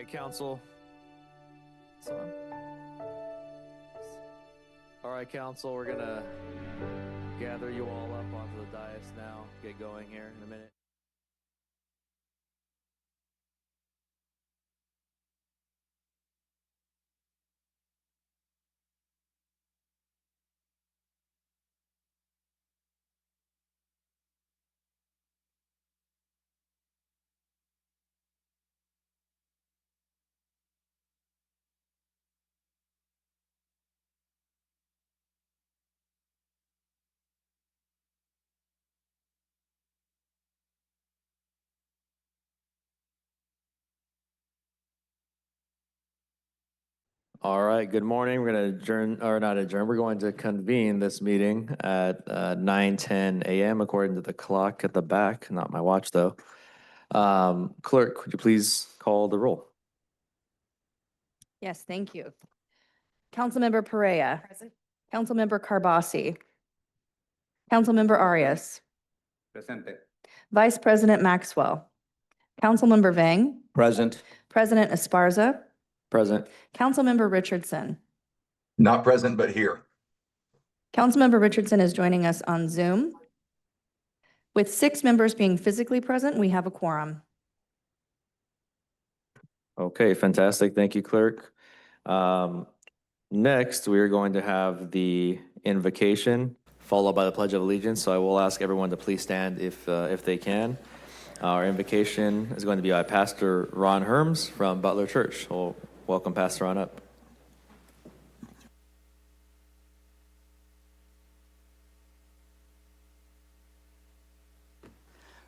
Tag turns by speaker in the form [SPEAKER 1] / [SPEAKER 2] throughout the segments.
[SPEAKER 1] right, council. All right, council, we're gonna gather you all up onto the dais now. Get going here in a minute. All right, good morning. We're going to adjourn, or not adjourn, we're going to convene this meeting at 9:10 a.m. according to the clock at the back, not my watch though. Clerk, could you please call the roll?
[SPEAKER 2] Yes, thank you. Councilmember Perea. Present. Councilmember Carbasi. Councilmember Arias.
[SPEAKER 3] Presente.
[SPEAKER 2] Vice President Maxwell. Councilmember Vang.
[SPEAKER 3] Present.
[SPEAKER 2] President Esparza.
[SPEAKER 1] Present.
[SPEAKER 2] Councilmember Richardson.
[SPEAKER 3] Not present, but here.
[SPEAKER 2] Councilmember Richardson is joining us on Zoom. With 6 members being physically present, we have a quorum.
[SPEAKER 1] Okay, fantastic. Thank you, clerk. Next, we are going to have the invocation followed by the Pledge of Allegiance. So I will ask everyone to please stand if they can. Our invocation is going to be by Pastor Ron Herms from Butler Church. So welcome, Pastor, on up.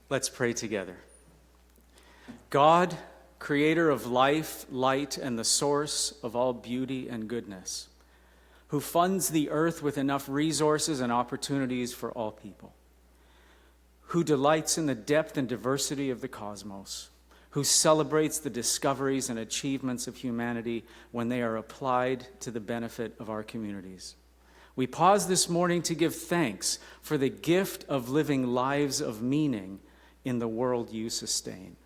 [SPEAKER 4] Let's pray together. God, creator of life, light, and the source of all beauty and goodness, who funds the earth with enough resources and opportunities for all people, who delights in the depth and diversity of the cosmos, who celebrates the discoveries and achievements of humanity when they are applied to the benefit of our communities. We pause this morning to give thanks for the gift of living lives of meaning in the world you sustain.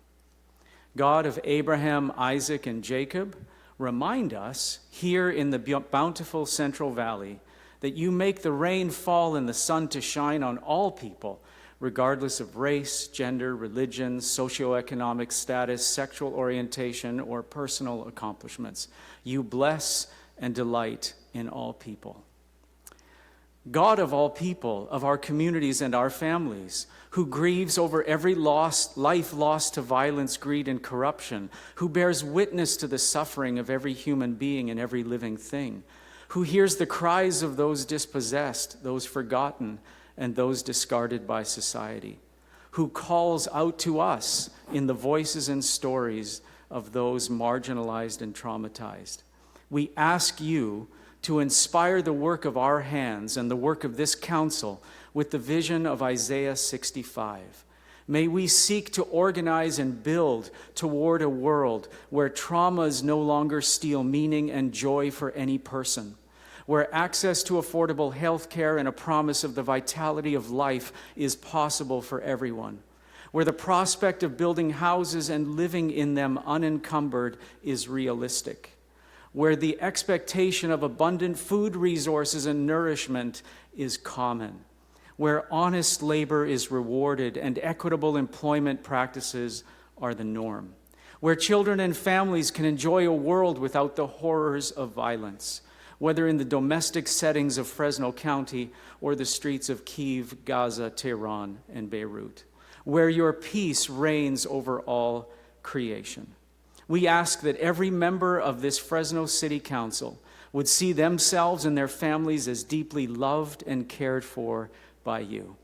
[SPEAKER 4] God of Abraham, Isaac, and Jacob, remind us here in the bountiful Central Valley that you make the rain fall and the sun to shine on all people, regardless of race, gender, religion, socioeconomic status, sexual orientation, or personal accomplishments. You bless and delight in all people. God of all people, of our communities and our families, who grieves over every life lost to violence, greed, and corruption, who bears witness to the suffering of every human being and every living thing, who hears the cries of those dispossessed, those forgotten, and those discarded by society, who calls out to us in the voices and stories of those marginalized and traumatized. We ask you to inspire the work of our hands and the work of this council with the vision of Isaiah 65. May we seek to organize and build toward a world where traumas no longer steal meaning and joy for any person, where access to affordable health care and a promise of the vitality of life is possible for everyone, where the prospect of building houses and living in them unencumbered is realistic, where the expectation of abundant food resources and nourishment is common, where honest labor is rewarded and equitable employment practices are the norm, where children and families can enjoy a world without the horrors of violence, whether in the domestic settings of Fresno County or the streets of Kyiv, Gaza, Tehran, and Beirut, where your peace reigns over all creation. We ask that every member of this Fresno City Council would see themselves and their families as deeply loved and cared for by you,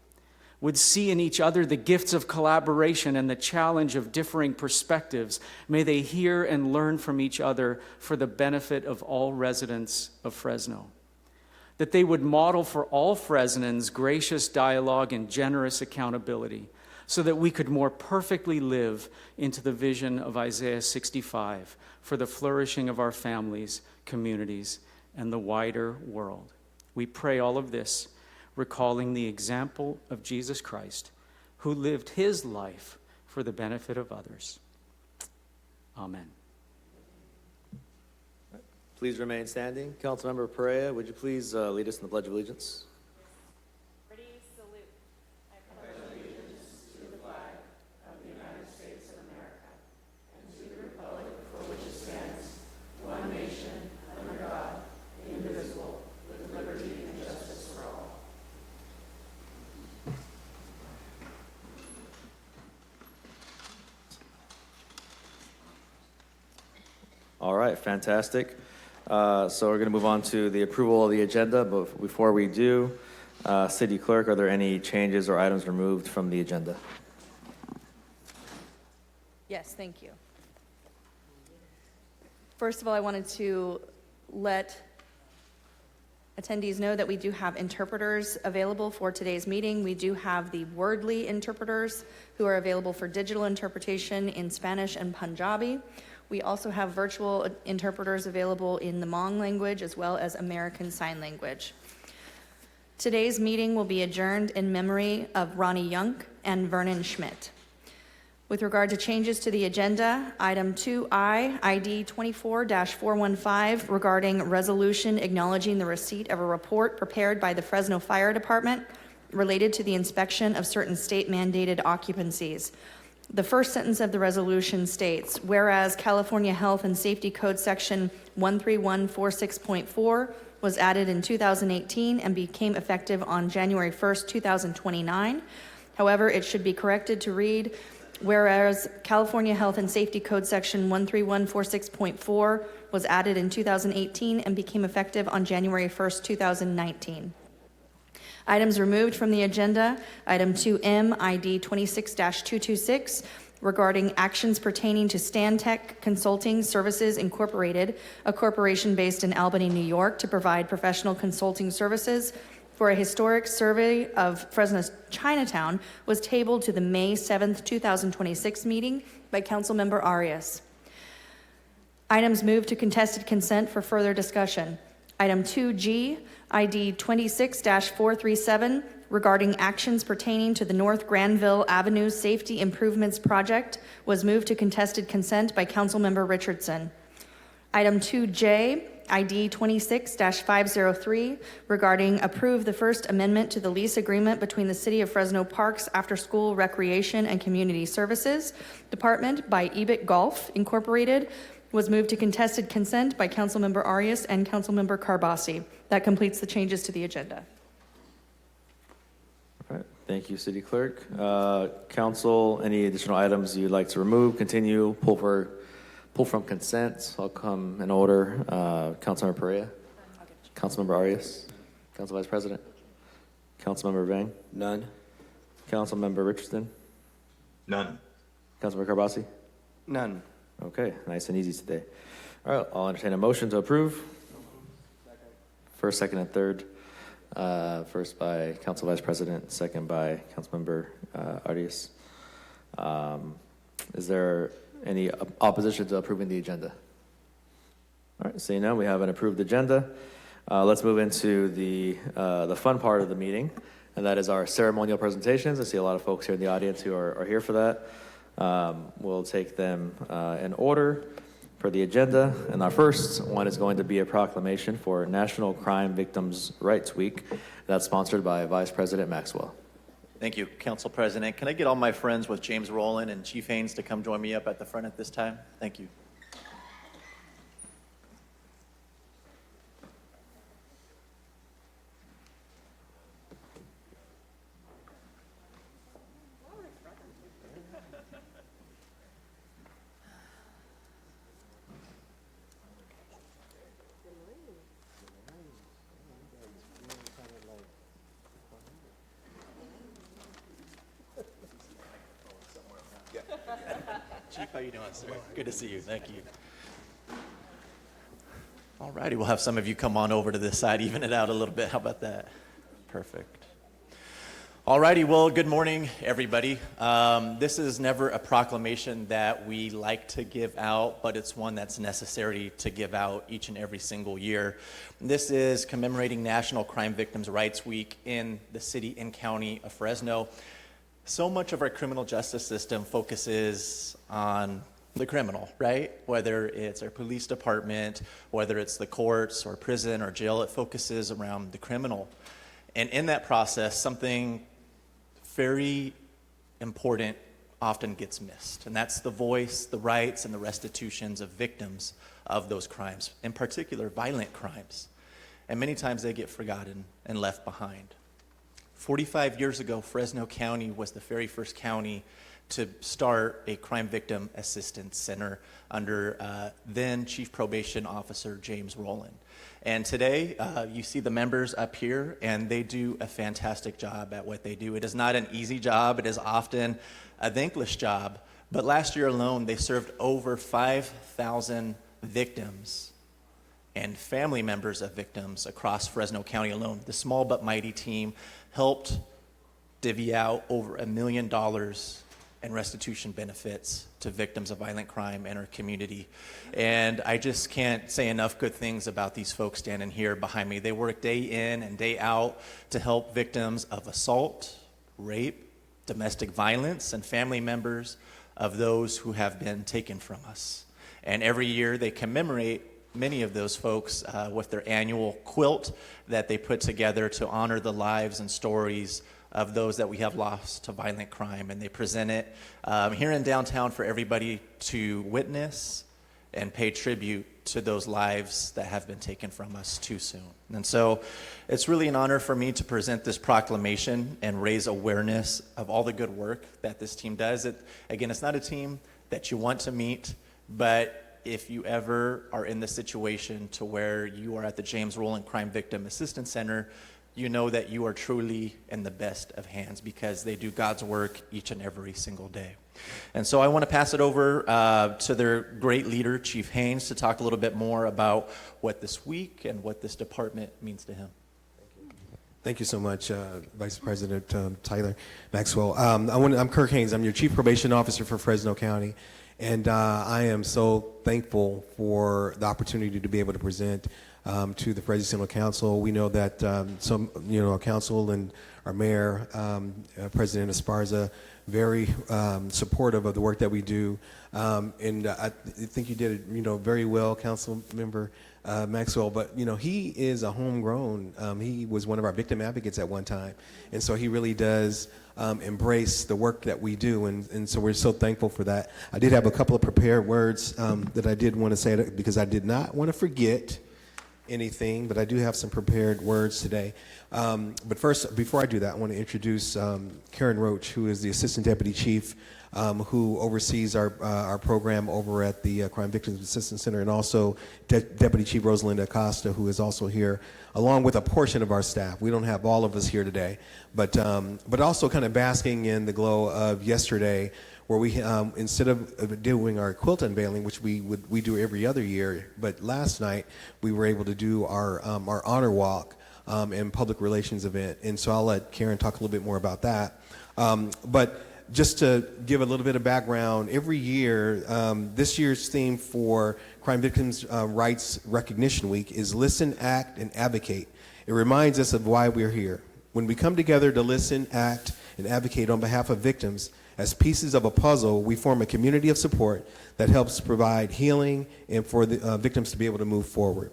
[SPEAKER 4] would see in each other the gifts of collaboration and the challenge of differing perspectives. May they hear and learn from each other for the benefit of all residents of Fresno. That they would model for all Fresnans gracious dialogue and generous accountability, so that we could more perfectly live into the vision of Isaiah 65 for the flourishing of our families, communities, and the wider world. We pray all of this, recalling the example of Jesus Christ, who lived his life for the benefit of others. Amen.
[SPEAKER 1] Please remain standing. Councilmember Perea, would you please lead us in the Pledge of Allegiance? All right, fantastic. So we're going to move on to the approval of the agenda, but before we do, City Clerk, are there any changes or items removed from the agenda?
[SPEAKER 2] Yes, thank you. First of all, I wanted to let attendees know that we do have interpreters available for today's meeting. We do have the Wordly interpreters who are available for digital interpretation in Spanish and Punjabi. We also have virtual interpreters available in the Hmong language as well as American Sign Language. Today's meeting will be adjourned in memory of Ronnie Young and Vernon Schmidt. With regard to changes to the agenda, item 2I, ID 24-415, regarding resolution acknowledging the receipt of a report prepared by the Fresno Fire Department related to the inspection of certain state-mandated occupancies. The first sentence of the resolution states, whereas California Health and Safety Code Section 13146.4 was added in 2018 and became effective on January 1st, 2029. However, it should be corrected to read, whereas California Health and Safety Code Section 13146.4 was added in 2018 and became effective on January 1st, 2019. Items removed from the agenda, item 2M, ID 26-226, regarding actions pertaining to Stantec Consulting Services Incorporated, a corporation based in Albany, New York, to provide professional consulting services for a historic survey of Fresno's Chinatown, was tabled to the May 7th, 2026 meeting by Councilmember Arias. Items moved to contested consent for further discussion. Item 2G, ID 26-437, regarding actions pertaining to the North Granville Avenue Safety Improvements Project, was moved to contested consent by Councilmember Richardson. Item 2J, ID 26-503, regarding approve the First Amendment to the lease agreement between the City of Fresno Parks After School Recreation and Community Services Department by Ebit Golf Incorporated, was moved to contested consent by Councilmember Arias and Councilmember Carbasi. That completes the changes to the agenda.
[SPEAKER 1] All right, thank you, City Clerk. Council, any additional items you'd like to remove, continue, pull from consent? I'll come in order. Councilmember Perea, Councilmember Arias, Council Vice President, Councilmember Vang.
[SPEAKER 5] None.
[SPEAKER 1] Councilmember Richardson,
[SPEAKER 3] None.
[SPEAKER 1] Councilmember Carbasi.
[SPEAKER 5] None.
[SPEAKER 1] Okay, nice and easy today. All right, I'll entertain a motion to approve. First, second, and third. First by Council Vice President, second by Councilmember Arias. Is there any opposition to approving the agenda? All right, seeing none, we have an approved agenda. Let's move into the fun part of the meeting, and that is our ceremonial presentations. I see a lot of folks here in the audience who are here for that. We'll take them in order for the agenda, and our first one is going to be a proclamation for National Crime Victims' Rights Week. That's sponsored by Vice President Maxwell.
[SPEAKER 6] Thank you, Council President. Can I get all my friends with James Rowland and Chief Haynes to come join me up at the front at this time? Thank you. Chief, how you doing, sir? Good to see you. Thank you. All righty, we'll have some of you come on over to this side, even it out a little bit. How about that? Perfect. All righty, well, good morning, everybody. This is never a proclamation that we like to give out, but it's one that's necessary to give out each and every single year. This is commemorating National Crime Victims' Rights Week in the city and county of Fresno. So much of our criminal justice system focuses on the criminal, right? Whether it's our police department, whether it's the courts or prison or jail, it focuses around the criminal. And in that process, something very important often gets missed, and that's the voice, the rights, and the restitutions of victims of those crimes, in particular violent crimes. And many times they get forgotten and left behind. 45 years ago, Fresno County was the very first county to start a crime victim assistance center under then Chief Probation Officer James Rowland. And today, you see the members up here, and they do a fantastic job at what they do. It is not an easy job. It is often a thankless job. But last year alone, they served over 5,000 victims and family members of victims across Fresno County alone. The small but mighty team helped divvy out over $1 million in restitution benefits to victims of violent crime in our community. And I just can't say enough good things about these folks standing here behind me. They work day in and day out to help victims of assault, rape, domestic violence, and family members of those who have been taken from us. And every year they commemorate many of those folks with their annual quilt that they put together to honor the lives and stories of those that we have lost to violent crime. And they present it here in downtown for everybody to witness and pay tribute to those lives that have been taken from us too soon. And so it's really an honor for me to present this proclamation and raise awareness of all the good work that this team does. Again, it's not a team that you want to meet, but if you ever are in the situation to where you are at the James Rowland Crime Victim Assistance Center, you know that you are truly in the best of hands because they do God's work each and every single day. And so I want to pass it over to their great leader, Chief Haynes, to talk a little bit more about what this week and what this department means to him.
[SPEAKER 5] Thank you so much, Vice President Tyler Maxwell. I'm Kirk Haynes. I'm your Chief Probation Officer for Fresno County. And I am so thankful for the opportunity to be able to present to the Fresno Central Council. We know that our council and our mayor, President Esparza, very supportive of the work that we do. And I think you did it, very well, Council Member Maxwell. But he is a homegrown. He was one of our victim advocates at one time, and so he really does embrace the work that we do, and so we're so thankful for that. I did have a couple of prepared words that I did want to say because I did not want to forget anything, but I do have some prepared words today. But first, before I do that, I want to introduce Karen Roach, who is the Assistant Deputy Chief, who oversees our program over at the Crime Victims Assistance Center, and also Deputy Chief Rosalinda Acosta, who is also here, along with a portion of our staff. We don't have all of us here today, but also kind of basking in the glow of yesterday, where we instead of doing our quilt unveiling, which we do every other year, but last night we were able to do our honor walk and public relations event, and so I'll let Karen talk a little bit more about that. But just to give a little bit of background, every year, this year's theme for Crime Victims' Rights Recognition Week is Listen, Act, and Advocate. It reminds us of why we're here. When we come together to listen, act, and advocate on behalf of victims, as pieces of a puzzle, we form a community of support that helps provide healing and for the victims to be able to move forward.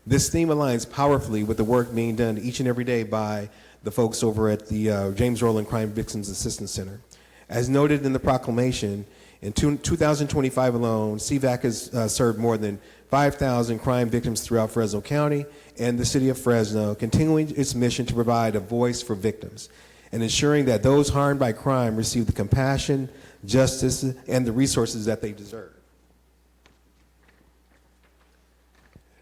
[SPEAKER 5] This theme aligns powerfully with the work being done each and every day by the folks over at the James Rowland Crime Victims Assistance Center. As noted in the proclamation, in 2025 alone, CVAC has served more than 5,000 crime victims throughout Fresno County and the city of Fresno, continuing its mission to provide a voice for victims and ensuring that those harmed by crime receive the compassion, justice, and the resources that they deserve.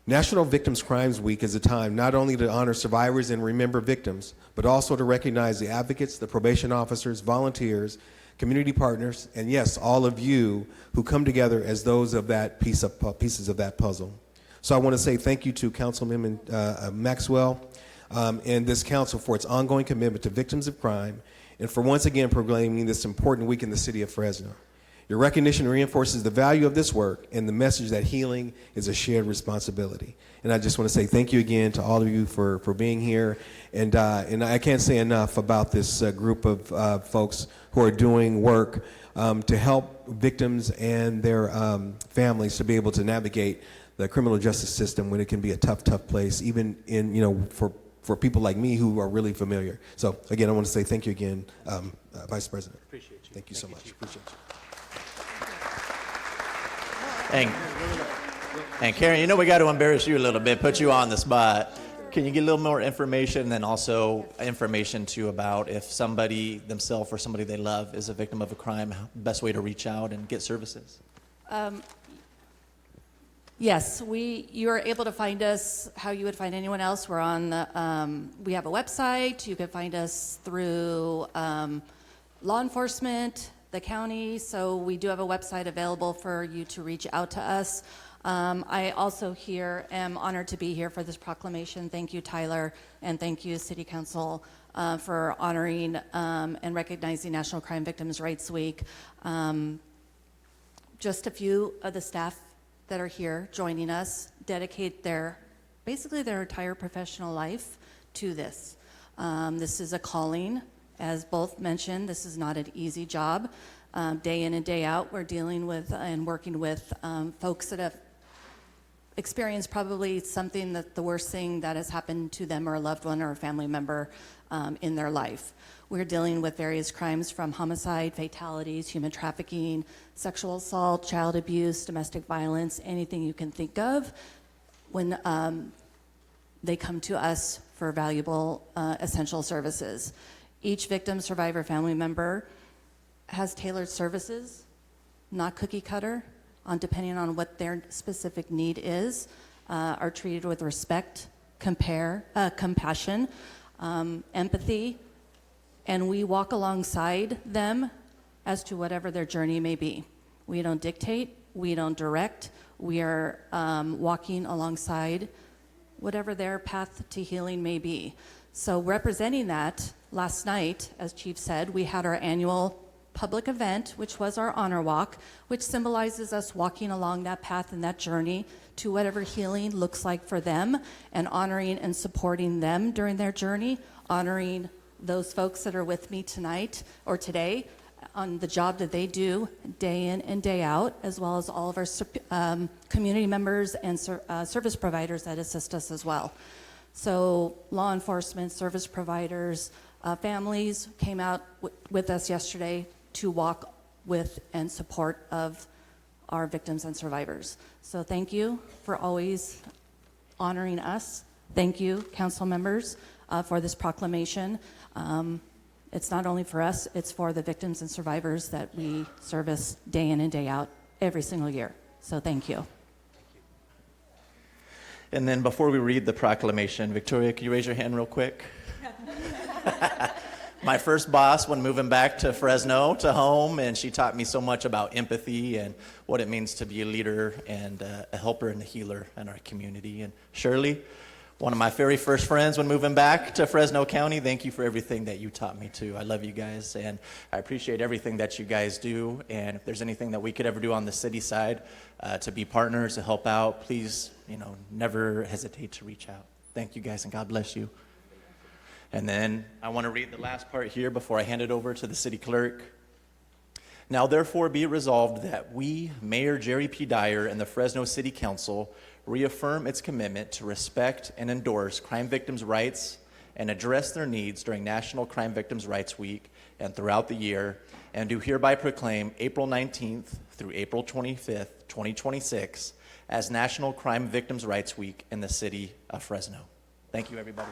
[SPEAKER 5] National Victims' Crimes Week is a time not only to honor survivors and remember victims, but also to recognize the advocates, the probation officers, volunteers, community partners, and yes, all of you who come together as those of that pieces of that puzzle. So I want to say thank you to Councilman Maxwell and this council for its ongoing commitment to victims of crime and for once again proclaiming this important week in the city of Fresno. Your recognition reinforces the value of this work and the message that healing is a shared responsibility. And I just want to say thank you again to all of you for being here. And I can't say enough about this group of folks who are doing work to help victims and their families to be able to navigate the criminal justice system when it can be a tough place, even in, for people like me who are really familiar. So again, I want to say thank you again, Vice President.
[SPEAKER 4] Appreciate you.
[SPEAKER 5] Thank you so much. Appreciate you.
[SPEAKER 6] And Karen, we got to embarrass you a little bit, put you on the spot. Can you get a little more information, and then also information too about if somebody themselves or somebody they love is a victim of a crime, best way to reach out and get services?
[SPEAKER 7] Yes, you are able to find us how you would find anyone else. We're on we have a website. You can find us through law enforcement, the county. So we do have a website available for you to reach out to us. I also am honored to be here for this proclamation. Thank you, Tyler, and thank you, City Council, for honoring and recognizing National Crime Victims' Rights Week. Just a few of the staff that are here joining us dedicate basically their entire professional life to this. This is a calling, as both mentioned. This is not an easy job. Day in and day out, we're dealing with and working with folks that have experienced probably something that the worst thing that has happened to them or a loved one or a family member in their life. We're dealing with various crimes from homicide, fatalities, human trafficking, sexual assault, child abuse, domestic violence, anything you can think of when they come to us for valuable, essential services. Each victim, survivor, family member has tailored services, not cookie cutter, depending on what their specific need is, are treated with respect, compassion, empathy, and we walk alongside them as to whatever their journey may be. We don't dictate, we don't direct, we are walking alongside whatever their path to healing may be. So representing that, last night, as Chief said, we had our annual public event, which was our honor walk, which symbolizes us walking along that path and that journey to whatever healing looks like for them, and honoring and supporting them during their journey, honoring those folks that are with me tonight or today on the job that they do day in and day out, as well as all of our community members and service providers that assist us as well. So law enforcement, service providers, families came out with us yesterday to walk with and support of our victims and survivors. So thank you for always honoring us. Thank you, council members, for this proclamation. It's not only for us, it's for the victims and survivors that we service day in and day out every single year. So thank you.
[SPEAKER 6] And then before we read the proclamation, Victoria, can you raise your hand real quick? My first boss when moving back to Fresno, to home, and she taught me so much about empathy and what it means to be a leader and a helper and a healer in our community. And Shirley, one of my very first friends when moving back to Fresno County, thank you for everything that you taught me too. I love you guys, and I appreciate everything that you guys do. And if there's anything that we could ever do on the city side to be partners, to help out, please, never hesitate to reach out. Thank you guys, and God bless you. And then I want to read the last part here before I hand it over to the city clerk. Now, therefore, be it resolved that we, Mayor Jerry P. Dyer, and the Fresno City Council reaffirm its commitment to respect and endorse crime victims' rights and address their needs during National Crime Victims' Rights Week and throughout the year, and do hereby proclaim April 19th through April 25th, 2026 as National Crime Victims' Rights Week in the city of Fresno. Thank you, everybody.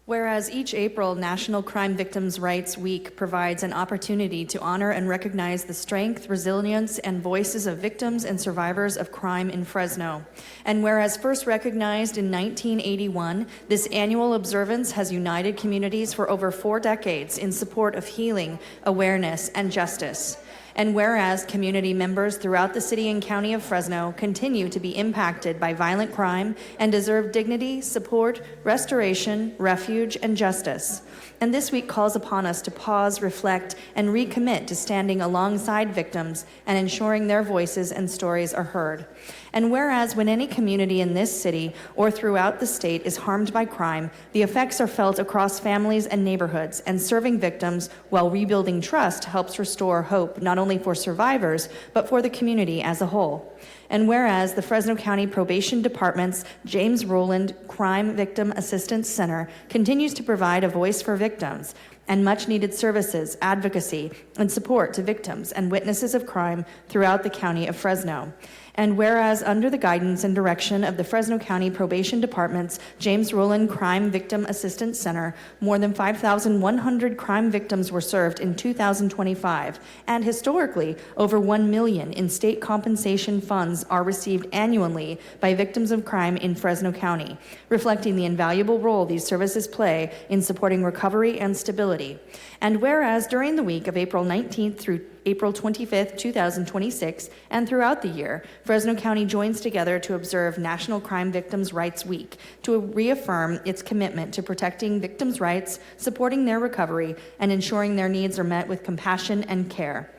[SPEAKER 2] Whereas each April, National Crime Victims' Rights Week provides an opportunity to honor and recognize the strength, resilience, and voices of victims and survivors of crime in Fresno. And whereas first recognized in 1981, this annual observance has united communities for over 4 decades in support of healing, awareness, and justice. And whereas community members throughout the city and county of Fresno continue to be impacted by violent crime and deserve dignity, support, restoration, refuge, and justice. And this week calls upon us to pause, reflect, and recommit to standing alongside victims and ensuring their voices and stories are heard. And whereas when any community in this city or throughout the state is harmed by crime, the effects are felt across families and neighborhoods, and serving victims while rebuilding trust helps restore hope not only for survivors, but for the community as a whole. And whereas the Fresno County Probation Department's James Rowland Crime Victim Assistance Center continues to provide a voice for victims and much needed services, advocacy, and support to victims and witnesses of crime throughout the county of Fresno. And whereas under the guidance and direction of the Fresno County Probation Department's James Rowland Crime Victim Assistance Center, more than 5,100 crime victims were served in 2025, and historically, over $1 million in state compensation funds are received annually by victims of crime in Fresno County, reflecting the invaluable role these services play in supporting recovery and stability. And whereas during the week of April 19th through April 25th, 2026, and throughout the year, Fresno County joins together to observe National Crime Victims' Rights Week to reaffirm its commitment to protecting victims' rights, supporting their recovery, and ensuring their needs are met with compassion and care.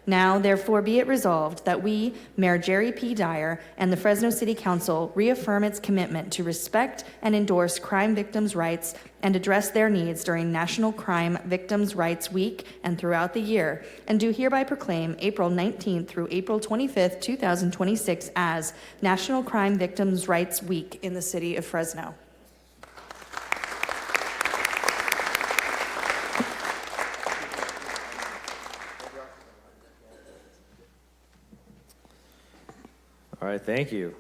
[SPEAKER 2] Now, therefore, be it resolved that we, Mayor Jerry P. Dyer, and the Fresno City Council reaffirm its commitment to respect and endorse crime victims' rights and address their needs during National Crime Victims' Rights Week and throughout the year, and do hereby proclaim April 19th through April 25th, 2026 as National Crime Victims' Rights Week in the city of Fresno.
[SPEAKER 1] All right, thank you.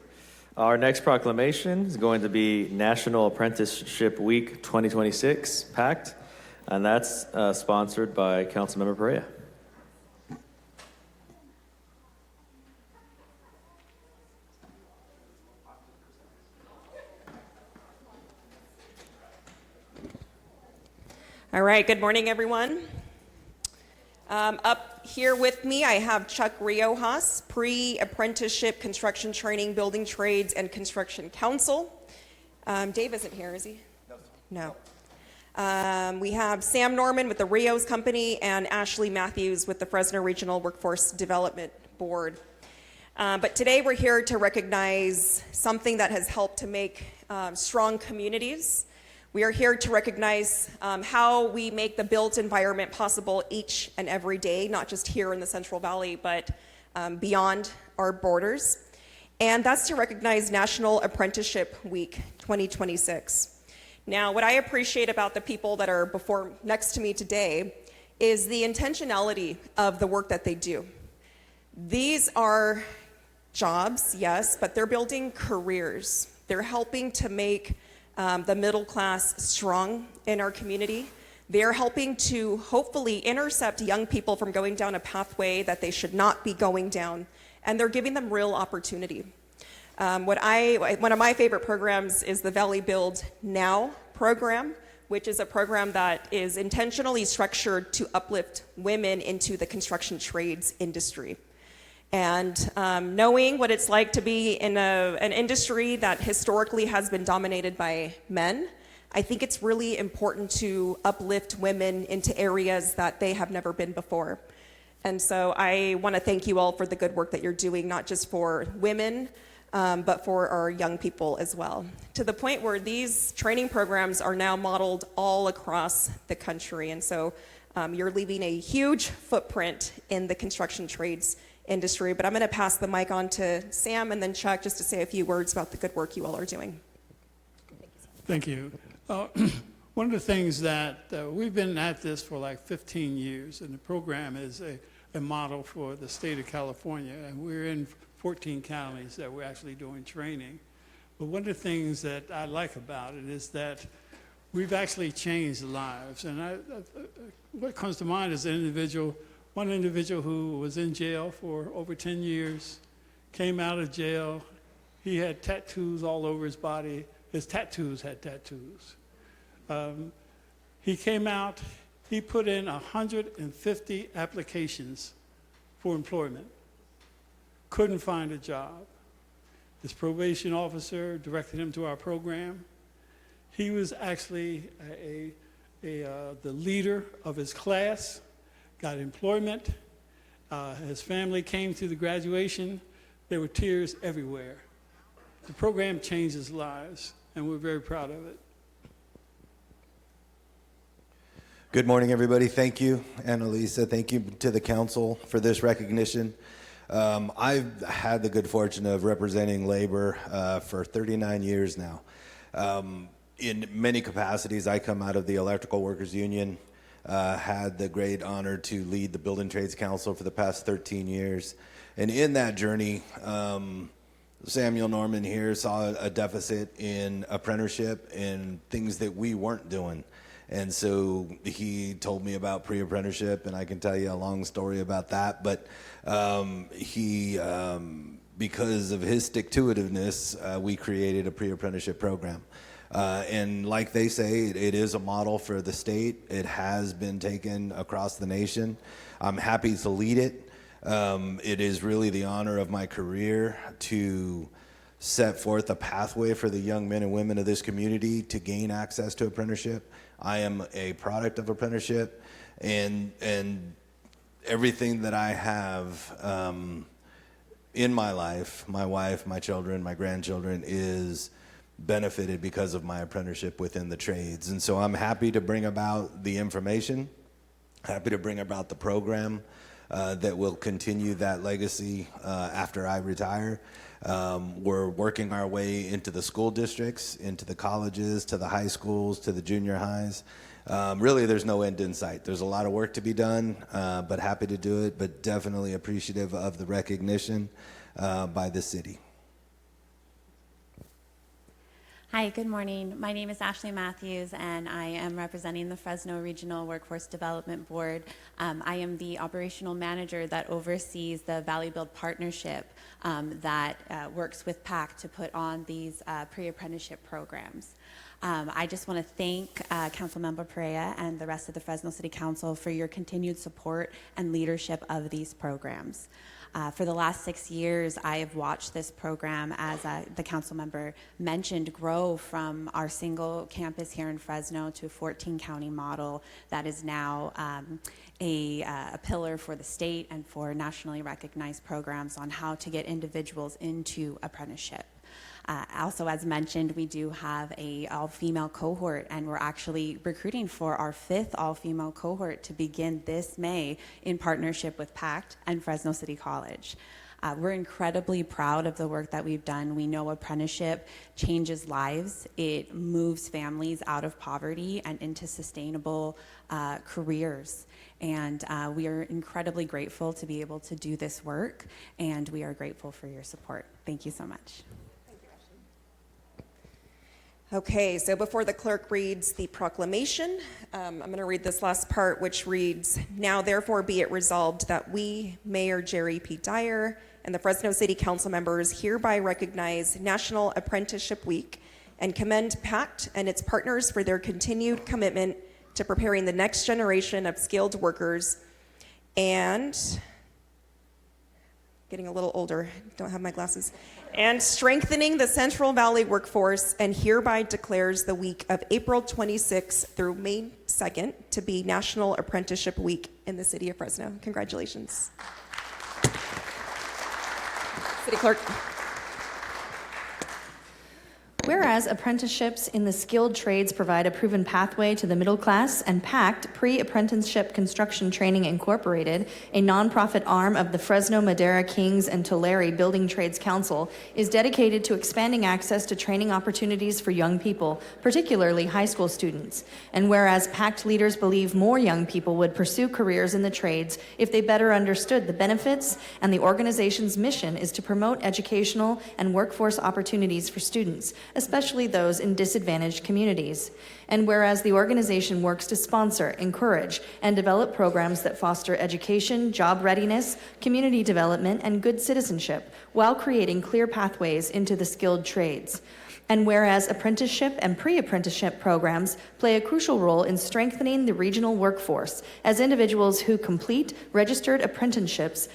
[SPEAKER 1] Our next proclamation is going to be National Apprenticeship Week 2026, PACT, and that's sponsored by Councilmember Perea.
[SPEAKER 8] All right, good morning, everyone. Up here with me, I have Chuck Riojas, Pre-Apprenticeship Construction Training, Building Trades, and Construction Council. Dave isn't here, is he? No. We have Sam Norman with the Rios Company and Ashley Matthews with the Fresno Regional Workforce Development Board. But today we're here to recognize something that has helped to make strong communities. We are here to recognize how we make the built environment possible each and every day, not just here in the Central Valley, but beyond our borders. And that's to recognize National Apprenticeship Week 2026. Now, what I appreciate about the people that are next to me today is the intentionality of the work that they do. These are jobs, yes, but they're building careers. They're helping to make the middle class strong in our community. They're helping to hopefully intercept young people from going down a pathway that they should not be going down, and they're giving them real opportunity. One of my favorite programs is the Valley Build Now program, which is a program that is intentionally structured to uplift women into the construction trades industry. And knowing what it's like to be in an industry that historically has been dominated by men, I think it's really important to uplift women into areas that they have never been before. And so I want to thank you all for the good work that you're doing, not just for women, but for our young people as well. To the point where these training programs are now modeled all across the country. And so you're leaving a huge footprint in the construction trades industry, but I'm going to pass the mic on to Sam and then Chuck just to say a few words about the good work you all are doing.
[SPEAKER 9] Thank you. One of the things that we've been at this for like 15 years, and the program is a model for the state of California, and we're in 14 counties that we're actually doing training. But one of the things that I like about it is that we've actually changed lives, and what comes to mind is one individual who was in jail for over 10 years, came out of jail. He had tattoos all over his body. His tattoos had tattoos. He came out, he put in 150 applications for employment. Couldn't find a job. His probation officer directed him to our program. He was actually the leader of his class, got employment. His family came to the graduation. There were tears everywhere. The program changes lives, and we're very proud of it.
[SPEAKER 10] Good morning, everybody. Thank you, Annalisa. Thank you to the council for this recognition. I've had the good fortune of representing labor for 39 years now. In many capacities, I come out of the Electrical Workers Union, had the great honor to lead the Building Trades Council for the past 13 years. And in that journey, Samuel Norman here saw a deficit in apprenticeship and things that we weren't doing. And so he told me about pre-apprenticeship, and I can tell you a long story about that. But because of his stick-to-itiveness, we created a pre-apprenticeship program. And like they say, it is a model for the state. It has been taken across the nation. I'm happy to lead it. It is really the honor of my career to set forth a pathway for the young men and women of this community to gain access to apprenticeship. I am a product of apprenticeship, and everything that I have in my life, my wife, my children, my grandchildren, is benefited because of my apprenticeship within the trades. And so I'm happy to bring about the information, happy to bring about the program that will continue that legacy after I retire. We're working our way into the school districts, into the colleges, to the high schools, to the junior highs. Really, there's no end in sight. There's a lot of work to be done, but happy to do it, but definitely appreciative of the recognition by the city.
[SPEAKER 11] Hi, good morning. My name is Ashley Matthews, and I am representing the Fresno Regional Workforce Development Board. I am the operational manager that oversees the Valley Build Partnership that works with PAC to put on these pre-apprenticeship programs. I just want to thank Councilmember Perea and the rest of the Fresno City Council for your continued support and leadership of these programs. For the last 6 years, I have watched this program, as the council member mentioned, grow from our single campus here in Fresno to a 14-county model that is now a pillar for the state and for nationally recognized programs on how to get individuals into apprenticeship. Also, as mentioned, we do have a all-female cohort, and we're actually recruiting for our 5th all-female cohort to begin this May in partnership with PACT and Fresno City College. We're incredibly proud of the work that we've done. We know apprenticeship changes lives. It moves families out of poverty and into sustainable careers. And we are incredibly grateful to be able to do this work, and we are grateful for your support. Thank you so much.
[SPEAKER 8] Okay, so before the clerk reads the proclamation, I'm going to read this last part, which reads, "Now therefore be it resolved that we, Mayor Jerry P. Dyer, and the Fresno City Council members hereby recognize National Apprenticeship Week and commend PACT and its partners for their continued commitment to preparing the next generation of skilled workers and," getting a little older, don't have my glasses, "and strengthening the Central Valley workforce, and hereby declares the week of April 26th through May 2nd to be National Apprenticeship Week in the city of Fresno." Congratulations. City Clerk.
[SPEAKER 2] Whereas apprenticeships in the skilled trades provide a proven pathway to the middle class, and PACT, Pre-Apprenticeship Construction Training Incorporated, a nonprofit arm of the Fresno, Madera, Kings, and Tulare Building Trades Council, is dedicated to expanding access to training opportunities for young people, particularly high school students. And whereas PACT leaders believe more young people would pursue careers in the trades if they better understood the benefits, and the organization's mission is to promote educational and workforce opportunities for students, especially those in disadvantaged communities. And whereas the organization works to sponsor, encourage, and develop programs that foster education, job readiness, community development, and good citizenship, while creating clear pathways into the skilled trades. And whereas apprenticeship and pre-apprenticeship programs play a crucial role in strengthening the regional workforce, as individuals who complete registered apprenticeships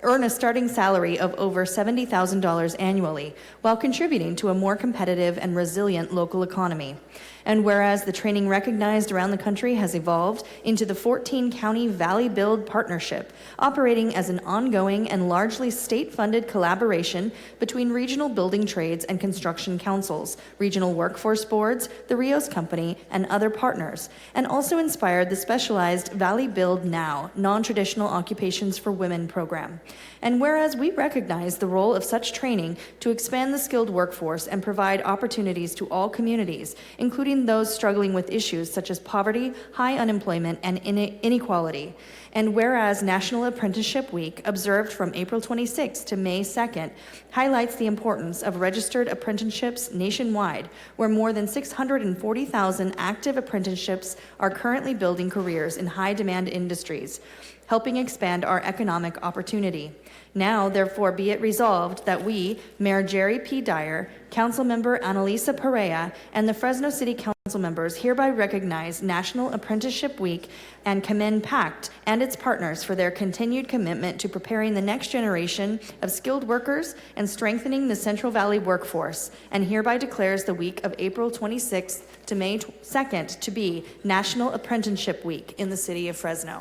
[SPEAKER 2] earn a starting salary of over $70,000 annually, while contributing to a more competitive and resilient local economy. And whereas the training recognized around the country has evolved into the 14-county Valley Build Partnership, operating as an ongoing and largely state-funded collaboration between regional building trades and construction councils, regional workforce boards, the Rios Company, and other partners, and also inspired the specialized Valley Build Now, Non-Traditional Occupations for Women program. And whereas we recognize the role of such training to expand the skilled workforce and provide opportunities to all communities, including those struggling with issues such as poverty, high unemployment, and inequality. And whereas National Apprenticeship Week, observed from April 26th to May 2nd, highlights the importance of registered apprenticeships nationwide, where more than 640,000 active apprenticeships are currently building careers in high-demand industries, helping expand our economic opportunity. Now, therefore, be it resolved that we, Mayor Jerry P. Dyer, Councilmember Annalisa Perea, and the Fresno City Council members hereby recognize National Apprenticeship Week and commend PACT and its partners for their continued commitment to preparing the next generation of skilled workers and strengthening the Central Valley workforce, and hereby declares the week of April 26th to May 2nd to be National Apprenticeship Week in the city of Fresno.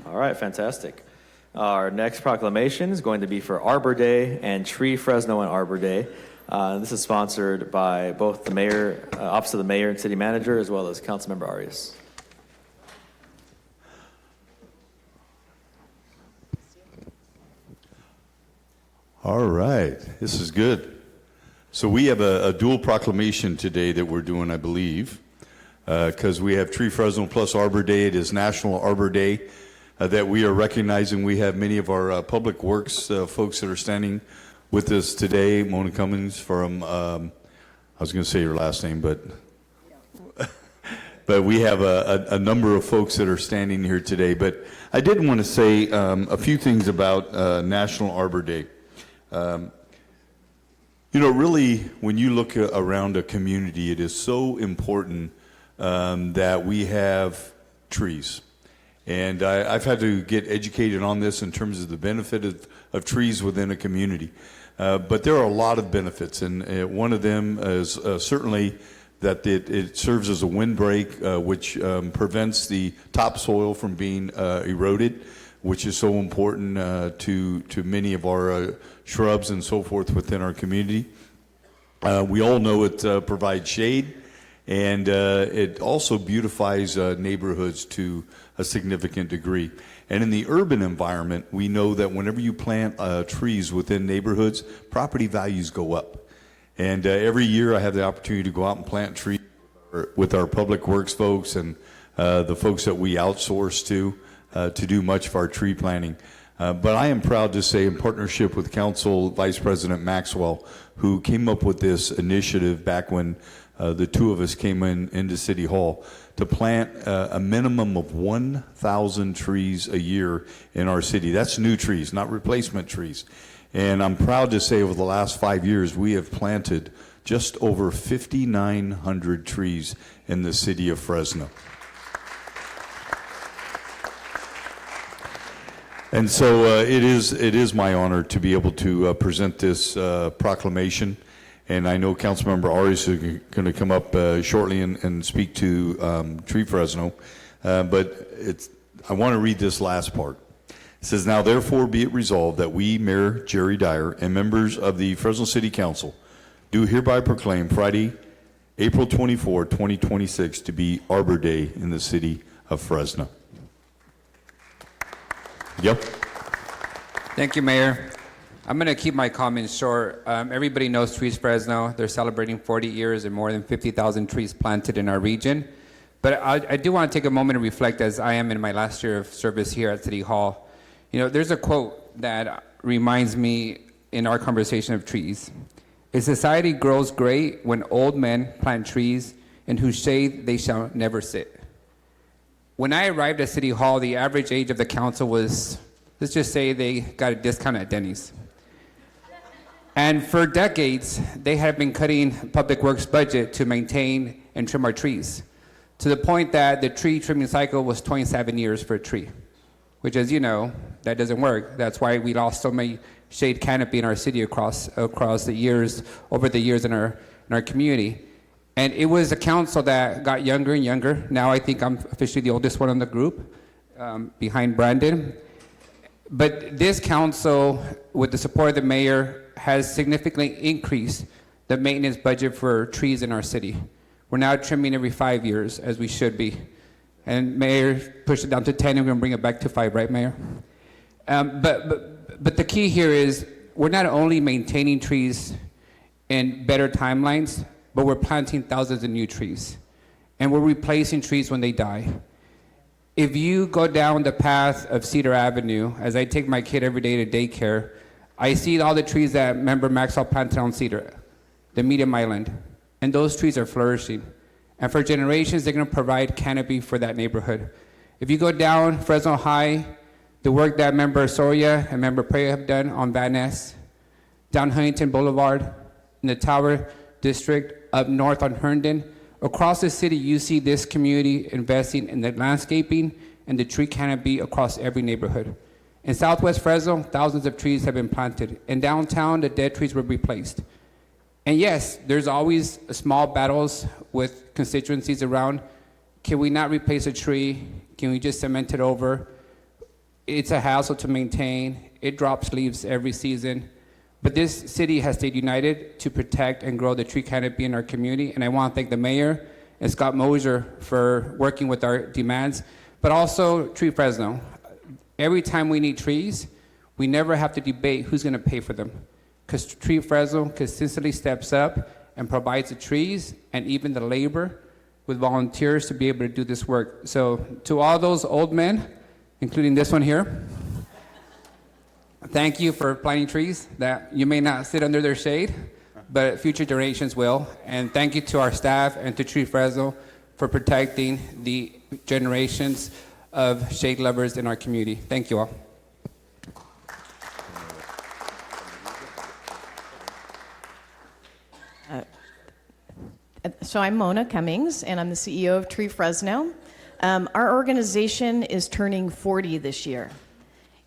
[SPEAKER 1] All right, fantastic. Our next proclamation is going to be for Arbor Day and Tree Fresno and Arbor Day. This is sponsored by both the mayor, Office of the Mayor and City Manager, as well as Councilmember Arias.
[SPEAKER 12] All right, this is good. So we have a dual proclamation today that we're doing, I believe, because we have Tree Fresno plus Arbor Day. It is National Arbor Day. That we are recognizing. We have many of our public works folks that are standing with us today. Mona Cummings from, I was going to say your last name, but we have a number of folks that are standing here today. But I did want to say a few things about National Arbor Day. You know, really, when you look around a community, it is so important that we have trees. And I've had to get educated on this in terms of the benefit of trees within a community. But there are a lot of benefits, and one of them is certainly that it serves as a windbreak, which prevents the topsoil from being eroded, which is so important to many of our shrubs and so forth within our community. We all know it provides shade, and it also beautifies neighborhoods to a significant degree. And in the urban environment, we know that whenever you plant trees within neighborhoods, property values go up. And every year I have the opportunity to go out and plant trees with our public works folks and the folks that we outsource to do much of our tree planting. But I am proud to say, in partnership with Council Vice President Maxwell, who came up with this initiative back when the two of us came into City Hall, to plant a minimum of 1,000 trees a year in our city. That's new trees, not replacement trees. And I'm proud to say over the last 5 years, we have planted just over 5,900 trees in the city of Fresno. And so it is my honor to be able to present this proclamation. And I know Councilmember Arias is going to come up shortly and speak to Tree Fresno. But I want to read this last part. It says, "Now therefore be it resolved that we, Mayor Jerry Dyer, and members of the Fresno City Council, do hereby proclaim Friday, April 24, 2026, to be Arbor Day in the city of Fresno." Yep.
[SPEAKER 13] Thank you, Mayor. I'm going to keep my comments short. Everybody knows Trees Fresno. They're celebrating 40 years and more than 50,000 trees planted in our region. But I do want to take a moment to reflect, as I am in my last year of service here at City Hall. You know, there's a quote that reminds me in our conversation of trees. "A society grows great when old men plant trees in whose shade they shall never sit." When I arrived at City Hall, the average age of the council was Let's just say they got a discount at Denny's. And for decades, they have been cutting Public Works budget to maintain and trim our trees, to the point that the tree trimming cycle was 27 years for a tree, which, as you know, that doesn't work. That's why we lost so many shade canopy in our city across the years, over the years in our community. And it was a council that got younger and younger. Now I think I'm officially the oldest one in the group, behind Brandon. But this council, with the support of the mayor, has significantly increased the maintenance budget for trees in our city. We're now trimming every 5 years, as we should be. And Mayor pushed it down to 10, and we're gonna bring it back to 5, right, Mayor? But the key here is we're not only maintaining trees in better timelines, but we're planting thousands of new trees. And we're replacing trees when they die. If you go down the path of Cedar Avenue, as I take my kid every day to daycare, I see all the trees that Member Maxwell planted on Cedar, the medium island, and those trees are flourishing. And for generations, they're gonna provide canopy for that neighborhood. If you go down Fresno High, the work that Member Soria and Member Prey have done on Van Ness, down Huntington Boulevard, in the Tower District, up north on Herndon, across the city, you see this community investing in the landscaping and the tree canopy across every neighborhood. In Southwest Fresno, thousands of trees have been planted. In downtown, the dead trees were replaced. And yes, there's always small battles with constituencies around. Can we not replace a tree? Can we just cement it over? It's a hassle to maintain. It drops leaves every season. But this city has stayed united to protect and grow the tree canopy in our community. And I want to thank the mayor and Scott Mosier for working with our demands, but also Tree Fresno. Every time we need trees, we never have to debate who's going to pay for them, because Tree Fresno consistently steps up and provides the trees and even the labor with volunteers to be able to do this work. So to all those old men, including this one here, thank you for planting trees that you may not sit under their shade, but future generations will. And thank you to our staff and to Tree Fresno for protecting the generations of shade lovers in our community. Thank you all.
[SPEAKER 14] So I'm Mona Cummings, and I'm the CEO of Tree Fresno. Our organization is turning 40 this year.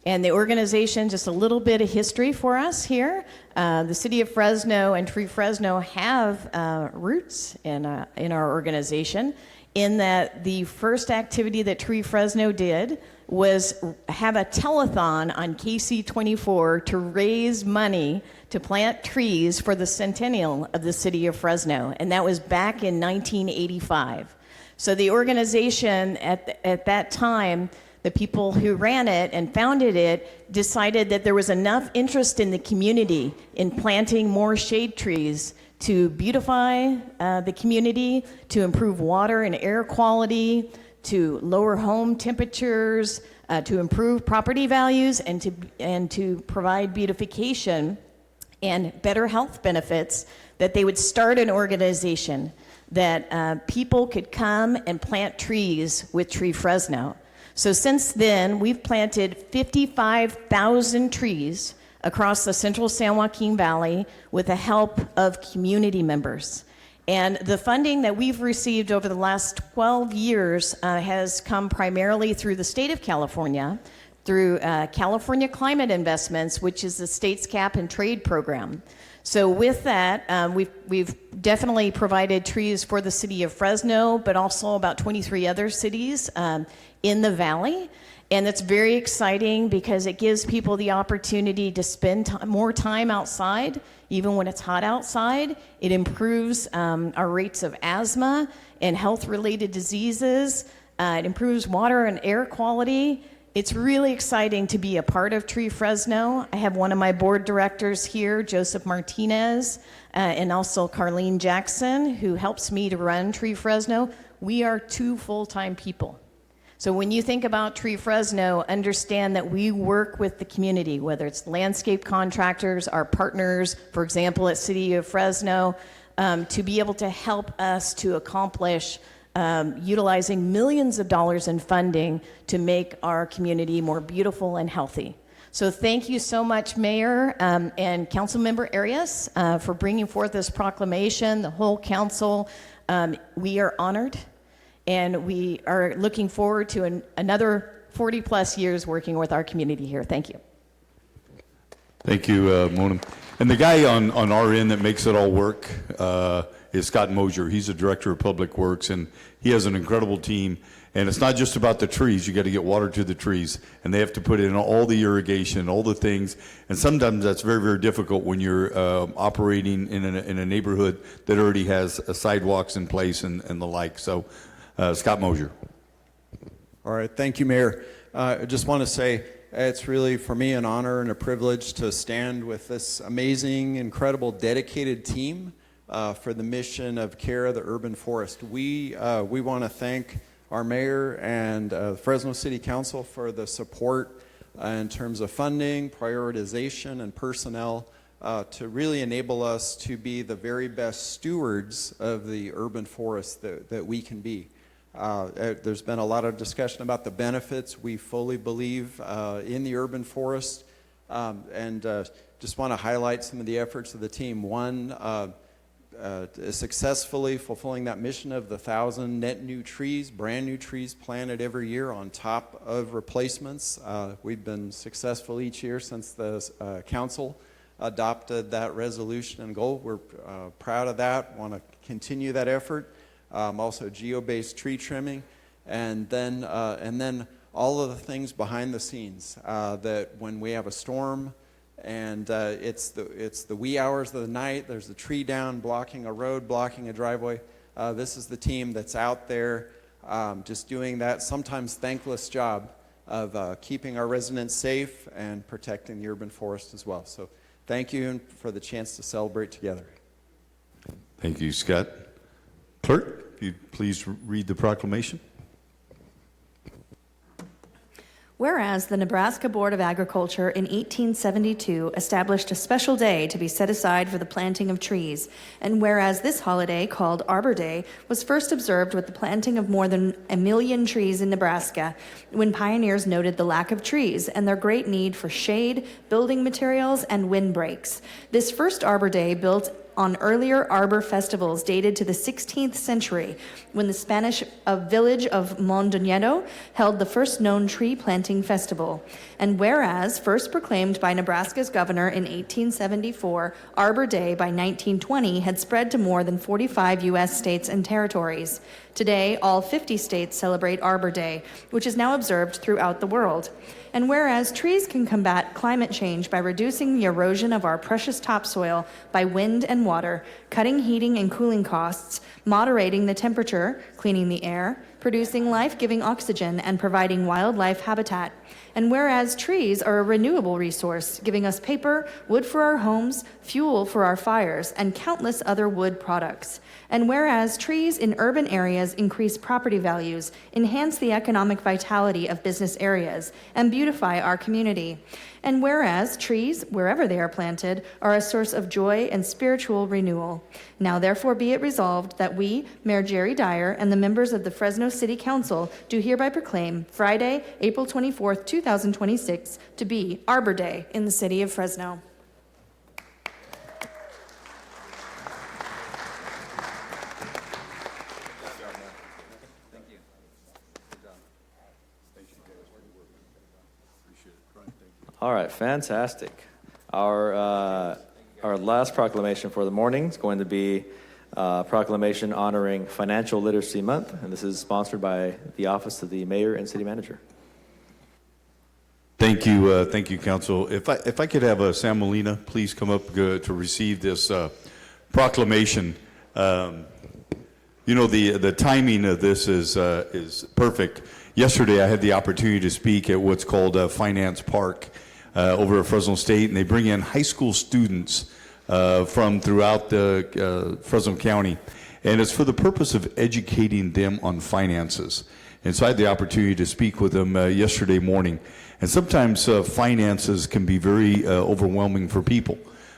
[SPEAKER 14] And the organization, just a little bit of history for us here. The city of Fresno and Tree Fresno have roots in our organization, in that the first activity that Tree Fresno did was have a telethon on KC24 to raise money to plant trees for the centennial of the city of Fresno. And that was back in 1985. So the organization at that time, the people who ran it and founded it decided that there was enough interest in the community in planting more shade trees to beautify the community, to improve water and air quality, to lower home temperatures, to improve property values, and to provide beautification and better health benefits, that they would start an organization that people could come and plant trees with Tree Fresno. So since then, we've planted 55,000 trees across the central San Joaquin Valley with the help of community members. And the funding that we've received over the last 12 years has come primarily through the state of California, through California Climate Investments, which is the state's cap and trade program. So with that, we've definitely provided trees for the city of Fresno, but also about 23 other cities in the valley. And it's very exciting because it gives people the opportunity to spend more time outside, even when it's hot outside. It improves our rates of asthma and health-related diseases. It improves water and air quality. It's really exciting to be a part of Tree Fresno. I have one of my board directors here, Joseph Martinez, and also Carlene Jackson, who helps me to run Tree Fresno. We are 2 full-time people. So when you think about Tree Fresno, understand that we work with the community, whether it's landscape contractors, our partners, for example, at City of Fresno, to be able to help us to accomplish utilizing millions of dollars in funding to make our community more beautiful and healthy. So thank you so much, Mayor and Councilmember Arias, for bringing forth this proclamation, the whole council. We are honored, and we are looking forward to another 40-plus years working with our community here. Thank you.
[SPEAKER 12] Thank you, Mona. And the guy on our end that makes it all work is Scott Mosier. He's the Director of Public Works, and he has an incredible team. And it's not just about the trees. You got to get water to the trees, and they have to put in all the irrigation, all the things. And sometimes that's very, very difficult when you're operating in a neighborhood that already has sidewalks in place and the like. So, Scott Mosier.
[SPEAKER 15] All right, thank you, Mayor. I just want to say it's really, for me, an honor and a privilege to stand with this amazing, incredible, dedicated team for the mission of care of the urban forest. We want to thank our mayor and Fresno City Council for the support in terms of funding, prioritization, and personnel to really enable us to be the very best stewards of the urban forest that we can be. There's been a lot of discussion about the benefits. We fully believe in the urban forest, and just want to highlight some of the efforts of the team. One, successfully fulfilling that mission of the 1,000 net new trees, brand new trees planted every year on top of replacements. We've been successful each year since the council adopted that resolution and goal. We're proud of that, want to continue that effort. Also geo-based tree trimming, and then all of the things behind the scenes that when we have a storm, and it's the wee hours of the night, there's a tree down blocking a road, blocking a driveway. This is the team that's out there just doing that sometimes thankless job of keeping our residents safe and protecting the urban forest as well. So thank you for the chance to celebrate together.
[SPEAKER 12] Thank you, Scott. Clerk, if you'd please read the proclamation.
[SPEAKER 2] Whereas the Nebraska Board of Agriculture in 1872 established a special day to be set aside for the planting of trees, and whereas this holiday, called Arbor Day, was first observed with the planting of more than 1 million trees in Nebraska, when pioneers noted the lack of trees and their great need for shade, building materials, and windbreaks. This first Arbor Day built on earlier arbor festivals dated to the 16th century, when the Spanish village of Mondoñedo held the first known tree planting festival. And whereas first proclaimed by Nebraska's governor in 1874, Arbor Day by 1920 had spread to more than 45 U.S. states and territories. Today, all 50 states celebrate Arbor Day, which is now observed throughout the world. And whereas trees can combat climate change by reducing the erosion of our precious topsoil by wind and water, cutting heating and cooling costs, moderating the temperature, cleaning the air, producing life-giving oxygen, and providing wildlife habitat. And whereas trees are a renewable resource, giving us paper, wood for our homes, fuel for our fires, and countless other wood products. And whereas trees in urban areas increase property values, enhance the economic vitality of business areas, and beautify our community. And whereas trees, wherever they are planted, are a source of joy and spiritual renewal. Now therefore be it resolved that we, Mayor Jerry Dyer, and the members of the Fresno City Council do hereby proclaim Friday, April 24th, 2026 to be Arbor Day in the city of Fresno.
[SPEAKER 1] All right, fantastic. Our last proclamation for the morning is going to be a proclamation honoring Financial Literacy Month, and this is sponsored by the Office of the Mayor and City Manager.
[SPEAKER 12] Thank you, Council. If I could have Sam Molina please come up to receive this proclamation. You know, the timing of this is perfect. Yesterday, I had the opportunity to speak at what's called Finance Park over at Fresno State, and they bring in high school students from throughout the Fresno County, and it's for the purpose of educating them on finances. And so I had the opportunity to speak with them yesterday morning. And sometimes finances can be very overwhelming for people.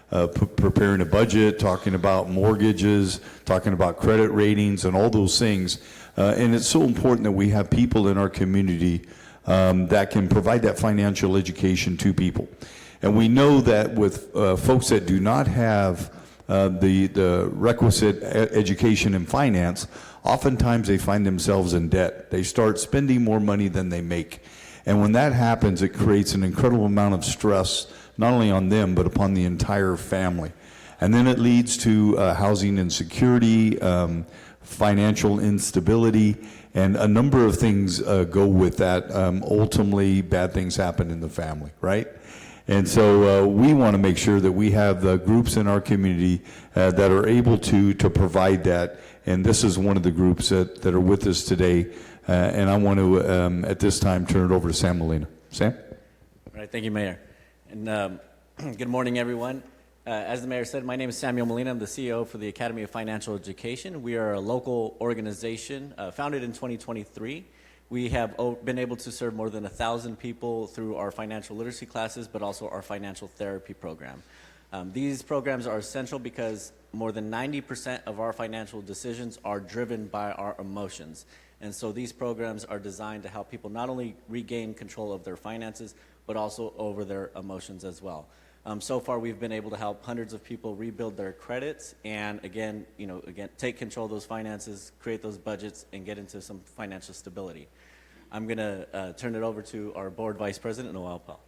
[SPEAKER 12] Preparing a budget, talking about mortgages, talking about credit ratings and all those things. And it's so important that we have people in our community that can provide that financial education to people. And we know that with folks that do not have the requisite education in finance, oftentimes they find themselves in debt. They start spending more money than they make. And when that happens, it creates an incredible amount of stress, not only on them, but upon the entire family. And then it leads to housing insecurity, financial instability, and a number of things go with that. Ultimately, bad things happen in the family, right? And so we want to make sure that we have the groups in our community that are able to provide that. And this is one of the groups that are with us today. And I want to, at this time, turn it over to Sam Molina. Sam?
[SPEAKER 16] All right, thank you, Mayor. And good morning, everyone. As the Mayor said, my name is Samuel Molina. I'm the CEO for the Academy of Financial Education. We are a local organization founded in 2023. We have been able to serve more than 1,000 people through our financial literacy classes, but also our financial therapy program. These programs are essential because more than 90% of our financial decisions are driven by our emotions. And so these programs are designed to help people not only regain control of their finances, but also over their emotions as well. So far, we've been able to help hundreds of people rebuild their credits and again, take control of those finances, create those budgets, and get into some financial stability. I'm going to turn it over to our board vice president, Noel Paul.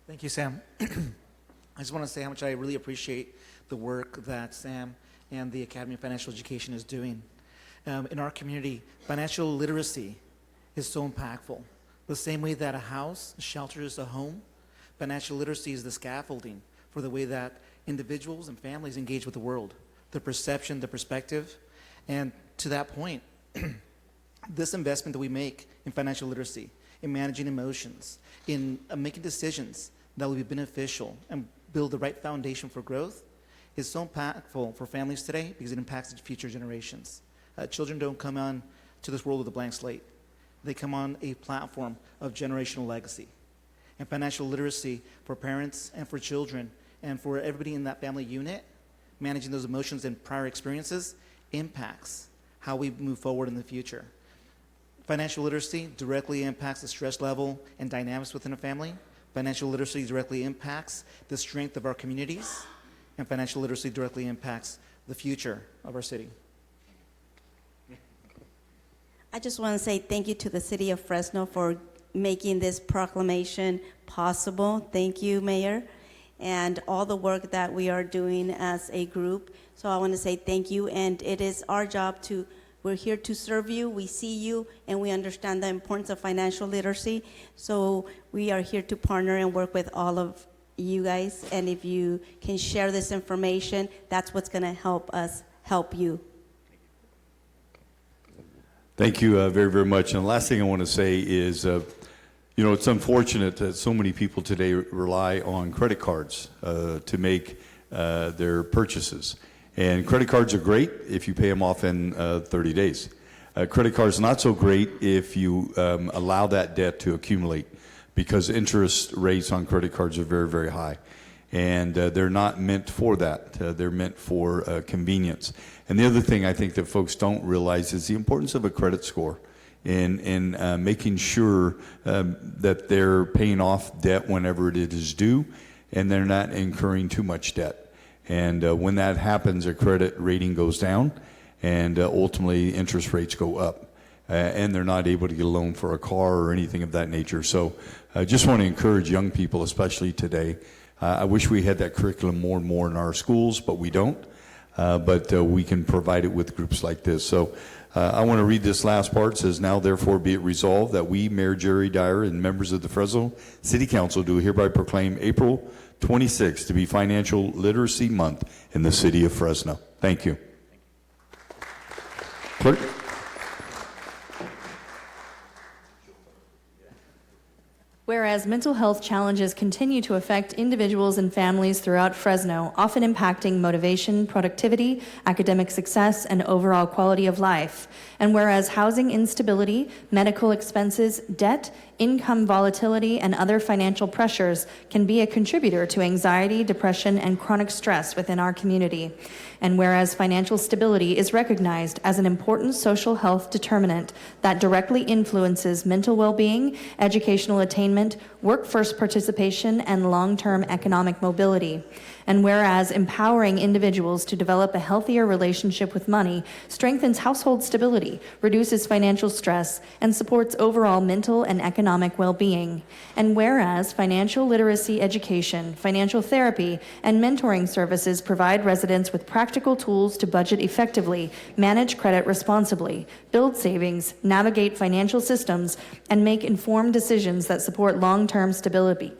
[SPEAKER 17] Thank you, Sam. I just want to say how much I really appreciate the work that Sam and the Academy of Financial Education is doing. In our community, financial literacy is so impactful. The same way that a house shelters a home, financial literacy is the scaffolding for the way that individuals and families engage with the world, the perception, the perspective. And to that point, this investment that we make in financial literacy, in managing emotions, in making decisions that will be beneficial and build the right foundation for growth is so impactful for families today because it impacts the future generations. Children don't come on to this world with a blank slate. They come on a platform of generational legacy. And financial literacy for parents and for children and for everybody in that family unit, managing those emotions and prior experiences impacts how we move forward in the future. Financial literacy directly impacts the stress level and dynamics within a family. Financial literacy directly impacts the strength of our communities. And financial literacy directly impacts the future of our city.
[SPEAKER 18] I just want to say thank you to the City of Fresno for making this proclamation possible. Thank you, Mayor, and all the work that we are doing as a group. So I want to say thank you, and it is our job we're here to serve you, we see you, and we understand the importance of financial literacy. So we are here to partner and work with all of you guys, and if you can share this information, that's what's going to help us help you.
[SPEAKER 12] Thank you very, very much. And the last thing I want to say is, it's unfortunate that so many people today rely on credit cards to make their purchases. And credit cards are great if you pay them off in 30 days. Credit cards not so great if you allow that debt to accumulate, because interest rates on credit cards are very, very high. And they're not meant for that. They're meant for convenience. And the other thing I think that folks don't realize is the importance of a credit score in making sure that they're paying off debt whenever it is due and they're not incurring too much debt. And when that happens, their credit rating goes down and ultimately interest rates go up. And they're not able to get a loan for a car or anything of that nature. So I just want to encourage young people, especially today. I wish we had that curriculum more and more in our schools, but we don't. But we can provide it with groups like this. So I want to read this last part. It says, now therefore be it resolved that we, Mayor Jerry Dyer, and members of the Fresno City Council do hereby proclaim April 26th to be Financial Literacy Month in the city of Fresno. Thank you. Clerk.
[SPEAKER 2] Whereas mental health challenges continue to affect individuals and families throughout Fresno, often impacting motivation, productivity, academic success, and overall quality of life. And whereas housing instability, medical expenses, debt, income volatility, and other financial pressures can be a contributor to anxiety, depression, and chronic stress within our community. And whereas financial stability is recognized as an important social health determinant that directly influences mental well-being, educational attainment, workforce participation, and long-term economic mobility. And whereas empowering individuals to develop a healthier relationship with money strengthens household stability, reduces financial stress, and supports overall mental and economic well-being. And whereas financial literacy education, financial therapy, and mentoring services provide residents with practical tools to budget effectively, manage credit responsibly, build savings, navigate financial systems, and make informed decisions that support long-term stability.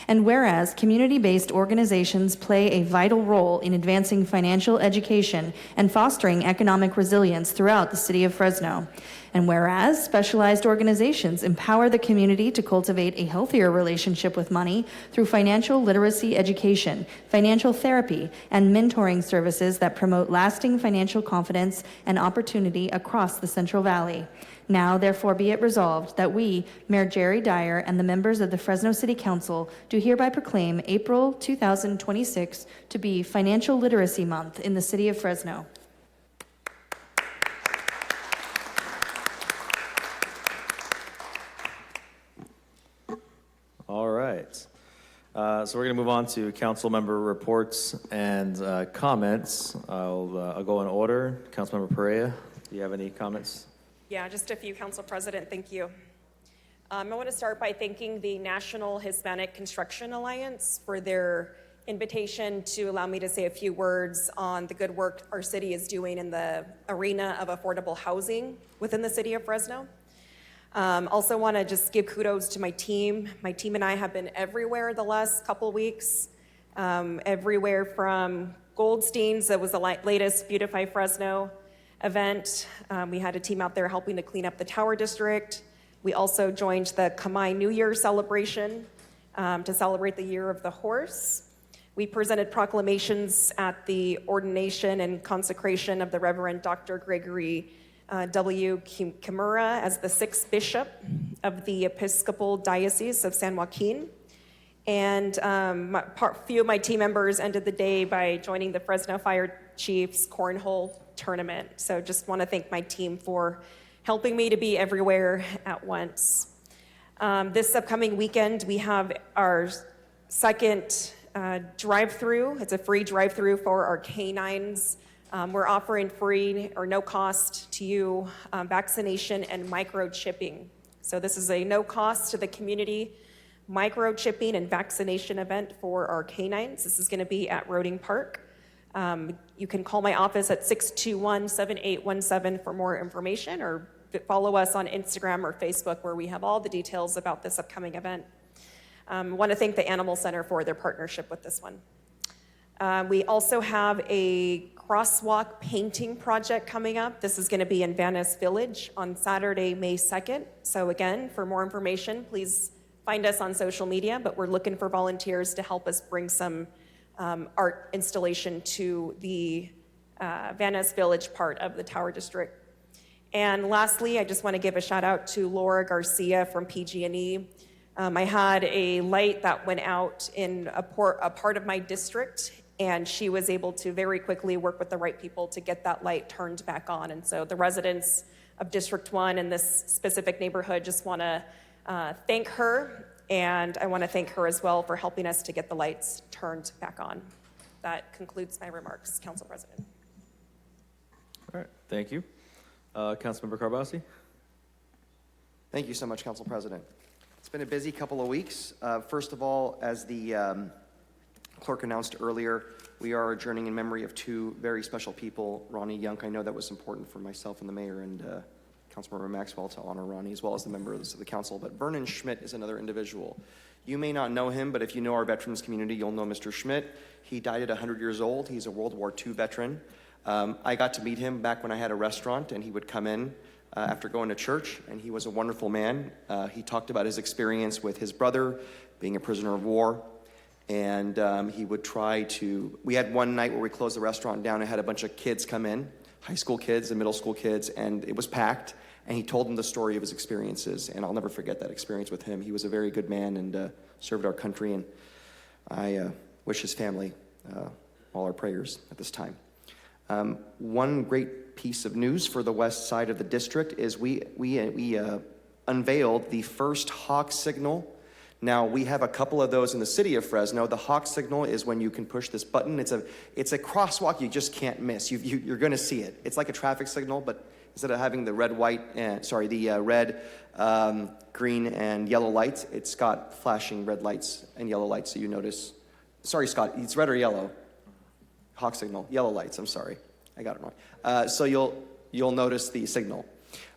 [SPEAKER 2] And whereas community-based organizations play a vital role in advancing financial education and fostering economic resilience throughout the city of Fresno. And whereas specialized organizations empower the community to cultivate a healthier relationship with money through financial literacy education, financial therapy, and mentoring services that promote lasting financial confidence and opportunity across the Central Valley. Now, therefore, be it resolved that we, Mayor Jerry Dyer, and the members of the Fresno City Council do hereby proclaim April 2026 to be Financial Literacy Month in the city of Fresno.
[SPEAKER 1] All right. So we're going to move on to council member reports and comments. I'll go in order. Councilmember Perea, do you have any comments?
[SPEAKER 8] Yeah, just a few, Council President. Thank you. I want to start by thanking the National Hispanic Construction Alliance for their invitation to allow me to say a few words on the good work our city is doing in the arena of affordable housing within the city of Fresno. Also want to just give kudos to my team. My team and I have been everywhere the last couple weeks, everywhere from Goldstein's, that was the latest Beautify Fresno event. We had a team out there helping to clean up the Tower District. We also joined the Kamai New Year celebration to celebrate the Year of the Horse. We presented proclamations at the ordination and consecration of the Reverend Dr. Gregory W. Kimura as the 6th Bishop of the Episcopal Diocese of San Joaquin. And a few of my team members ended the day by joining the Fresno Fire Chiefs Cornhole Tournament. So just want to thank my team for helping me to be everywhere at once. This upcoming weekend, we have our second drive-through. It's a free drive-through for our canines. We're offering free or no cost to you vaccination and microchipping. So this is a no cost to the community microchipping and vaccination event for our canines. This is going to be at Roding Park. You can call my office at 621-7817 for more information, or follow us on Instagram or Facebook, where we have all the details about this upcoming event. I want to thank the Animal Center for their partnership with this one. We also have a crosswalk painting project coming up. This is going to be in Van Ness Village on Saturday, May 2nd. So again, for more information, please find us on social media, but we're looking for volunteers to help us bring some art installation to the Van Ness Village part of the Tower District. And lastly, I just want to give a shout out to Laura Garcia from PG&E. I had a light that went out in a part of my district, and she was able to very quickly work with the right people to get that light turned back on. And so the residents of District 1 in this specific neighborhood just want to thank her, and I want to thank her as well for helping us to get the lights turned back on. That concludes my remarks, Council President.
[SPEAKER 1] All right, thank you. Councilmember Carbasi.
[SPEAKER 19] Thank you so much, Council President. It's been a busy couple of weeks. First of all, as the clerk announced earlier, we are adjourning in memory of two very special people. Ronnie Young, I know that was important for myself and the mayor and Councilmember Maxwell to honor Ronnie, as well as the members of the council. But Vernon Schmidt is another individual. You may not know him, but if you know our veterans community, you'll know Mr. Schmidt. He died at 100 years old. He's a World War II veteran. I got to meet him back when I had a restaurant, and he would come in after going to church, and he was a wonderful man. He talked about his experience with his brother being a prisoner of war, and he would try to, we had one night where we closed the restaurant down and had a bunch of kids come in, high school kids and middle school kids, and it was packed, and he told them the story of his experiences, and I'll never forget that experience with him. He was a very good man and served our country, and I wish his family all our prayers at this time. One great piece of news for the west side of the district is we unveiled the first hawk signal. Now, we have a couple of those in the city of Fresno. The hawk signal is when you can push this button. It's a crosswalk you just can't miss. You're going to see it. It's like a traffic signal, but instead of having the red, green, and yellow lights, it's got flashing red lights and yellow lights, so you notice. Sorry, Scott, it's red or yellow? Hawk signal, yellow lights, I'm sorry. I got it wrong. So you'll notice the signal.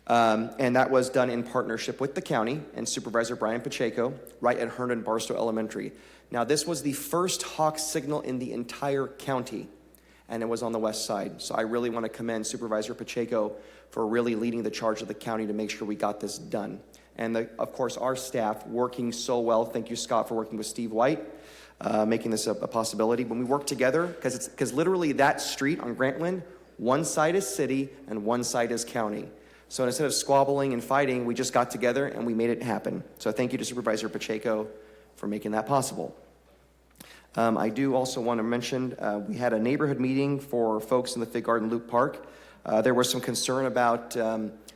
[SPEAKER 19] And that was done in partnership with the county and Supervisor Brian Pacheco, right at Herndon Barstow Elementary. Now, this was the first hawk signal in the entire county, and it was on the west side. So I really want to commend Supervisor Pacheco for really leading the charge of the county to make sure we got this done. And of course, our staff working so well. Thank you, Scott, for working with Steve White, making this a possibility. When we work together, because literally that street on Grantland, one side is city and one side is county. So instead of squabbling and fighting, we just got together and we made it happen. So thank you to Supervisor Pacheco for making that possible. I do also want to mention we had a neighborhood meeting for folks in the Fig Garden Loop Park. There was some concern about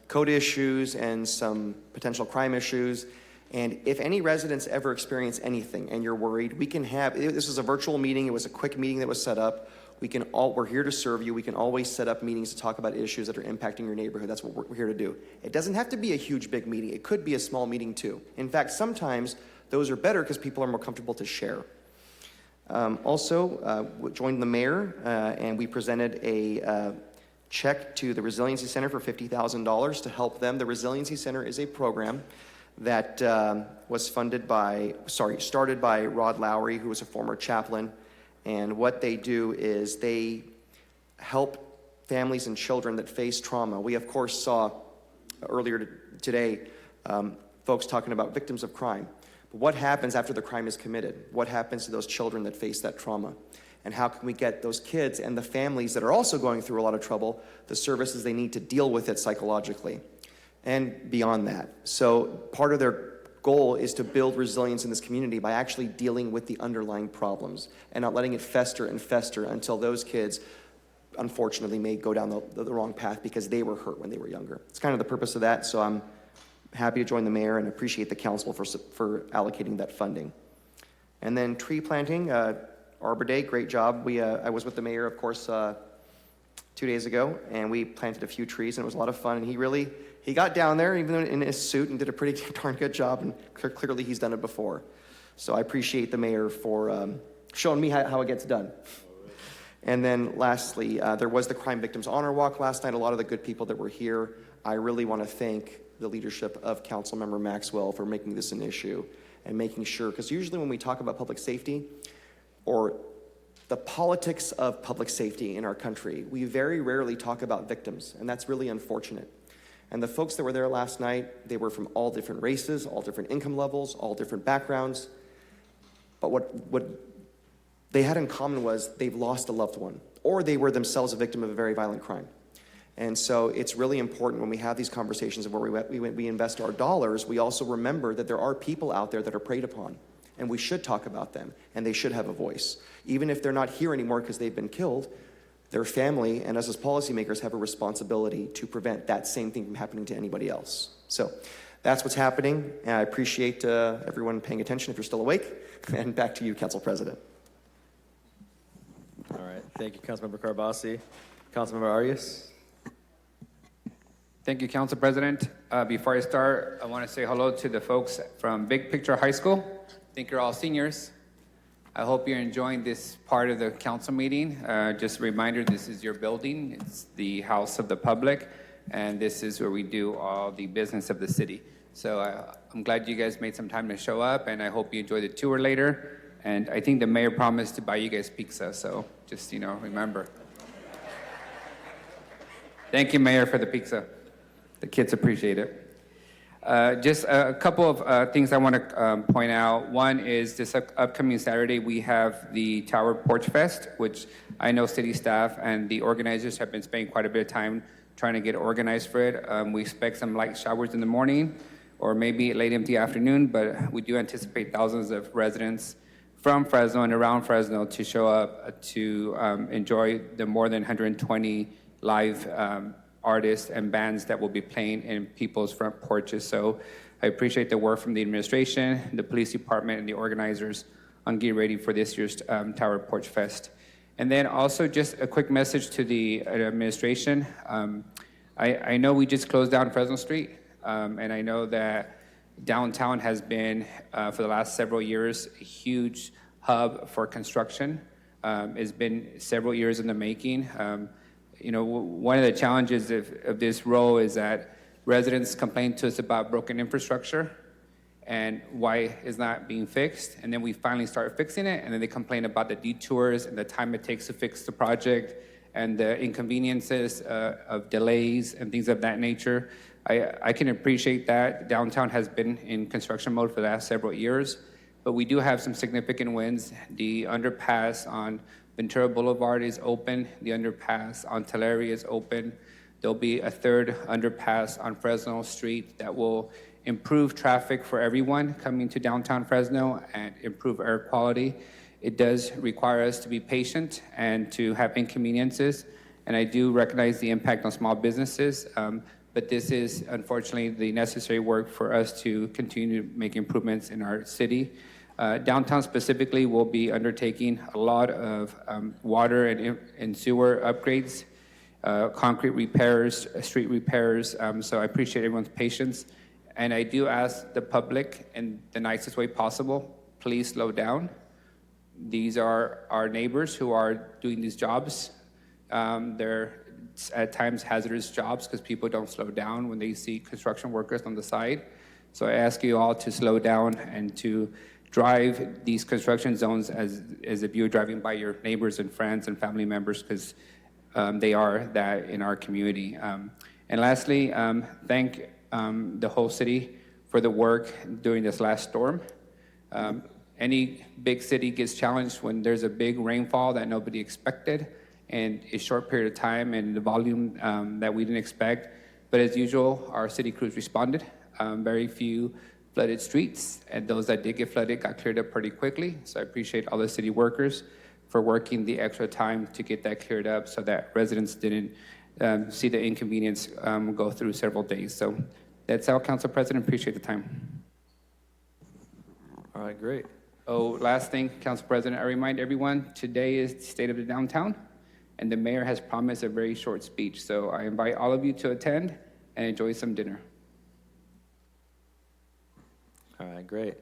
[SPEAKER 19] code issues and some potential crime issues. And if any residents ever experience anything and you're worried, we can have, this was a virtual meeting, it was a quick meeting that was set up. We're here to serve you. We can always set up meetings to talk about issues that are impacting your neighborhood. That's what we're here to do. It doesn't have to be a huge, big meeting. It could be a small meeting too. In fact, sometimes those are better because people are more comfortable to share. Joined the mayor and we presented a check to the Resiliency Center for $50,000 to help them. The Resiliency Center is a program that was started by Rod Lowry, who was a former chaplain. And what they do is they help families and children that face trauma. We, of course, saw earlier today folks talking about victims of crime. But what happens after the crime is committed? What happens to those children that face that trauma? And how can we get those kids and the families that are also going through a lot of trouble the services they need to deal with it psychologically and beyond that? So part of their goal is to build resilience in this community by actually dealing with the underlying problems and not letting it fester and fester until those kids, unfortunately, may go down the wrong path because they were hurt when they were younger. It's kind of the purpose of that, so I'm happy to join the mayor and appreciate the council for allocating that funding. And then tree planting, Arbor Day, great job. I was with the mayor, of course, 2 days ago, and we planted a few trees, and it was a lot of fun, and he got down there, even in his suit, and did a pretty darn good job, and clearly he's done it before. So I appreciate the mayor for showing me how it gets done. And then lastly, there was the Crime Victims Honor Walk last night. A lot of the good people that were here. I really want to thank the leadership of Councilmember Maxwell for making this an issue and making sure, because usually when we talk about public safety or the politics of public safety in our country, we very rarely talk about victims, and that's really unfortunate. And the folks that were there last night, they were from all different races, all different income levels, all different backgrounds. But what they had in common was they've lost a loved one, or they were themselves a victim of a very violent crime. And so it's really important when we have these conversations of where we invest our dollars, we also remember that there are people out there that are preyed upon, and we should talk about them, and they should have a voice. Even if they're not here anymore because they've been killed, their family and us as policymakers have a responsibility to prevent that same thing from happening to anybody else. So that's what's happening, and I appreciate everyone paying attention if you're still awake. And back to you, Council President.
[SPEAKER 1] All right, thank you, Councilmember Carbasi. Councilmember Arias.
[SPEAKER 13] Thank you, Council President. Before I start, I want to say hello to the folks from Big Picture High School. I think you're all seniors. I hope you're enjoying this part of the council meeting. Just a reminder, this is your building. It's the house of the public, and this is where we do all the business of the city. So I'm glad you guys made some time to show up, and I hope you enjoy the tour later. And I think the mayor promised to buy you guys pizza, so just, remember. Thank you, Mayor, for the pizza. The kids appreciate it. Just a couple of things I want to point out. One is this upcoming Saturday, we have the Tower Porch Fest, which I know city staff and the organizers have been spending quite a bit of time trying to get organized for it. We expect some light showers in the morning or maybe late into the afternoon, but we do anticipate thousands of residents from Fresno and around Fresno to show up to enjoy the more than 120 live artists and bands that will be playing in people's front porches. So I appreciate the work from the administration, the police department, and the organizers on getting ready for this year's Tower Porch Fest. And then also just a quick message to the administration. I know we just closed down Fresno Street, and I know that downtown has been, for the last several years, a huge hub for construction. It's been several years in the making. One of the challenges of this role is that residents complain to us about broken infrastructure and why it's not being fixed. And then we finally start fixing it, and then they complain about the detours and the time it takes to fix the project and the inconveniences of delays and things of that nature. I can appreciate that. Downtown has been in construction mode for the last several years, but we do have some significant wins. The underpass on Ventura Boulevard is open. The underpass on Tulare is open. There'll be a third underpass on Fresno Street that will improve traffic for everyone coming to downtown Fresno and improve air quality. It does require us to be patient and to have inconveniences, and I do recognize the impact on small businesses, but this is unfortunately the necessary work for us to continue to make improvements in our city. Downtown specifically will be undertaking a lot of water and sewer upgrades, concrete repairs, street repairs, so I appreciate everyone's patience. And I do ask the public in the nicest way possible, please slow down. These are our neighbors who are doing these jobs. They're at times hazardous jobs because people don't slow down when they see construction workers on the side. So I ask you all to slow down and to drive these construction zones as if you're driving by your neighbors and friends and family members, because they are that in our community. And lastly, thank the whole city for the work during this last storm. Any big city gets challenged when there's a big rainfall that nobody expected and a short period of time and the volume that we didn't expect. But as usual, our city crews responded. Very few flooded streets, and those that did get flooded got cleared up pretty quickly. So I appreciate all the city workers for working the extra time to get that cleared up so that residents didn't see the inconvenience go through several days. So that's all, Council President. Appreciate the time.
[SPEAKER 1] All right, great.
[SPEAKER 13] Oh, last thing, Council President, I remind everyone, today is the State of the Downtown, and the mayor has promised a very short speech. So I invite all of you to attend and enjoy some dinner.
[SPEAKER 1] All right, great.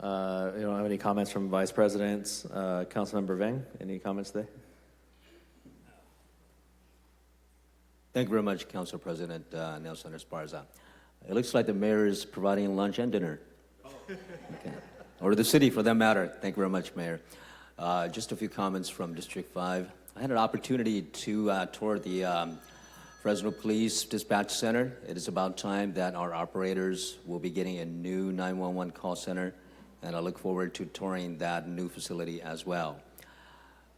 [SPEAKER 1] You don't have any comments from Vice Presidents. Councilmember Veng, any comments today?
[SPEAKER 20] Thank you very much, Council President Nelson Esparza. It looks like the mayor is providing lunch and dinner. Okay. Or the city, for that matter. Thank you very much, Mayor. Just a few comments from District 5. I had an opportunity to tour the Fresno Police Dispatch Center. It is about time that our operators will be getting a new 911 call center, and I look forward to touring that new facility as well.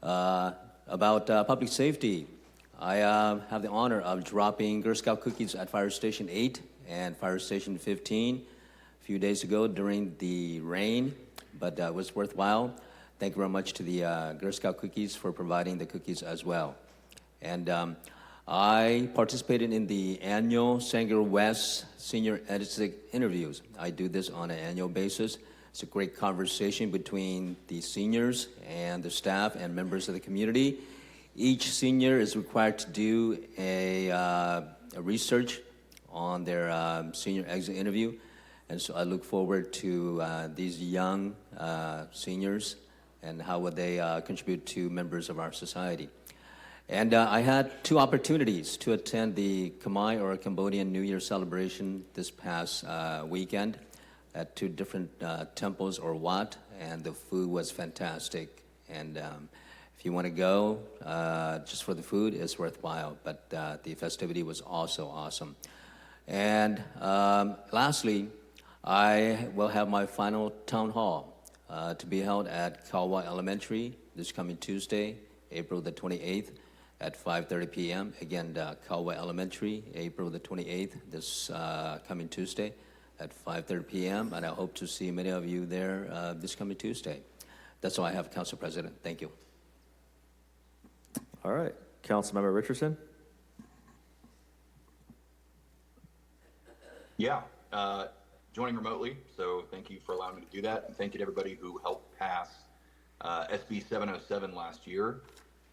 [SPEAKER 20] About public safety, I have the honor of dropping Girl Scout cookies at Fire Station 8 and Fire Station 15 a few days ago during the rain, but it was worthwhile. Thank you very much to the Girl Scout cookies for providing the cookies as well. And I participated in the annual Sanger West Senior Editor interviews. I do this on an annual basis. It's a great conversation between the seniors and the staff and members of the community. Each senior is required to do a research on their senior exit interview. And so I look forward to these young seniors and how would they contribute to members of our society. And I had two opportunities to attend the Khmer or Cambodian New Year celebration this past weekend at two different temples or Wat, and the food was fantastic. And if you want to go just for the food, it's worthwhile, but the festivity was also awesome. And lastly, I will have my final town hall to be held at Kawa Elementary this coming Tuesday, April the 28th. at 5:30 p.m. Again, Calway Elementary, April the 28th, this coming Tuesday at 5:30 p.m. And I hope to see many of you there this coming Tuesday. That's all I have, Council President. Thank you.
[SPEAKER 1] All right, Councilmember Richardson.
[SPEAKER 3] Yeah, joining remotely, so thank you for allowing me to do that. And thank you to everybody who helped pass SB 707 last year.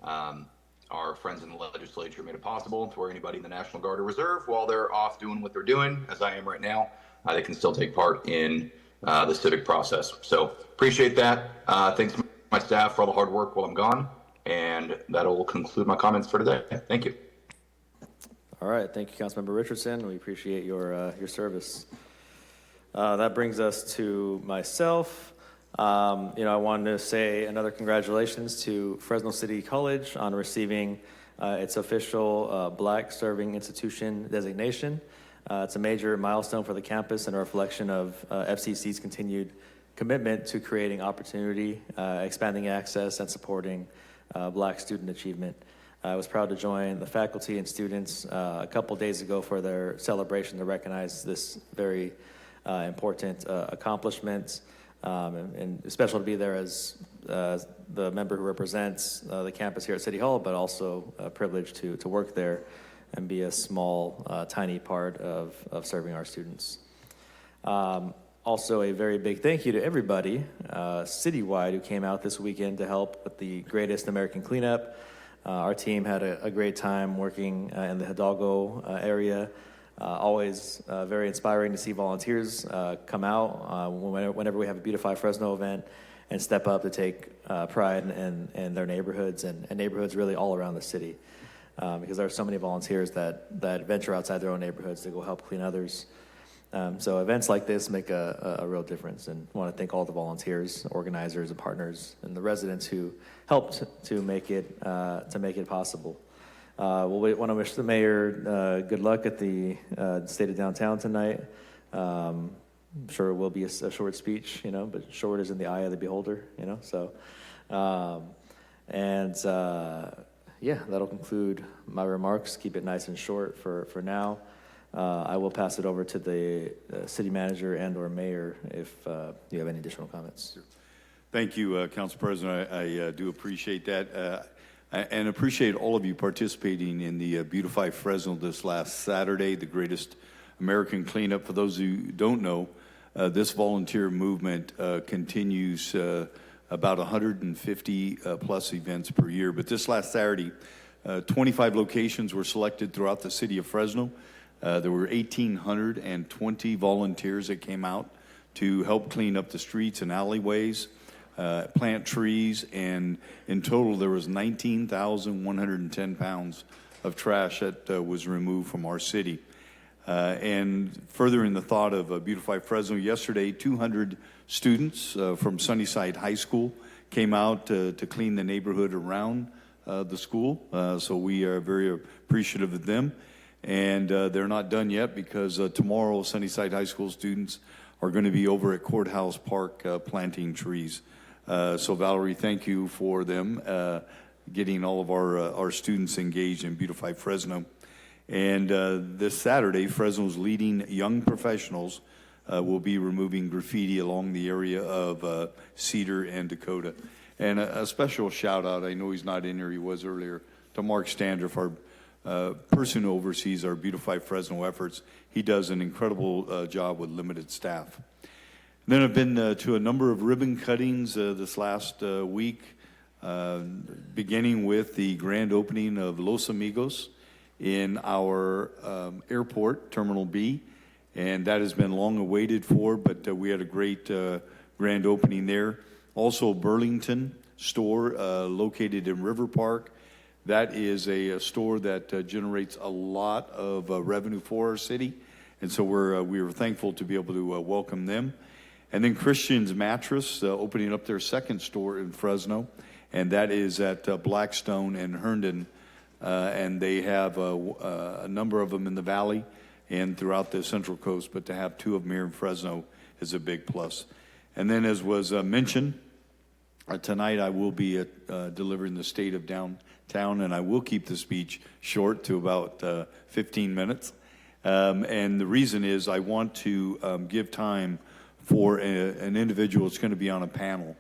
[SPEAKER 3] Our friends in the legislature made it possible to where anybody in the National Guard or Reserve, while they're off doing what they're doing, as I am right now, they can still take part in the civic process. So appreciate that. Thanks to my staff for all the hard work while I'm gone. And that'll conclude my comments for today. Thank you.
[SPEAKER 1] All right, thank you, Councilmember Richardson. We appreciate your service. That brings us to myself. I wanted to say another congratulations to Fresno City College on receiving its official Black Serving Institution designation. It's a major milestone for the campus and a reflection of FCC's continued commitment to creating opportunity, expanding access, and supporting Black student achievement. I was proud to join the faculty and students a couple days ago for their celebration to recognize this very important accomplishment. And it's special to be there as the member who represents the campus here at City Hall, but also a privilege to work there and be a small, tiny part of serving our students. Also, a very big thank you to everybody citywide who came out this weekend to help with the Greatest American Cleanup. Our team had a great time working in the Hidalgo area. Always very inspiring to see volunteers come out whenever we have a Beautify Fresno event and step up to take pride in their neighborhoods and neighborhoods really all around the city. Because there are so many volunteers that venture outside their own neighborhoods to go help clean others. So events like this make a real difference, and I want to thank all the volunteers, organizers, and partners, and the residents who helped to make it possible. We want to wish the mayor good luck at the State of Downtown tonight. I'm sure it will be a short speech, but short is in the eye of the beholder, So, that'll conclude my remarks. Keep it nice and short for now. I will pass it over to the city manager and/or mayor if you have any additional comments.
[SPEAKER 12] Thank you, Council President. I do appreciate that. And appreciate all of you participating in the Beautify Fresno this last Saturday, the Greatest American Cleanup. For those who don't know, this volunteer movement continues about 150 plus events per year. But this last Saturday, 25 locations were selected throughout the city of Fresno. There were 1,820 volunteers that came out to help clean up the streets and alleyways, plant trees, and in total there was 19,110 pounds of trash that was removed from our city. And furthering the thought of Beautify Fresno, yesterday 200 students from Sunnyside High School came out to clean the neighborhood around the school. So we are very appreciative of them. And they're not done yet because tomorrow Sunnyside High School students are going to be over at Courthouse Park planting trees. So Valerie, thank you for them getting all of our students engaged in Beautify Fresno. And this Saturday, Fresno's leading young professionals will be removing graffiti along the area of Cedar and Dakota. And a special shout out, I know he's not in here, he was earlier, to Mark Standriff, our person who oversees our Beautify Fresno efforts. He does an incredible job with limited staff. And then I've been to a number of ribbon cuttings this last week, beginning with the grand opening of Los Amigos in our airport, Terminal B. And that has been long awaited for, but we had a great grand opening there. Also, Burlington store located in River Park. That is a store that generates a lot of revenue for our city, and so we were thankful to be able to welcome them. And then Christian's Mattress opening up their second store in Fresno, and that is at Blackstone and Herndon, and they have a number of them in the valley and throughout the Central Coast, but to have two of them here in Fresno is a big plus. And then, as was mentioned, Tonight I will be delivering the state of downtown, and I will keep the speech short to about 15 minutes. And the reason is I want to give time for an individual that's going to be on a panel,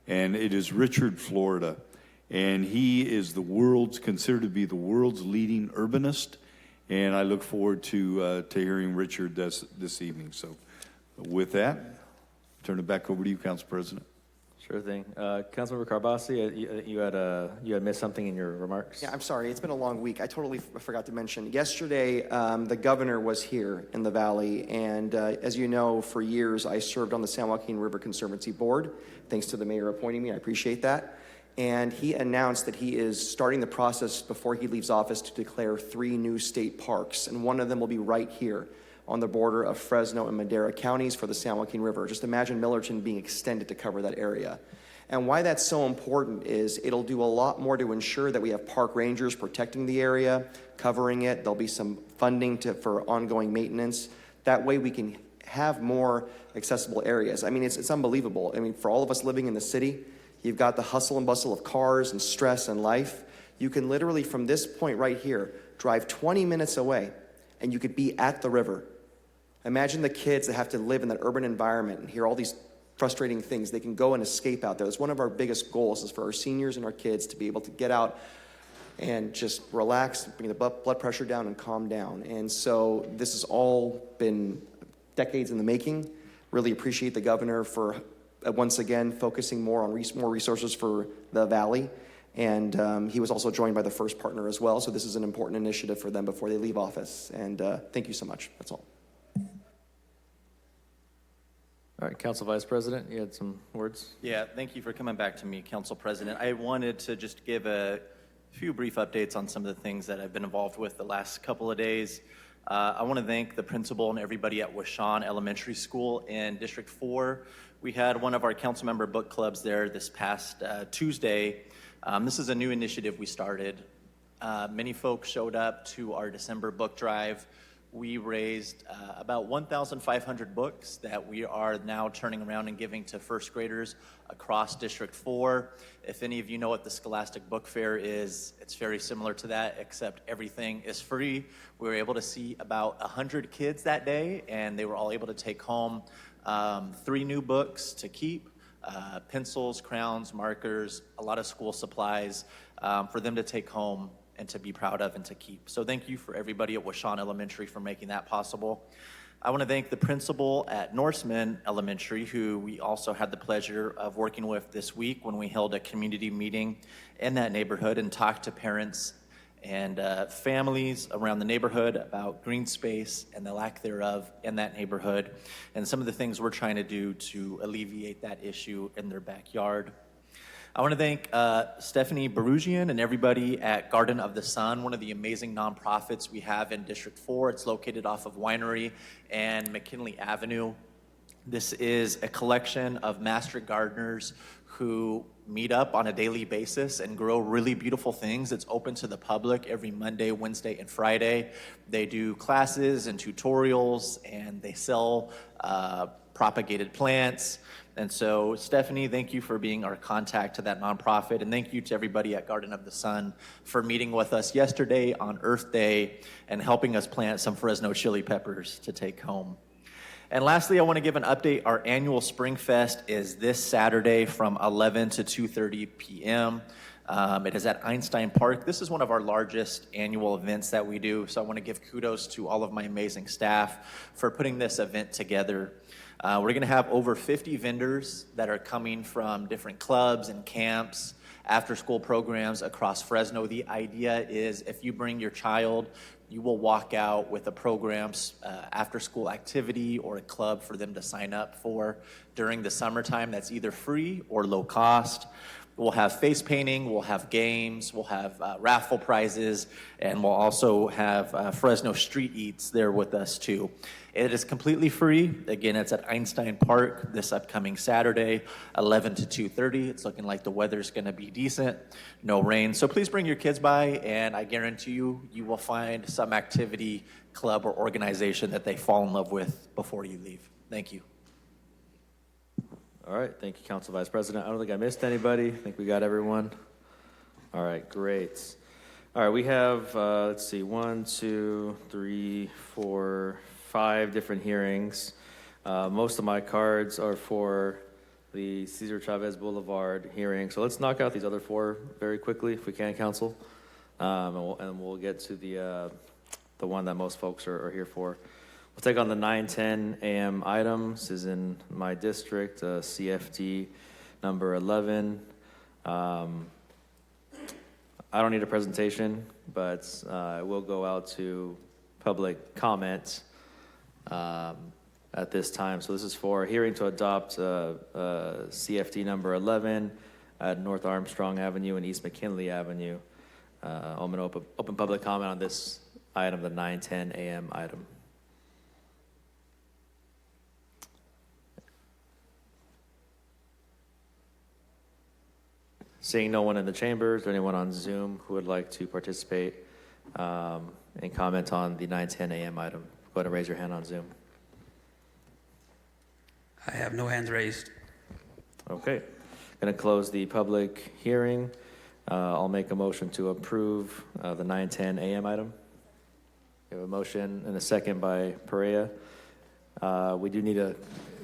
[SPEAKER 12] and it is Richard Florida. And he is considered to be the world's leading urbanist, and I look forward to hearing Richard this evening. So with that, turn it back over to you, Council President.
[SPEAKER 1] Sure thing. Councilmember Carbasi, you had missed something in your remarks?
[SPEAKER 19] Yeah, I'm sorry. It's been a long week. I totally forgot to mention. Yesterday, the governor was here in the Valley, and as you know, for years, I served on the San Joaquin River Conservancy Board, thanks to the mayor appointing me. I appreciate that. And he announced that he is starting the process before he leaves office to declare 3 new state parks, and one of them will be right here on the border of Fresno and Madera counties for the San Joaquin River. Just imagine Millerton being extended to cover that area. And why that's so important is it'll do a lot more to ensure that we have park rangers protecting the area, covering it. There'll be some funding for ongoing maintenance. That way we can have more accessible areas. I mean, it's unbelievable. I mean, for all of us living in the city, you've got the hustle and bustle of cars and stress and life. You can literally, from this point right here, drive 20 minutes away, and you could be at the river. Imagine the kids that have to live in that urban environment and hear all these frustrating things. They can go and escape out there. That's one of our biggest goals, is for our seniors and our kids to be able to get out and just relax, bring the blood pressure down, and calm down. And so this has all been decades in the making. Really appreciate the governor for once again focusing more on more resources for the Valley. And he was also joined by the First Partner as well. So this is an important initiative for them before they leave office. And thank you so much. That's all.
[SPEAKER 1] All right, Council Vice President, you had some words?
[SPEAKER 6] Yeah, thank you for coming back to me, Council President. I wanted to just give a few brief updates on some of the things that I've been involved with the last couple of days. I want to thank the principal and everybody at Washawn Elementary School in District 4. We had one of our council member book clubs there this past Tuesday. This is a new initiative we started. Many folks showed up to our December book drive. We raised about 1,500 books that we are now turning around and giving to first graders across District 4. If any of you know what the Scholastic Book Fair is, it's very similar to that, except everything is free. We were able to see about 100 kids that day, and they were all able to take home 3 new books to keep, pencils, crayons, markers, a lot of school supplies for them to take home and to be proud of and to keep. So thank you for everybody at Washawn Elementary for making that possible. I want to thank the principal at Norseman Elementary, who we also had the pleasure of working with this week when we held a community meeting in that neighborhood and talked to parents and families around the neighborhood about green space and the lack thereof in that neighborhood, and some of the things we're trying to do to alleviate that issue in their backyard. I want to thank Stephanie Barugian and everybody at Garden of the Sun, one of the amazing nonprofits we have in District 4. It's located off of Winery and McKinley Avenue. This is a collection of master gardeners who meet up on a daily basis and grow really beautiful things. It's open to the public every Monday, Wednesday, and Friday. They do classes and tutorials, and they sell propagated plants. And so, Stephanie, thank you for being our contact to that nonprofit, and thank you to everybody at Garden of the Sun for meeting with us yesterday on Earth Day and helping us plant some Fresno chili peppers to take home. And lastly, I want to give an update. Our annual Spring Fest is this Saturday from 11 to 2:30 p.m. It is at Einstein Park. This is one of our largest annual events that we do, so I want to give kudos to all of my amazing staff for putting this event together. We're going to have over 50 vendors that are coming from different clubs and camps, after-school programs across Fresno. The idea is if you bring your child, you will walk out with a program's after-school activity or a club for them to sign up for during the summertime that's either free or low cost. We'll have face painting, we'll have games, we'll have raffle prizes, and we'll also have Fresno Street Eats there with us too. It is completely free. Again, it's at Einstein Park this upcoming Saturday, 11 to 2:30. It's looking like the weather's gonna be decent, no rain. So please bring your kids by, and I guarantee you, you will find some activity, club, or organization that they fall in love with before you leave. Thank you.
[SPEAKER 1] All right, thank you, Council Vice President. I don't think I missed anybody. I think we got everyone. All right, great. All right, we have, let's see, 1, 2, 3, 4, 5 different hearings. Most of my cards are for the Cesar Chavez Boulevard hearing. So let's knock out these other 4 very quickly, if we can, Council. And we'll get to the one that most folks are here for. We'll take on the 9:10 a.m. item. This is in my district, CFD number 11. I don't need a presentation, but I will go out to public comment at this time. So this is for a hearing to adopt CFD number 11 at North Armstrong Avenue and East McKinley Avenue. I'm going to open public comment on this item, the 9:10 a.m. item. Seeing no one in the chamber, is there anyone on Zoom who would like to participate and comment on the 9:10 a.m. item? Go ahead and raise your hand on Zoom.
[SPEAKER 21] I have no hands raised.
[SPEAKER 1] Okay. Going to close the public hearing. I'll make a motion to approve the 9:10 a.m. item. We have a motion and a second by Perea. We do need to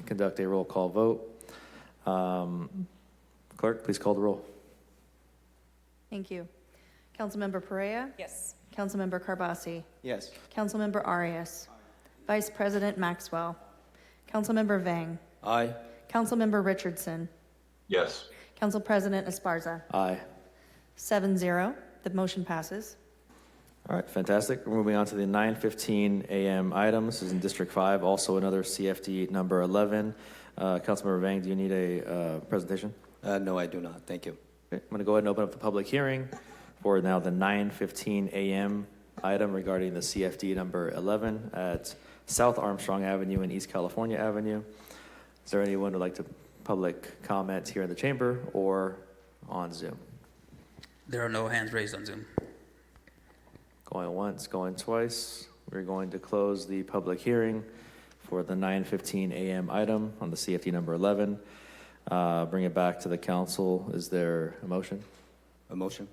[SPEAKER 1] conduct a roll call vote. Clerk, please call the roll.
[SPEAKER 2] Thank you. Councilmember Perea?
[SPEAKER 8] Yes.
[SPEAKER 2] Councilmember Carbasi?
[SPEAKER 19] Yes.
[SPEAKER 2] Councilmember Arias? Vice President Maxwell? Councilmember Vang?
[SPEAKER 20] Aye.
[SPEAKER 2] Councilmember Richardson?
[SPEAKER 3] Yes.
[SPEAKER 2] Council President Esparza?
[SPEAKER 1] Aye.
[SPEAKER 2] 7-0. The motion passes.
[SPEAKER 1] All right, fantastic. We're moving on to the 9:15 a.m. item. This is in District 5, also another CFD number 11. Councilmember Vang, do you need a presentation?
[SPEAKER 20] No, I do not. Thank you.
[SPEAKER 1] Okay, I'm going to go ahead and open up the public hearing for now the 9:15 a.m. item regarding the CFD number 11 at South Armstrong Avenue and East California Avenue. Is there anyone who would like to public comment here in the chamber or on Zoom?
[SPEAKER 21] There are no hands raised on Zoom.
[SPEAKER 1] Going once, going twice. We're going to close the public hearing for the 9:15 a.m. item on the CFD number 11. Bring it back to the council. Is there a motion?
[SPEAKER 20] A motion.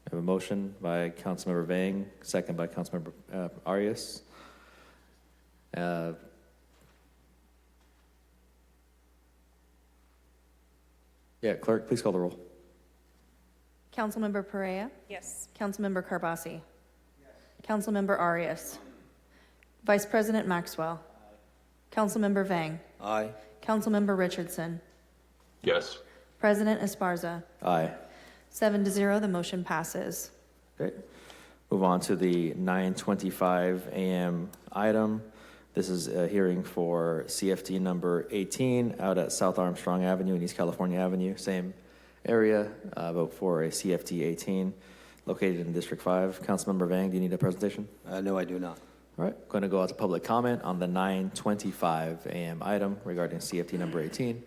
[SPEAKER 1] I have a motion by Councilmember Vang, second by Councilmember Arias. Clerk, please call the roll.
[SPEAKER 2] Councilmember Perea?
[SPEAKER 8] Yes.
[SPEAKER 2] Councilmember Carbasi? Councilmember Arias? Vice President Maxwell? Councilmember Vang?
[SPEAKER 20] Aye.
[SPEAKER 2] Councilmember Richardson?
[SPEAKER 3] Yes.
[SPEAKER 2] President Esparza?
[SPEAKER 1] Aye.
[SPEAKER 2] 7-0. The motion passes.
[SPEAKER 1] Okay. Move on to the 9:25 a.m. item. This is a hearing for CFD number 18 out at South Armstrong Avenue and East California Avenue. Same area, but for a CFD 18 located in District 5. Councilmember Vang, do you need a presentation?
[SPEAKER 20] No, I do not.
[SPEAKER 1] All right. Going to go out to public comment on the 9:25 a.m. item regarding CFD number 18.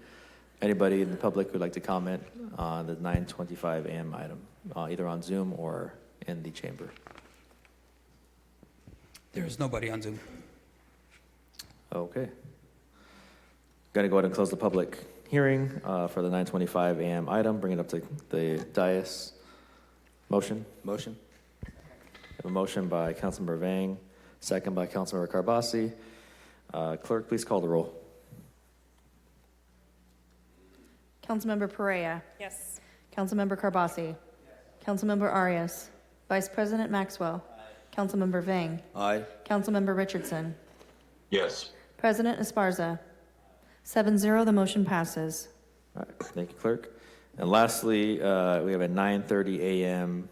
[SPEAKER 1] Anybody in the public who would like to comment on the 9:25 a.m. item, either on Zoom or in the chamber?
[SPEAKER 21] There is nobody on Zoom.
[SPEAKER 1] Okay. Going to go ahead and close the public hearing for the 9:25 a.m. item. Bring it up to the dais. Motion?
[SPEAKER 20] Motion.
[SPEAKER 1] I have a motion by Councilmember Vang, second by Councilmember Carbasi. Clerk, please call the roll.
[SPEAKER 2] Councilmember Perea?
[SPEAKER 8] Yes.
[SPEAKER 2] Councilmember Carbasi? Councilmember Arias? Vice President Maxwell? Councilmember Vang?
[SPEAKER 20] Aye.
[SPEAKER 2] Councilmember Richardson?
[SPEAKER 3] Yes.
[SPEAKER 2] President Esparza? 7-0. The motion passes.
[SPEAKER 1] All right. Thank you, Clerk. And lastly, we have a 9:30 a.m.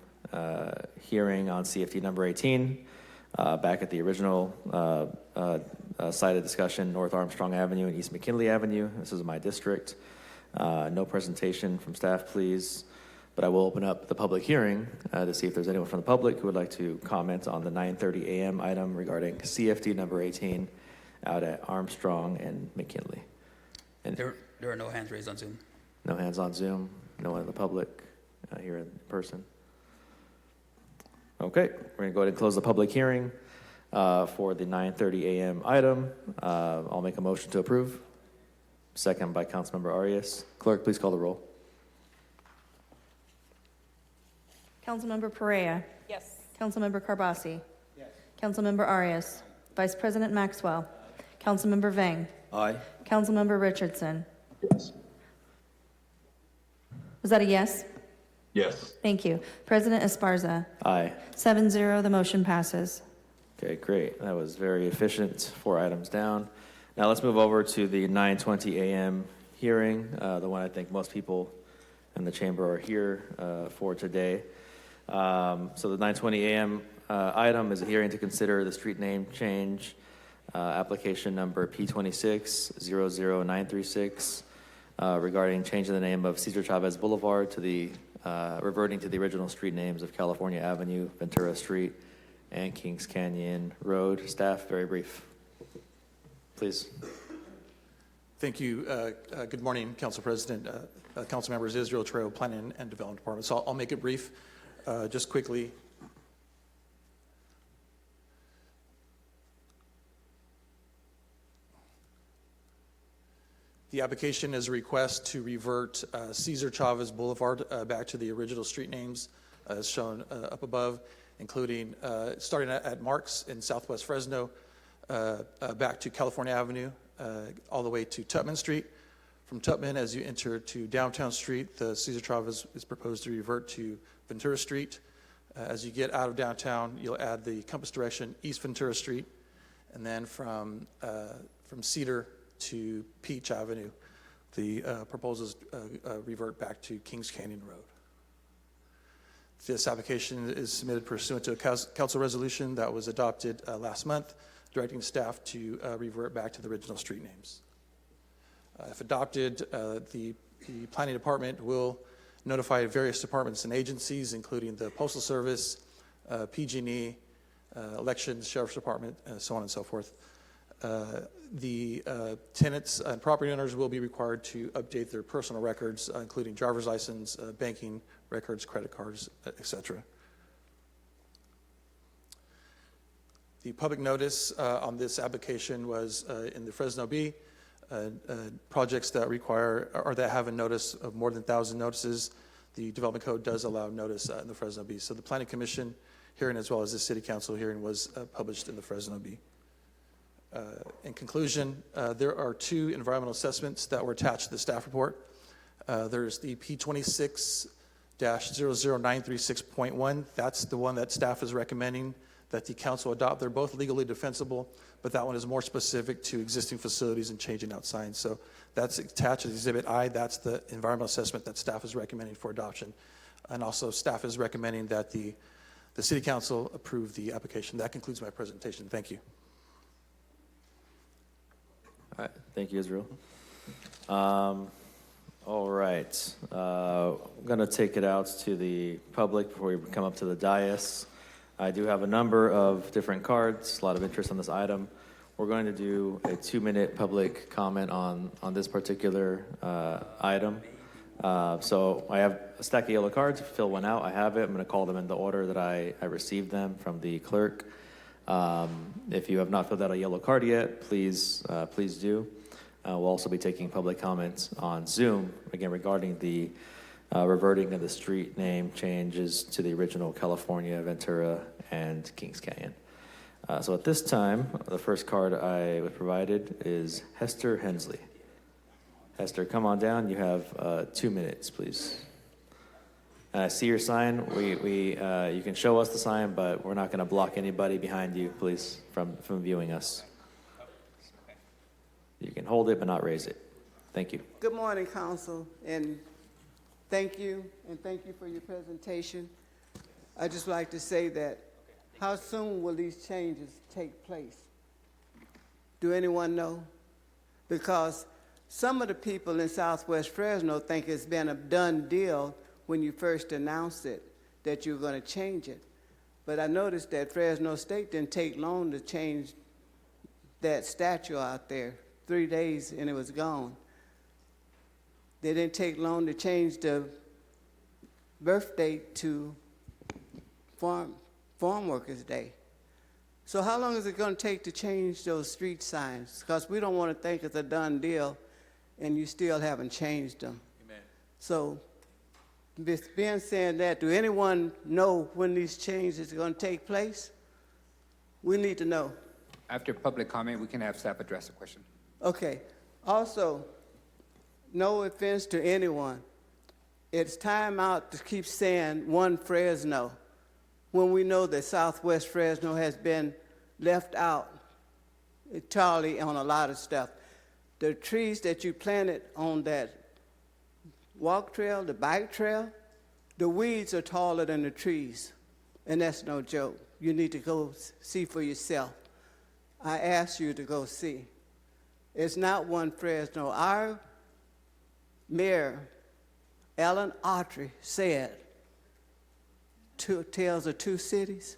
[SPEAKER 1] Hearing on CFD number 18, back at the original site of discussion, North Armstrong Avenue and East McKinley Avenue. This is my district. No presentation from staff, please. But I will open up the public hearing to see if there's anyone from the public who would like to comment on the 9:30 a.m. item regarding CFD number 18 out at Armstrong and McKinley. And
[SPEAKER 21] There are no hands raised on Zoom.
[SPEAKER 1] no hands on Zoom, no one in the public here in person. Okay, we're going to go ahead and close the public hearing for the 9:30 a.m. item. I'll make a motion to approve. second by Councilmember Arias. Clerk, please call the roll.
[SPEAKER 2] Councilmember Perea.
[SPEAKER 8] Yes.
[SPEAKER 2] Councilmember Carbasi. Yes. Councilmember Arias. Vice President Maxwell. Councilmember Vang.
[SPEAKER 20] Aye.
[SPEAKER 2] Councilmember Richardson. Yes. Was that a yes?
[SPEAKER 3] Yes.
[SPEAKER 2] Thank you. President Esparza.
[SPEAKER 1] Aye.
[SPEAKER 2] 7-0, the motion passes.
[SPEAKER 1] Okay, great. That was very efficient. 4 items down. Now let's move over to the 9:20 a.m. hearing, the one I think most people in the chamber are here for today. So the 9:20 a.m. Item is a hearing to consider the street name change, application number P26-00936, regarding changing the name of Cesar Chavez Boulevard to the reverting to the original street names of California Avenue, Ventura Street, and Kings Canyon Road. Staff, very brief, please.
[SPEAKER 4] Thank you. Good morning, Council President, Council Members, Israel Trail Planning and Development Department. So I'll make it brief, just quickly. The application is a request to revert Cesar Chavez Boulevard back to the original street names as shown up above, including starting at Marks in Southwest Fresno, back to California Avenue, all the way to Tutman Street. From Tutman, as you enter to Downtown Street, the Cesar Chavez is proposed to revert to Ventura Street. As you get out of downtown, you'll add the compass direction East Ventura Street, and then from Cedar to Peach Avenue, the proposals revert back to Kings Canyon Road. This application is submitted pursuant to a council resolution that was adopted last month, directing staff to revert back to the original street names. If adopted, the planning department will notify various departments and agencies, including the Postal Service, PG&E, Elections, Sheriff's Department, so on and so forth. The tenants and property owners will be required to update their personal records, including driver's license, banking records, credit cards, etc. The public notice on this application was in the Fresno B. Projects that require or that have a notice of more than 1,000 notices, the Development Code does allow notice in the Fresno B. So the Planning Commission hearing as well as the City Council hearing was published in the Fresno B. In conclusion, there are 2 environmental assessments that were attached to the staff report. There's the P26-00936.1. That's the one that staff is recommending that the council adopt. They're both legally defensible, but that one is more specific to existing facilities and changing out signs. So that's attached as Exhibit I. That's the environmental assessment that staff is recommending for adoption. And also staff is recommending that the City Council approve the application. That concludes my presentation. Thank you.
[SPEAKER 1] All right, thank you, Israel. All right, I'm going to take it out to the public before we come up to the dais. I do have a number of different cards, a lot of interest on this item. We're going to do a 2-minute public comment on this particular item. So I have a stack of yellow cards. Fill one out. I have it. I'm going to call them in the order that I received them from the clerk. If you have not filled out a yellow card yet, please do. We'll also be taking public comments on Zoom, again, regarding the reverting of the street name changes to the original California, Ventura, and Kings Canyon. So at this time, the first card I was provided is Hester Hensley. Hester, come on down. You have 2 minutes, please. I see your sign. You can show us the sign, but we're not going to block anybody behind you, please, from viewing us. You can hold it, but not raise it. Thank you.
[SPEAKER 22] Good morning, Council, and thank you for your presentation. I'd just like to say that how soon will these changes take place? Do anyone know? Because some of the people in Southwest Fresno think it's been a done deal when you first announced it, that you were going to change it. But I noticed that Fresno State didn't take long to change that statue out there. 3 days and it was gone. They didn't take long to change the birth date to Farm Workers Day. So how long is it going to take to change those street signs? Because we don't want to think it's a done deal and you still haven't changed them. Amen. So, being saying that, do anyone know when these changes are going to take place? We need to know.
[SPEAKER 13] After public comment, we can have staff address the question.
[SPEAKER 22] Okay. Also, no offense to anyone, it's time out to keep saying one Fresno when we know that Southwest Fresno has been left out entirely on a lot of stuff. The trees that you planted on that walk trail, the bike trail, the weeds are taller than the trees, and that's no joke. You need to go see for yourself. I ask you to go see. It's not one Fresno. Our mayor, Alan Autry, said, tales of two cities.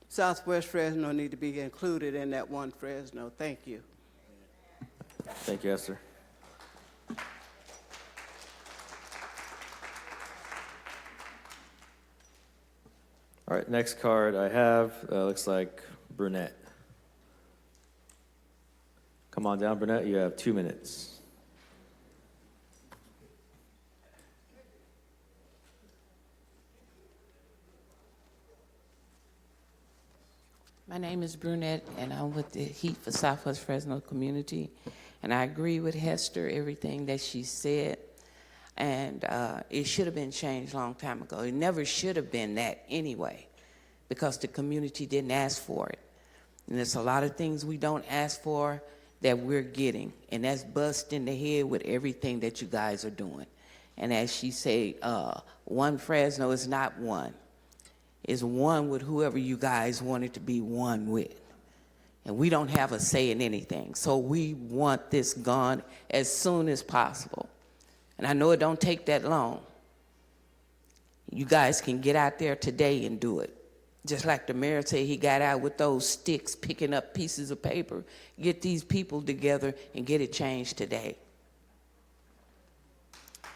[SPEAKER 22] Southwest Fresno need to be included in that one Fresno. Thank you.
[SPEAKER 1] Thank you, Esther. All right, next card I have looks like Brunette. Come on down, Brunette. You have 2 minutes.
[SPEAKER 5] My name is Brunette, and I'm with the Heat for Southwest Fresno community. And I agree with Hester, everything that she said. And it should have been changed a long time ago. It never should have been that anyway, because the community didn't ask for it. And there's a lot of things we don't ask for that we're getting. And that's bust in the head with everything that you guys are doing. And as she said, one Fresno is not one. It's one with whoever you guys want it to be one with. And we don't have a say in anything. So we want this gone as soon as possible. And I know it don't take that long. You guys can get out there today and do it. Just like the mayor said, he got out with those sticks, picking up pieces of paper. Get these people together and get it changed today.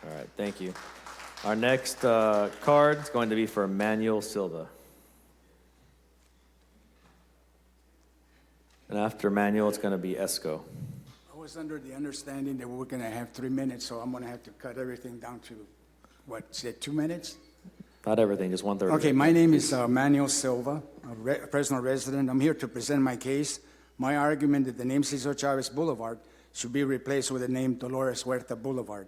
[SPEAKER 1] All right, thank you. Our next card is going to be for Manuel Silva. And after Manuel, it's going to be Esco.
[SPEAKER 7] I was under the understanding that we were going to have 3 minutes, so I'm going to have to cut everything down to, what, say 2 minutes?
[SPEAKER 1] Not everything, just 1/3.
[SPEAKER 7] Okay, my name is Manuel Silva, a Fresno resident. I'm here to present my case. My argument that the name Cesar Chavez Boulevard should be replaced with the name Dolores Huerta Boulevard,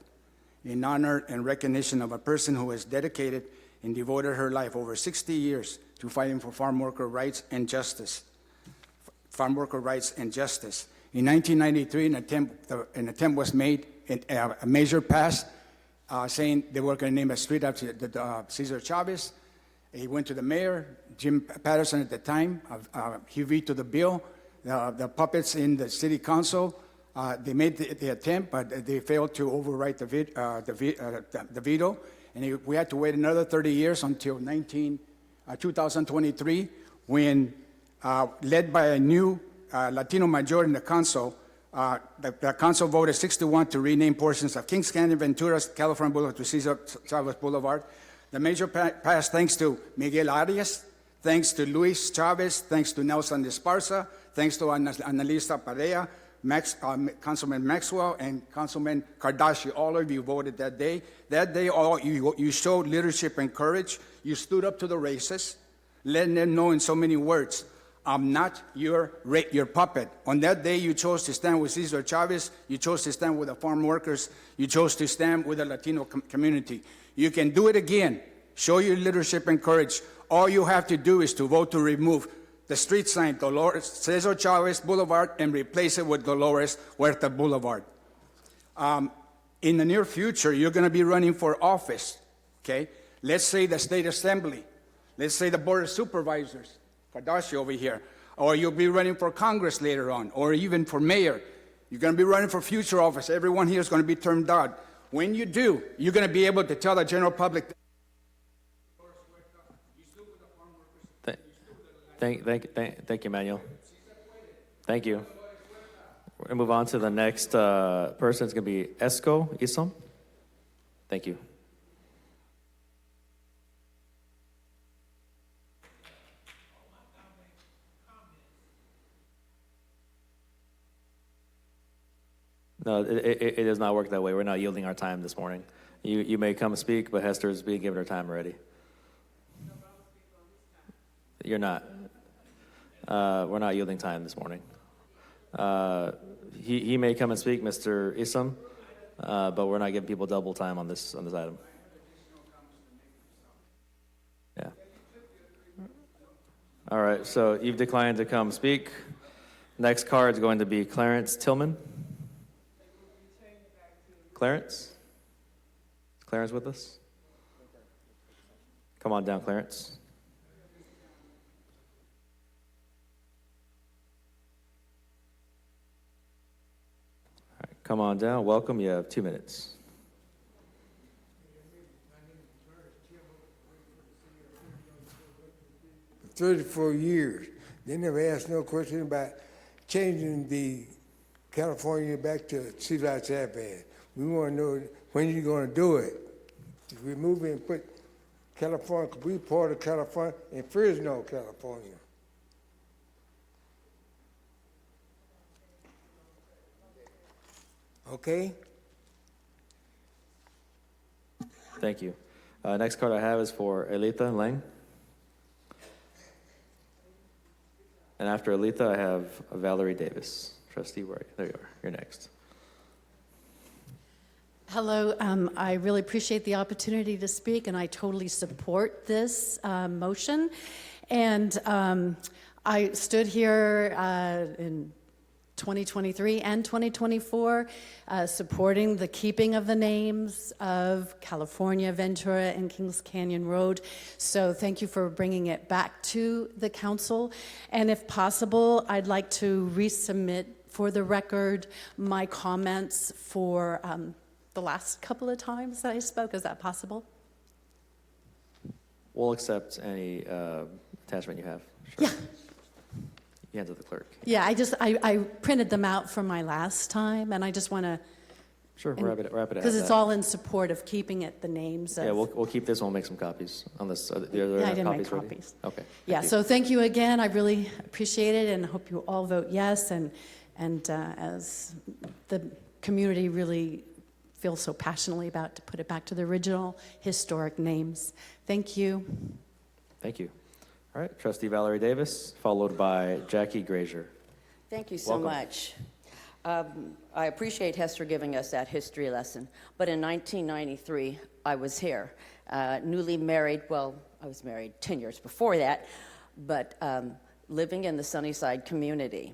[SPEAKER 7] in honor and recognition of a person who has dedicated and devoted her life over 60 years to fighting for farm worker rights and justice. Farm worker rights and justice. In 1993, an attempt was made, a measure passed, saying they were going to name a street after Cesar Chavez. He went to the mayor, Jim Patterson at the time. He vetoed the bill. The puppets in the city council, they made the attempt, but they failed to override the veto. And we had to wait another 30 years until 2023, when, led by a new Latino majority in the council, the council voted 6-1 to rename portions of Kings Canyon, Venturas, California Boulevard to Cesar Chavez Boulevard. The measure passed thanks to Miguel Arias, thanks to Luis Chavez, thanks to Nelson Esparza, thanks to Annalisa Padilla, Councilman Maxwell, and Councilman Kardashian. All of you voted that day. That day, you showed leadership and courage. You stood up to the racists, letting them know in so many words, I'm not your puppet. On that day, you chose to stand with Cesar Chavez. You chose to stand with the farm workers. You chose to stand with the Latino community. You can do it again. Show your leadership and courage. All you have to do is to vote to remove the street sign, Dolores Cesar Chavez Boulevard, and replace it with Dolores Huerta Boulevard. In the near future, you're going to be running for office, okay? Let's say the state assembly. Let's say the board of supervisors, Kardashian over here. Or you'll be running for Congress later on, or even for mayor. You're going to be running for future office. Everyone here is going to be termed out. When you do, you're going to be able to tell the general public.
[SPEAKER 1] Thank you, Manuel. Thank you. We're going to move on to the next person. It's going to be Esco Isom. Thank you. No, it does not work that way. We're not yielding our time this morning. You may come speak, but Hester's being given her time already. You're not. We're not yielding time this morning. He may come and speak, Mr. Isam, but we're not giving people double time on this item. Yeah. All right, so you've declined to come speak. Next card is going to be Clarence Tillman. Clarence? Is Clarence with us? Come on down, Clarence. All right, come on down. Welcome. You have 2 minutes.
[SPEAKER 9] For 34 years. They never asked no question about changing the California back to sea lights iPad. We want to know when you're going to do it. If we move in and put California, we part of California in Fresno, California. Okay?
[SPEAKER 1] Thank you. Next card I have is for Elita Lang. And after Elita, I have Valerie Davis. Trustee, there you are. You're next.
[SPEAKER 10] Hello. I really appreciate the opportunity to speak, and I totally support this motion. And I stood here in 2023 and 2024 supporting the keeping of the names of California, Ventura, and Kings Canyon Road. So thank you for bringing it back to the council. And if possible, I'd like to resubmit for the record my comments for the last couple of times that I spoke. Is that possible?
[SPEAKER 1] We'll accept any attachment you have. Sure.
[SPEAKER 10] Yeah.
[SPEAKER 1] You hand to the clerk.
[SPEAKER 10] Yeah, I printed them out from my last time, and I just want to.
[SPEAKER 1] Sure, wrap it at
[SPEAKER 10] because it's
[SPEAKER 1] that.
[SPEAKER 10] all in support of keeping it the names of.
[SPEAKER 1] Yeah, we'll keep this one. We'll make some copies on this. The other
[SPEAKER 10] Yeah, I didn't
[SPEAKER 1] copies
[SPEAKER 10] make
[SPEAKER 1] ready?
[SPEAKER 10] copies.
[SPEAKER 1] Okay.
[SPEAKER 10] Yeah,
[SPEAKER 1] thank you.
[SPEAKER 10] so thank you again. I really appreciate it, and hope you all vote yes. And as the community really feels so passionately about to put it back to the original historic names. Thank you.
[SPEAKER 1] Thank you. All right, Trustee Valerie Davis, followed by Jackie Grazier.
[SPEAKER 23] Thank you so
[SPEAKER 1] Welcome.
[SPEAKER 23] much. I appreciate Hester giving us that history lesson. But in 1993, I was here, newly married. Well, I was married 10 years before that, but living in the Sunnyside community.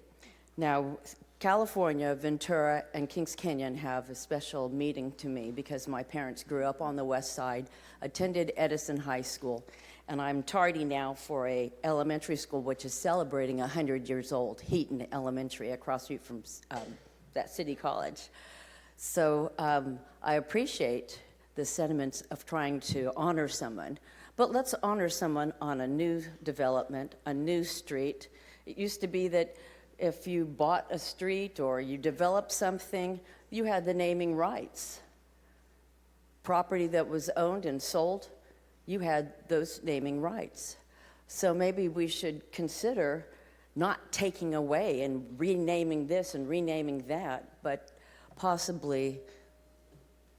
[SPEAKER 23] Now, California, Ventura, and Kings Canyon have a special meaning to me because my parents grew up on the west side, attended Edison High School, and I'm tardy now for a elementary school which is celebrating 100 years old, Heaton Elementary, across the street from that city college. So I appreciate the sentiments of trying to honor someone, but let's honor someone on a new development, a new street. It used to be that if you bought a street or you developed something, you had the naming rights. Property that was owned and sold, you had those naming rights. So maybe we should consider not taking away and renaming this and renaming that, but possibly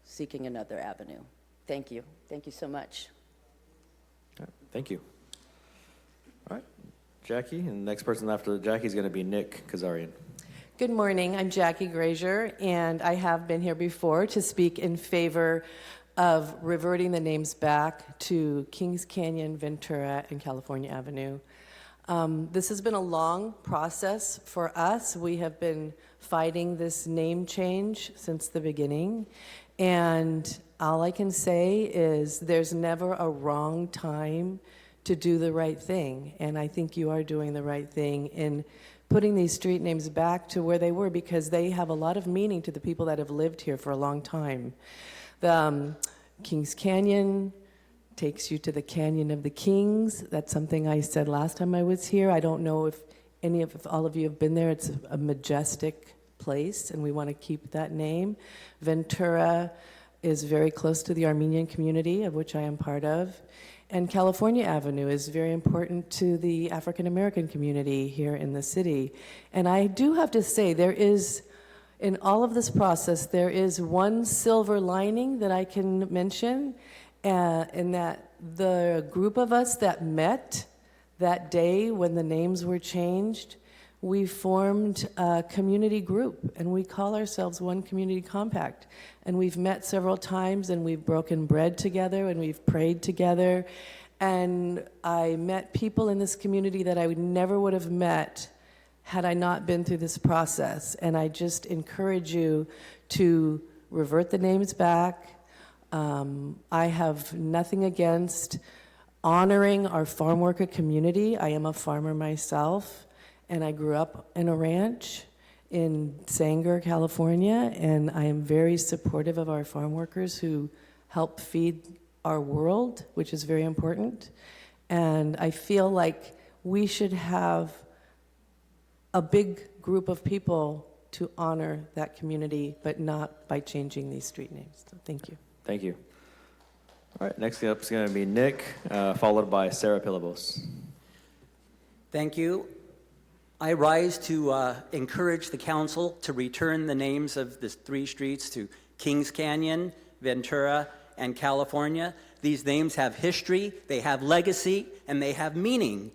[SPEAKER 23] seeking another avenue. Thank you. Thank you so much.
[SPEAKER 1] All right, thank you. All right, Jackie, and the next person after Jackie is going to be Nick Kazarian.
[SPEAKER 24] Good morning. I'm Jackie Grazier, and I have been here before to speak in favor of reverting the names back to Kings Canyon, Ventura, and California Avenue. This has been a long process for us. We have been fighting this name change since the beginning, and all I can say is there's never a wrong time to do the right thing, and I think you are doing the right thing in putting these street names back to where they were because they have a lot of meaning to the people that have lived here for a long time. The Kings Canyon takes you to the Canyon of the Kings. That's something I said last time I was here. I don't know if all of you have been there. It's a majestic place, and we want to keep that name. Ventura is very close to the Armenian community, of which I am part of. And California Avenue is very important to the African American community here in the city. And I do have to say, there is in all of this process, there is one silver lining that I can mention, in that the group of us that met that day when the names were changed, we formed a community group, and we call ourselves One Community Compact. And we've met several times, and we've broken bread together, and we've prayed together. And I met people in this community that I never would have met had I not been through this process. And I just encourage you to revert the names back. I have nothing against honoring our farm worker community. I am a farmer myself, and I grew up in a ranch in Sanger, California, and I am very supportive of our farm workers who help feed our world, which is very important. And I feel like we should have a big group of people to honor that community, but not by changing these street names. So thank you.
[SPEAKER 1] Thank you. All right, next up is going to be Nick, followed by Sarah Pilibos.
[SPEAKER 11] Thank you. I rise to encourage the council to return the names of the 3 streets to Kings Canyon, Ventura, and California. These names have history, they have legacy, and they have meaning.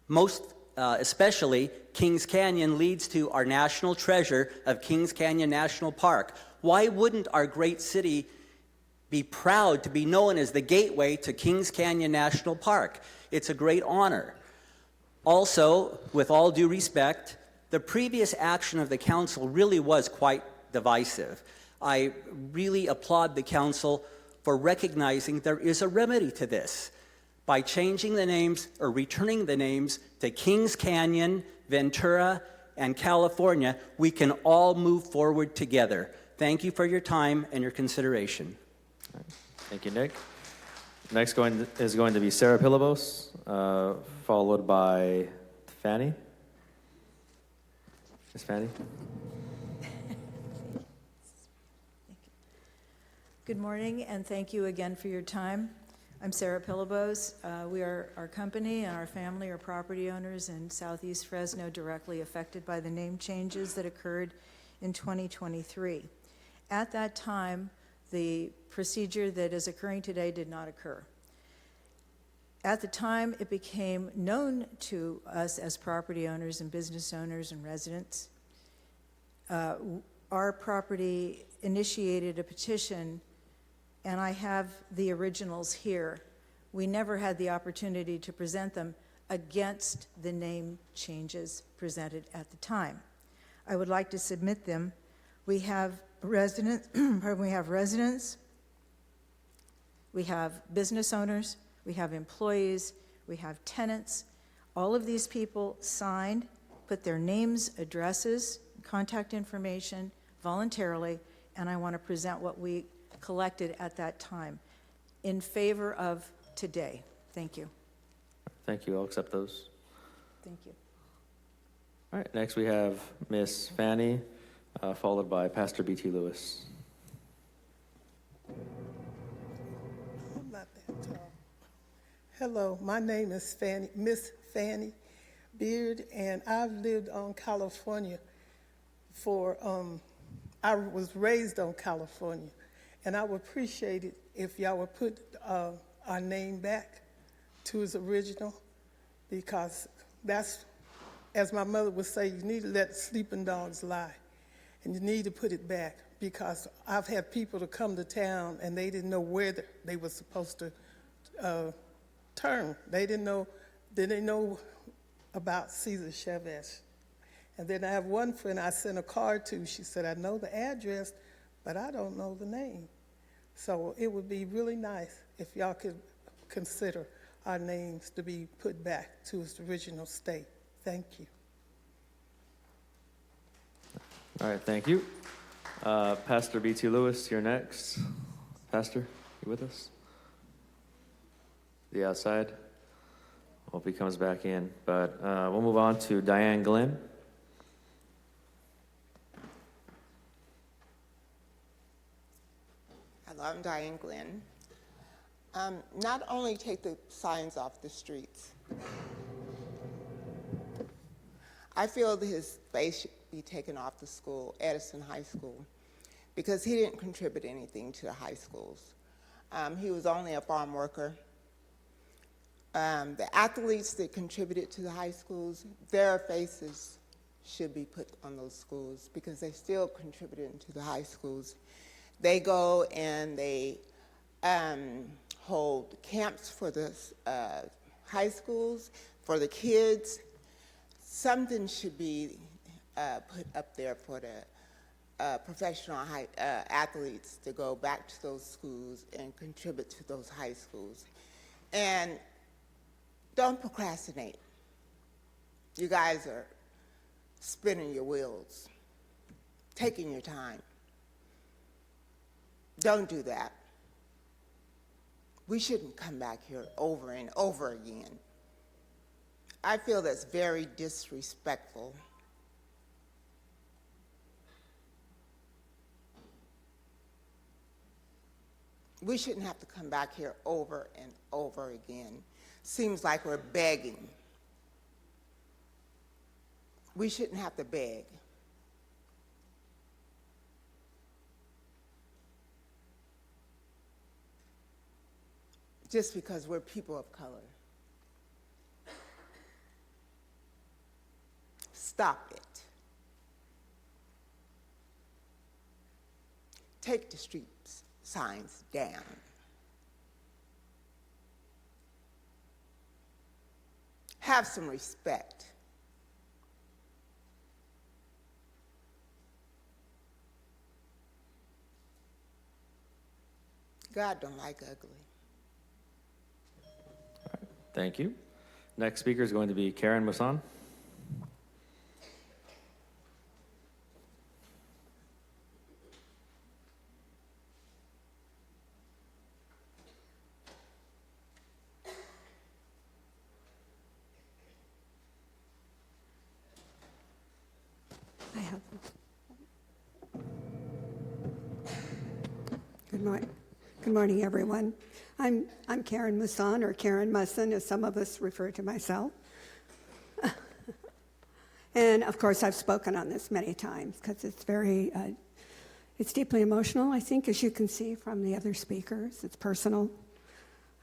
[SPEAKER 11] Most especially, Kings Canyon leads to our national treasure of Kings Canyon National Park. Why wouldn't our great city be proud to be known as the gateway to Kings Canyon National Park? It's a great honor. Also, with all due respect, the previous action of the council really was quite divisive. I really applaud the council for recognizing there is a remedy to this. By changing the names or returning the names to Kings Canyon, Ventura, and California, we can all move forward together. Thank you for your time and your consideration.
[SPEAKER 1] Thank you, Nick. Next is going to be Sarah Pilibos, followed by Fanny. Miss Fanny.
[SPEAKER 14] Good morning, and thank you again for your time. I'm Sarah Pilibos. Our company and our family are property owners in Southeast Fresno directly affected by the name changes that occurred in 2023. At that time, the procedure that is occurring today did not occur. At the time, it became known to us as property owners and business owners and residents. Our property initiated a petition, and I have the originals here. We never had the opportunity to present them against the name changes presented at the time. I would like to submit them. We have residents, we have business owners, we have employees, we have tenants. All of these people signed, put their names, addresses, contact information voluntarily, and I want to present what we collected at that time in favor of today. Thank you.
[SPEAKER 1] Thank you. I'll accept those.
[SPEAKER 14] Thank you.
[SPEAKER 1] All right, next we have Miss Fanny, followed by Pastor B.T. Lewis.
[SPEAKER 15] I'm not that tall. Hello, my name is Miss Fanny Beard, and I've lived on California I was raised on California, and I would appreciate it if y'all would put our name back to its original, because that's, as my mother would say, you need to let sleeping dogs lie, and you need to put it back, because I've had people to come to town and they didn't know where they were supposed to turn. They didn't know about Cesar Chavez. And then I have one friend I sent a card to. She said, I know the address, but I don't know the name. So it would be really nice if y'all could consider our names to be put back to its original state. Thank you.
[SPEAKER 1] All right, thank you. Pastor B.T. Lewis, you're next. Pastor, you with us? The outside. Hope he comes back in. But we'll move on to Diane Glenn.
[SPEAKER 16] Hello, I'm Diane Glenn. Not only take the signs off the streets, I feel that his be taken off the school, Edison High School, because he didn't contribute anything to the high schools. He was only a farm worker. The athletes that contributed to the high schools, their faces should be put on those schools because they still contributed to the high schools. They go and they hold camps for the high schools, for the kids. Something should be put up there for the professional athletes to go back to those schools and contribute to those high schools. And don't procrastinate. You guys are spinning your wheels, taking your time. Don't do that. We shouldn't come back here over and over again. I feel that's very disrespectful. We shouldn't have to come back here over and over again. Seems like we're begging. We shouldn't have to beg. Just because we're people of color. Stop it. Take the street signs down. Have some respect. God don't like ugly.
[SPEAKER 1] Thank you. Next speaker is going to be Karen Masson.
[SPEAKER 6] Good morning, everyone. I'm Karen Masson, or Karen Musson, as some of us refer to myself. And of course, I've spoken on this many times because it's deeply emotional, I think, as you can see from the other speakers. It's personal.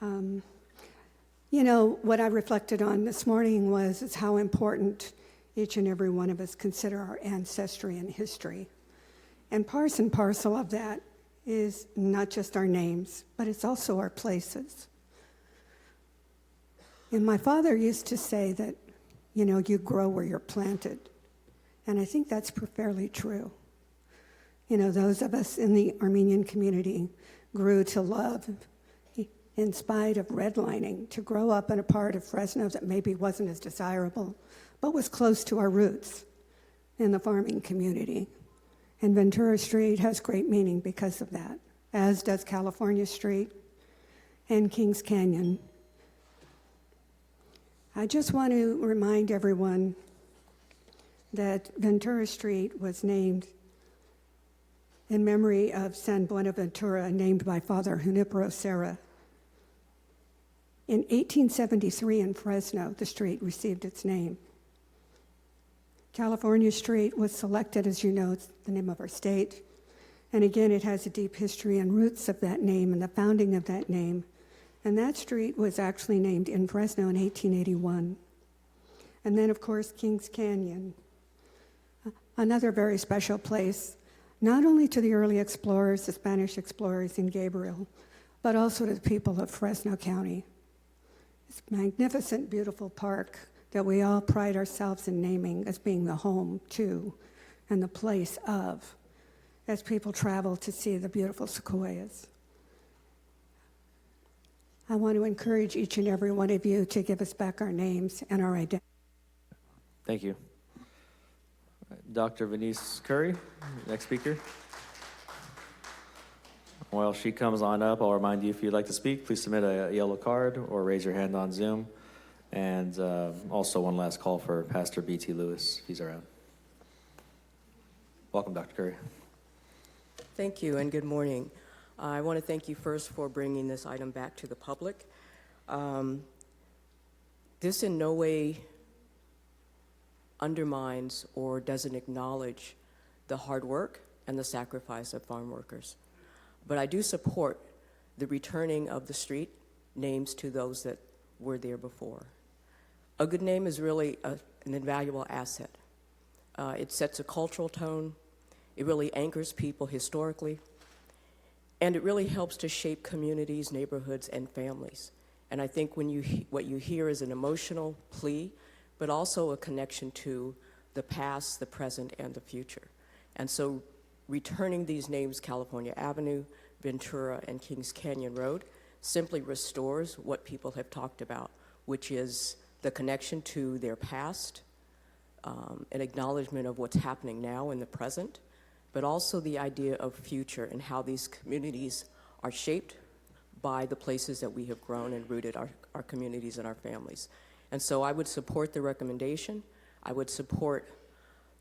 [SPEAKER 6] You know, what I reflected on this morning is how important each and every one of us consider our ancestry and history. And part and parcel of that is not just our names, but it's also our places. And my father used to say that, you know, you grow where you're planted. And I think that's fairly true. You know, those of us in the Armenian community grew to love, in spite of redlining, to grow up in a part of Fresno that maybe wasn't as desirable, but was close to our roots in the farming community. And Ventura Street has great meaning because of that, as does California Street and Kings Canyon. I just want to remind everyone that Ventura Street was named in memory of San Buenaventura, named by Father Junipero Serra. In 1873 in Fresno, the street received its name. California Street was selected, as you know, it's the name of our state. And again, it has a deep history and roots of that name and the founding of that name. And that street was actually named in Fresno in 1881. And then, of course, Kings Canyon, another very special place, not only to the early explorers, the Spanish explorers in Gabriel, but also to the people of Fresno County. It's a magnificent, beautiful park that we all pride ourselves in naming as being the home to and the place of, as people travel to see the beautiful sequoias. I want to encourage each and every one of you to give us back our names and our identity.
[SPEAKER 1] Thank you. Dr. Venice Curry, next speaker. While she comes on up, I'll remind you, if you'd like to speak, please submit a yellow card or raise your hand on Zoom. And also one last call for Pastor B.T. Lewis, if he's around. Welcome, Dr. Curry.
[SPEAKER 12] Thank you, and good morning. I want to thank you first for bringing this item back to the public. This in no way undermines or doesn't acknowledge the hard work and the sacrifice of farm workers. But I do support the returning of the street names to those that were there before. A good name is really an invaluable asset. It sets a cultural tone, it really anchors people historically, and it really helps to shape communities, neighborhoods, and families. And I think when what you hear is an emotional plea, but also a connection to the past, the present, and the future. And so returning these names, California Avenue, Ventura, and Kings Canyon Road, simply restores what people have talked about, which is the connection to their past, an acknowledgement of what's happening now in the present, but also the idea of future and how these communities are shaped by the places that we have grown and rooted our communities and our families. And so I would support the recommendation. I would support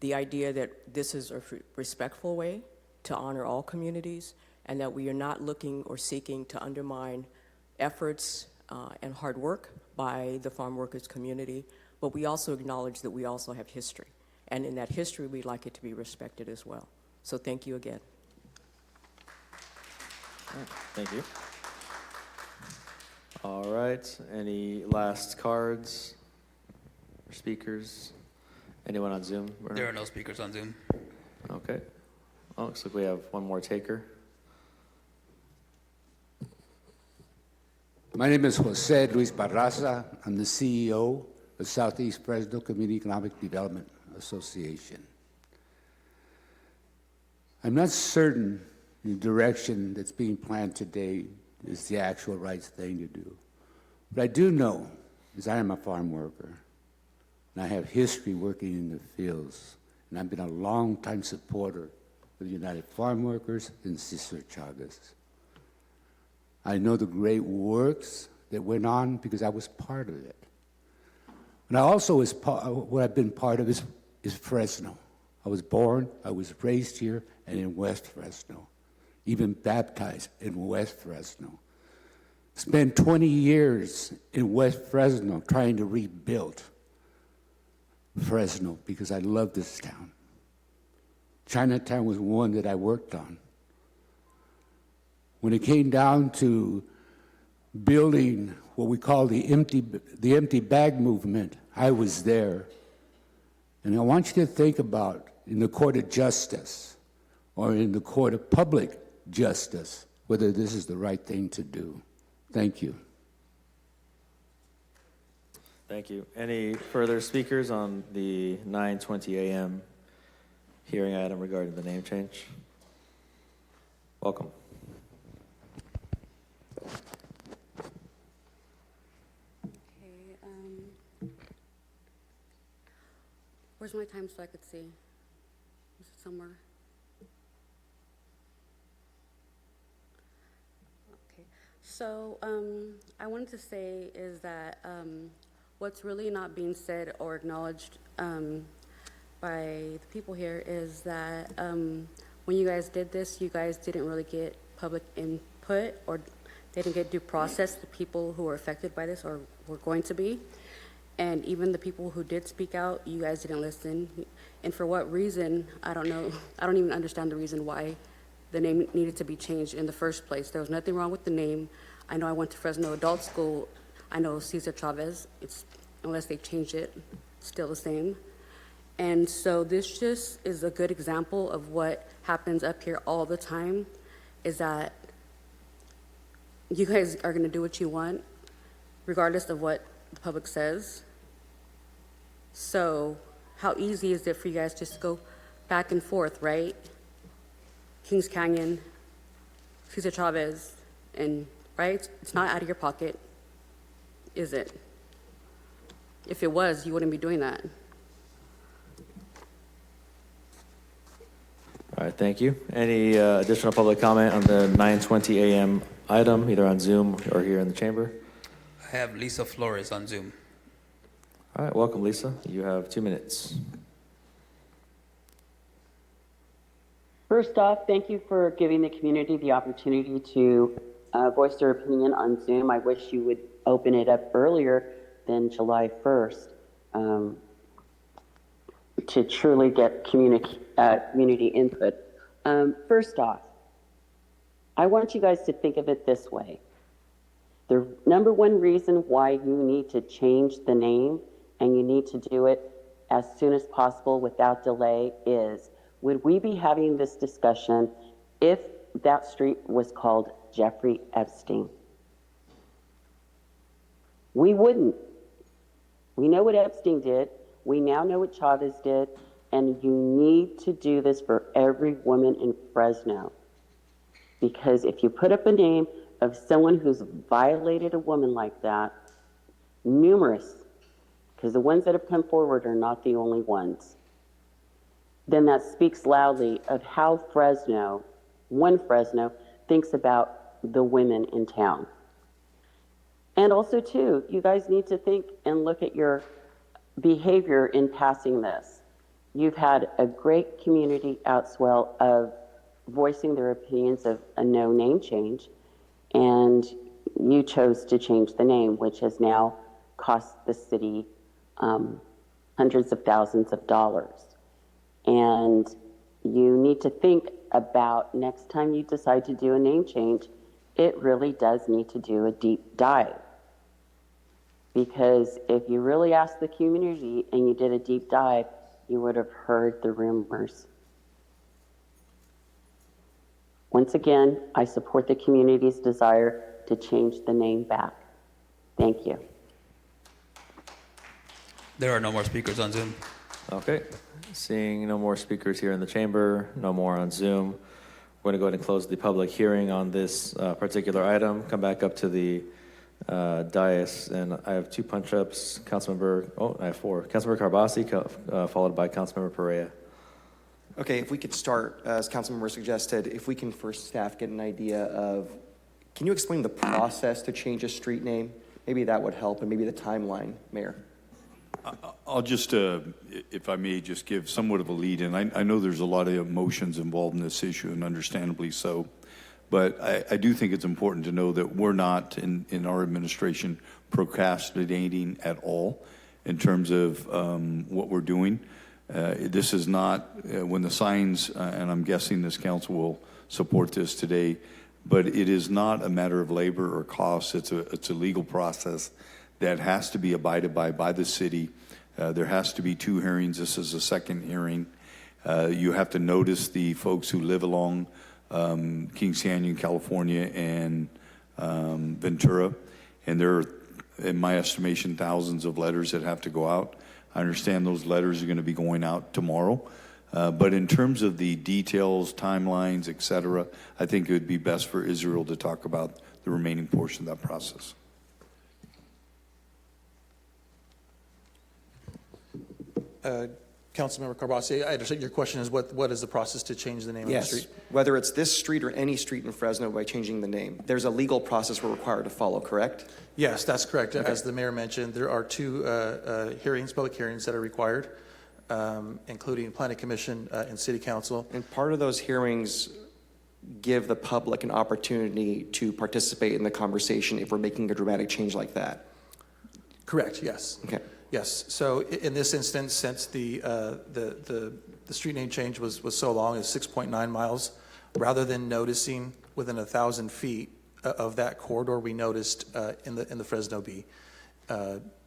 [SPEAKER 12] the idea that this is a respectful way to honor all communities, and that we are not looking or seeking to undermine efforts and hard work by the farm workers community, but we also acknowledge that we also have history. And in that history, we'd like it to be respected as well. So thank you again.
[SPEAKER 1] Thank you. All right, any last cards or speakers? Anyone on Zoom?
[SPEAKER 17] There are no speakers on Zoom.
[SPEAKER 1] Okay. Oh, looks like we have one more taker.
[SPEAKER 18] My name is Jose Luis Barraza. I'm the CEO of Southeast Fresno Community Economic Development Association. I'm not certain the direction that's being planned today is the actual right thing to do. What I do know is I am a farm worker, and I have history working in the fields, and I've been a long-time supporter of the United Farm Workers and Cesar Chavez. I know the great works that went on because I was part of it. And I also, what I've been part of is Fresno. I was born, I was raised here, and in West Fresno, even baptized in West Fresno. Spent 20 years in West Fresno trying to rebuild Fresno because I love this town. Chinatown was one that I worked on. When it came down to building what we call the empty bag movement, I was there. And I want you to think about in the court of justice or in the court of public justice, whether this is the right thing to do. Thank you.
[SPEAKER 1] Thank you. Any further speakers on the 9:20 a.m. hearing item regarding the name change? Welcome.
[SPEAKER 19] Okay, where's my time so I could see? Is it somewhere? Okay, so I wanted to say is that what's really not being said or acknowledged by the people here is that when you guys did this, you guys didn't really get public input or they didn't get due process, the people who were affected by this or were going to be. And even the people who did speak out, you guys didn't listen. And for what reason, I don't know. I don't even understand the reason why the name needed to be changed in the first place. There was nothing wrong with the name. I know I went to Fresno Adult School. I know Cesar Chavez. It's, unless they changed it, still the same. And so this just is a good example of what happens up here all the time, is that you guys are gonna do what you want, regardless of what the public says. So how easy is it for you guys just to go back and forth, right? Kings Canyon, Cesar Chavez, and right? It's not out of your pocket, is it? If it was, you wouldn't be doing that.
[SPEAKER 1] All right, thank you. Any additional public comment on the 9:20 a.m. item, either on Zoom or here in the chamber?
[SPEAKER 17] I have Lisa Flores on Zoom.
[SPEAKER 1] All right, welcome, Lisa. You have 2 minutes.
[SPEAKER 21] First off, thank you for giving the community the opportunity to voice their opinion on Zoom. I wish you would open it up earlier than July 1st. to truly get community input. First off, I want you guys to think of it this way. The number one reason why you need to change the name, and you need to do it as soon as possible without delay, is would we be having this discussion if that street was called Jeffrey Epstein? We wouldn't. We know what Epstein did. We now know what Chavez did. And you need to do this for every woman in Fresno. Because if you put up a name of someone who's violated a woman like that, numerous, because the ones that have come forward are not the only ones, then that speaks loudly of how Fresno, one Fresno, thinks about the women in town. And also, too, you guys need to think and look at your behavior in passing this. You've had a great community outswell of voicing their opinions of a no name change, and you chose to change the name, which has now cost the city hundreds of thousands of dollars. And you need to think about next time you decide to do a name change, it really does need to do a deep dive. Because if you really asked the community and you did a deep dive, you would have heard the rumors. Once again, I support the community's desire to change the name back. Thank you.
[SPEAKER 17] There are no more speakers on Zoom.
[SPEAKER 1] Okay. Seeing no more speakers here in the chamber, no more on Zoom, we're going to go ahead and close the public hearing on this particular item. Come back up to the dais, and I have two punch-ups. I have four. Councilmember Carbasi, followed by Councilmember Perea.
[SPEAKER 2] Okay, if we could start, as Councilmember suggested, if we can first, staff, get an idea of, can you explain the process to change a street name? Maybe that would help, and maybe the timeline, Mayor.
[SPEAKER 3] I'll just, if I may, just give somewhat of a lead in. I know there's a lot of emotions involved in this issue, and understandably so. But I do think it's important to know that we're not, in our administration, procrastinating at all in terms of what we're doing. This is not, when the signs, and I'm guessing this council will support this today, but it is not a matter of labor or cost. It's a legal process that has to be abided by the city. There has to be 2 hearings. This is the second hearing. You have to notice the folks who live along Kings Canyon, California, and Ventura. And there are, in my estimation, thousands of letters that have to go out. I understand those letters are going to be going out tomorrow. But in terms of the details, timelines, et cetera, I think it would be best for Israel to talk about the remaining portion of that process.
[SPEAKER 4] Councilmember Carbasi, I understand your question is what is the process to change the name of the street?
[SPEAKER 2] Whether it's this street or any street in Fresno by changing the name. There's a legal process we're required to follow, correct?
[SPEAKER 4] Yes, that's correct.
[SPEAKER 2] Okay.
[SPEAKER 4] As the mayor mentioned, there are 2 public hearings that are required, including Planning Commission and City Council.
[SPEAKER 2] And part of those hearings give the public an opportunity to participate in the conversation if we're making a dramatic change like that.
[SPEAKER 4] Correct, yes.
[SPEAKER 2] Okay.
[SPEAKER 4] Yes, so in this instance, since the street name change was so long as 6.9 miles, rather than noticing within 1,000 feet of that corridor, we noticed in the Fresno B.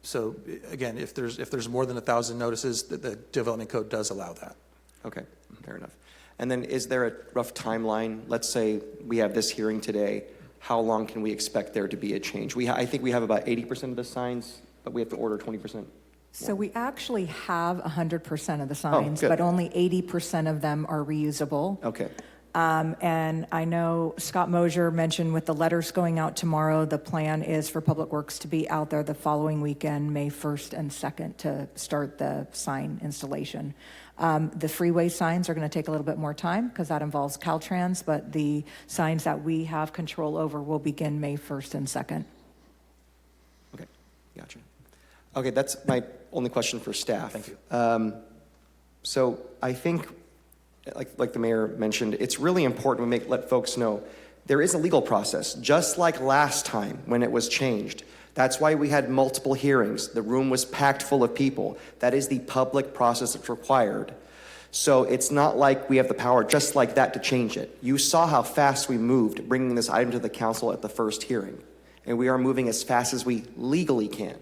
[SPEAKER 4] So again, if there's more than 1,000 notices, the development code does allow that.
[SPEAKER 2] Okay, fair enough. And then is there a rough timeline? Let's say we have this hearing today. How long can we expect there to be a change? I think we have about 80% of the signs, but we have to order 20%.
[SPEAKER 8] So we actually have 100% of the signs, but only 80% of them are reusable.
[SPEAKER 2] Okay.
[SPEAKER 8] And I know Scott Mosier mentioned with the letters going out tomorrow, the plan is for Public Works to be out there the following weekend, May 1st and 2nd, to start the sign installation. The freeway signs are going to take a little bit more time because that involves Caltrans, but the signs that we have control over will begin May 1st and 2nd.
[SPEAKER 2] Okay, gotcha. Okay, that's my only question for staff.
[SPEAKER 4] Thank you.
[SPEAKER 2] So I think, like the mayor mentioned, it's really important we let folks know there is a legal process. Just like last time when it was changed, That's why we had multiple hearings. The room was packed full of people. That is the public process that's required. So it's not like we have the power just like that to change it. You saw how fast we moved bringing this item to the council at the first hearing. And we are moving as fast as we legally can.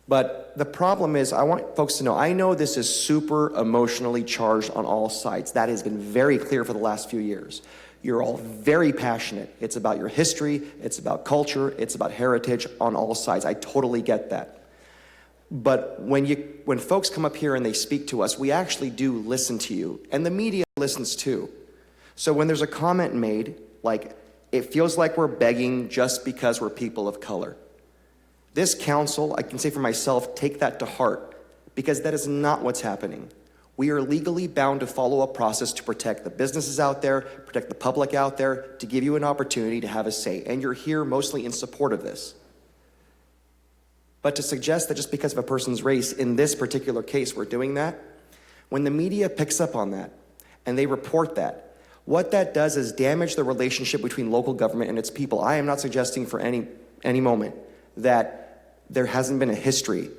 [SPEAKER 2] But the problem is, I want folks to know, I know this is super emotionally charged on all sides. That has been very clear for the last few years. You're all very passionate. It's about your history, it's about culture, it's about heritage on all sides. I totally get that. But when folks come up here and they speak to us, we actually do listen to you. And the media listens too. So when there's a comment made, like, it feels like we're begging just because we're people of color. This council, I can say for myself, take that to heart, because that is not what's happening. We are legally bound to follow a process to protect the businesses out there, protect the public out there, to give you an opportunity to have a say. And you're here mostly in support of this. But to suggest that just because of a person's race, in this particular case, we're doing that, when the media picks up on that and they report that, what that does is damage the relationship between local government and its people. I am not suggesting for any moment that there hasn't been a history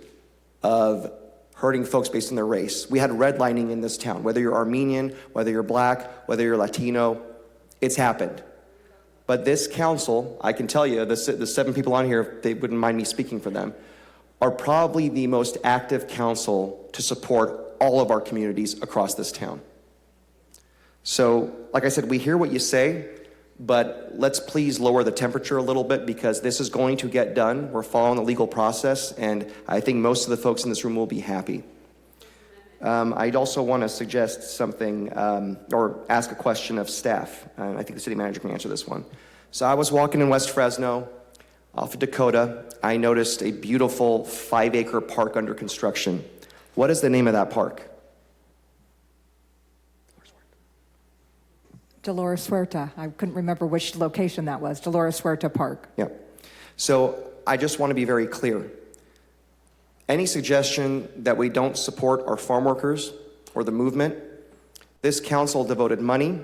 [SPEAKER 2] of hurting folks based on their race. We had redlining in this town. Whether you're Armenian, whether you're black, whether you're Latino, it's happened. But this council, I can tell you, the 7 people on here, if they wouldn't mind me speaking for them, are probably the most active council to support all of our communities across this town. So, like I said, we hear what you say, but let's please lower the temperature a little bit, because this is going to get done. We're following the legal process, and I think most of the folks in this room will be happy. I'd also want to suggest something, or ask a question of staff. I think the city manager can answer this one. So I was walking in West Fresno, off of Dakota. I noticed a beautiful 5-acre park under construction. What is the name of that park?
[SPEAKER 8] Dolores Huerta. I couldn't remember which location that was. Dolores Huerta Park.
[SPEAKER 2] Yeah. So I just want to be very clear. Any suggestion that we don't support our farm workers or the movement, this council devoted money,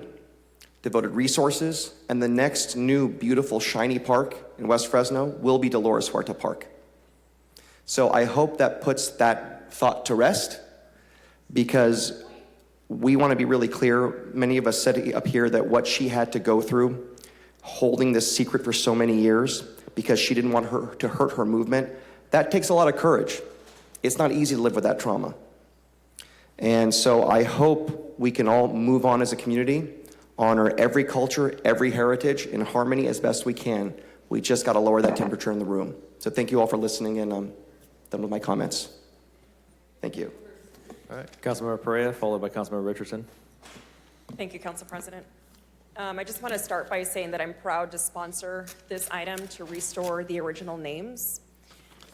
[SPEAKER 2] devoted resources, and the next new beautiful shiny park in West Fresno will be Dolores Huerta Park. So I hope that puts that thought to rest, because we want to be really clear. Many of us said up here that what she had to go through, holding this secret for so many years because she didn't want her to hurt her movement, that takes a lot of courage. It's not easy to live with that trauma. And so I hope we can all move on as a community, honor every culture, every heritage in harmony as best we can. We just got to lower that temperature in the room. So thank you all for listening, and I'm done with my comments. Thank you.
[SPEAKER 1] All right, Councilmember Perea, followed by Councilmember Richardson.
[SPEAKER 5] Thank you, Council President. I just want to start by saying that I'm proud to sponsor this item to restore the original names.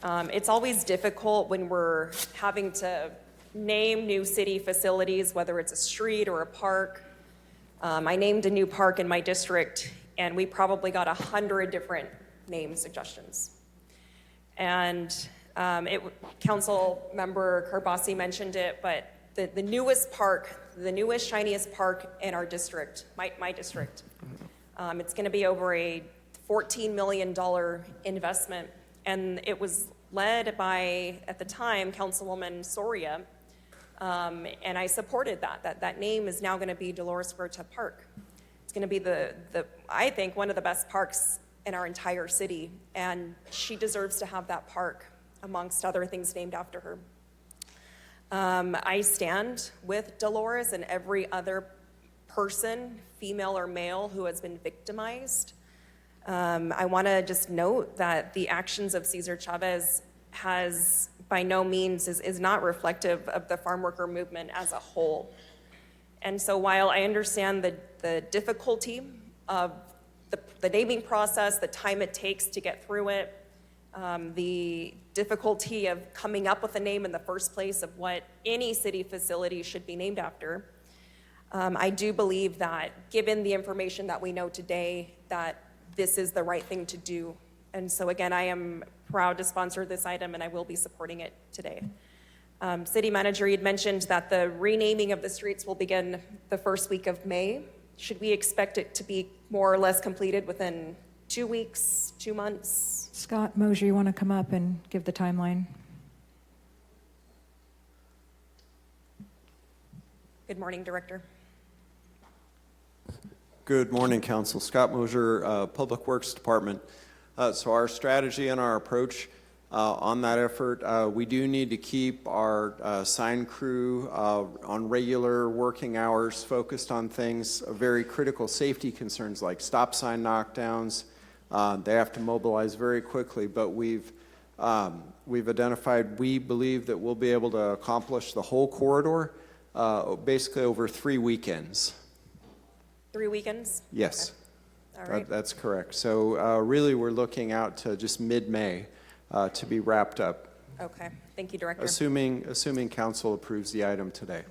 [SPEAKER 5] It's always difficult when we're having to name new city facilities, whether it's a street or a park. I named a new park in my district, and we probably got 100 different name suggestions. And Council Member Karbasi mentioned it, but the newest park, the newest, shiniest park in our district, my district, it's going to be over a $14 million investment, and it was led by, at the time, Councilwoman Soria, and I supported that name is now going to be Dolores Huerta Park. It's going to be I think, one of the best parks in our entire city, and she deserves to have that park amongst other things named after her. I stand with Dolores and every other person, female or male, who has been victimized. I want to just note that the actions of Cesar Chavez has by no means is not reflective of the farm worker movement as a whole. And so while I understand the difficulty of the naming process, the time it takes to get through it, the difficulty of coming up with a name in the first place of what any city facility should be named after, I do believe that given the information that we know today, that this is the right thing to do. And so again, I am proud to sponsor this item, and I will be supporting it today. City Manager, you'd mentioned that the renaming of the streets will begin the first week of May. Should we expect it to be more or less completed within 2 weeks, 2 months?
[SPEAKER 8] Scott Mosier, you want to come up and give the timeline?
[SPEAKER 5] Good morning, Director.
[SPEAKER 7] Good morning, Council. Scott Mosier, Public Works Department. So our strategy and our approach on that effort, we do need to keep our sign crew on regular working hours focused on things, very critical safety concerns like stop sign knockdowns. They have to mobilize very quickly, but we've identified, we believe that we'll be able to accomplish the whole corridor basically over 3 weekends.
[SPEAKER 5] 3 weekends?
[SPEAKER 7] Yes.
[SPEAKER 5] Okay. All right.
[SPEAKER 7] That's correct. So really we're looking out to just mid-May to be wrapped up.
[SPEAKER 5] Okay. Thank you, Director.
[SPEAKER 7] Assuming council approves the item today.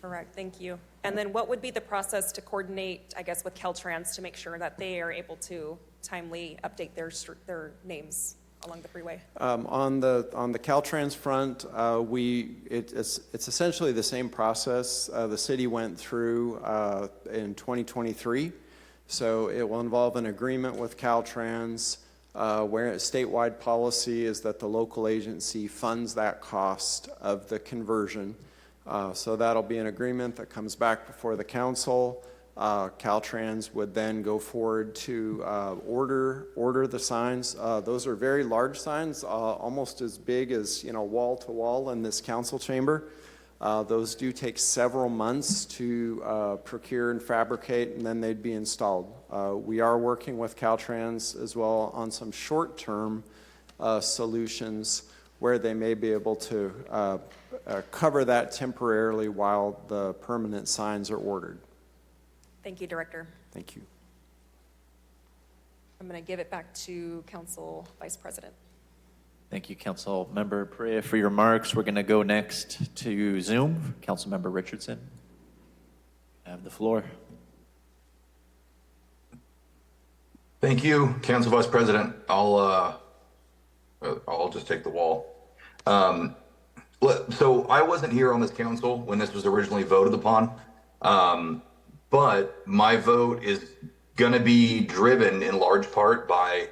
[SPEAKER 5] Correct. Thank you. And then what would be the process to coordinate, I guess, with Caltrans to make sure that they are able to timely update their names along the freeway?
[SPEAKER 7] On the Caltrans front, it's essentially the same process the city went through in 2023. So it will involve an agreement with Caltrans where a statewide policy is that the local agency funds that cost of the conversion. So that'll be an agreement that comes back before the council. Caltrans would then go forward to order the signs. Those are very large signs, almost as big as wall to wall in this council chamber. Those do take several months to procure and fabricate, and then they'd be installed. We are working with Caltrans as well on some short-term solutions where they may be able to cover that temporarily while the permanent signs are ordered.
[SPEAKER 5] Thank you, Director.
[SPEAKER 7] Thank you.
[SPEAKER 5] I'm going to give it back to Council Vice President.
[SPEAKER 13] Thank you, Council Member Perea, for your remarks. We're going to go next to Zoom. Council Member Richardson, you have the floor.
[SPEAKER 20] Thank you, Council Vice President. I'll just take the wall. So I wasn't here on this council when this was originally voted upon, but my vote is going to be driven in large part by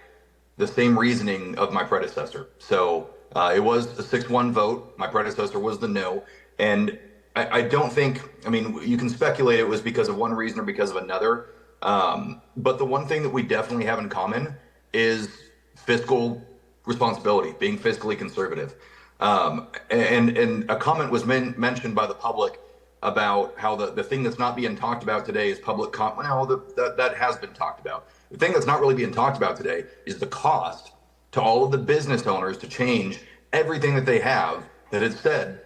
[SPEAKER 20] the same reasoning of my predecessor. So it was a 6-1 vote. My predecessor was the no. And I don't think, I mean, you can speculate it was because of one reason or because of another. But the one thing that we definitely have in common is fiscal responsibility, being fiscally conservative. And a comment was mentioned by the public about how the thing that's not being talked about today is public that has been talked about. The thing that's not really being talked about today is the cost to all of the business owners to change everything that they have that has said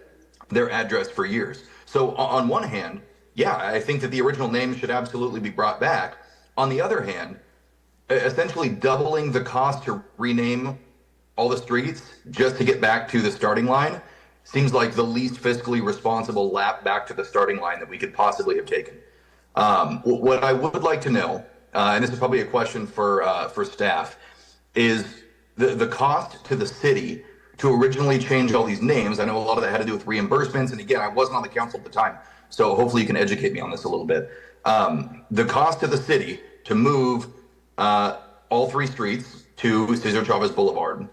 [SPEAKER 20] their address for years. So on one hand, yeah, I think that the original name should absolutely be brought back. On the other hand, essentially doubling the cost to rename all the streets just to get back to the starting line seems like the least fiscally responsible lap back to the starting line that we could possibly have taken. What I would like to know, and this is probably a question for staff, is the cost to the city to originally change all these names. I know a lot of that had to do with reimbursements, and again, I wasn't on the council at the time, so hopefully you can educate me on this a little bit. The cost to the city to move all 3 streets to Cesar Chavez Boulevard.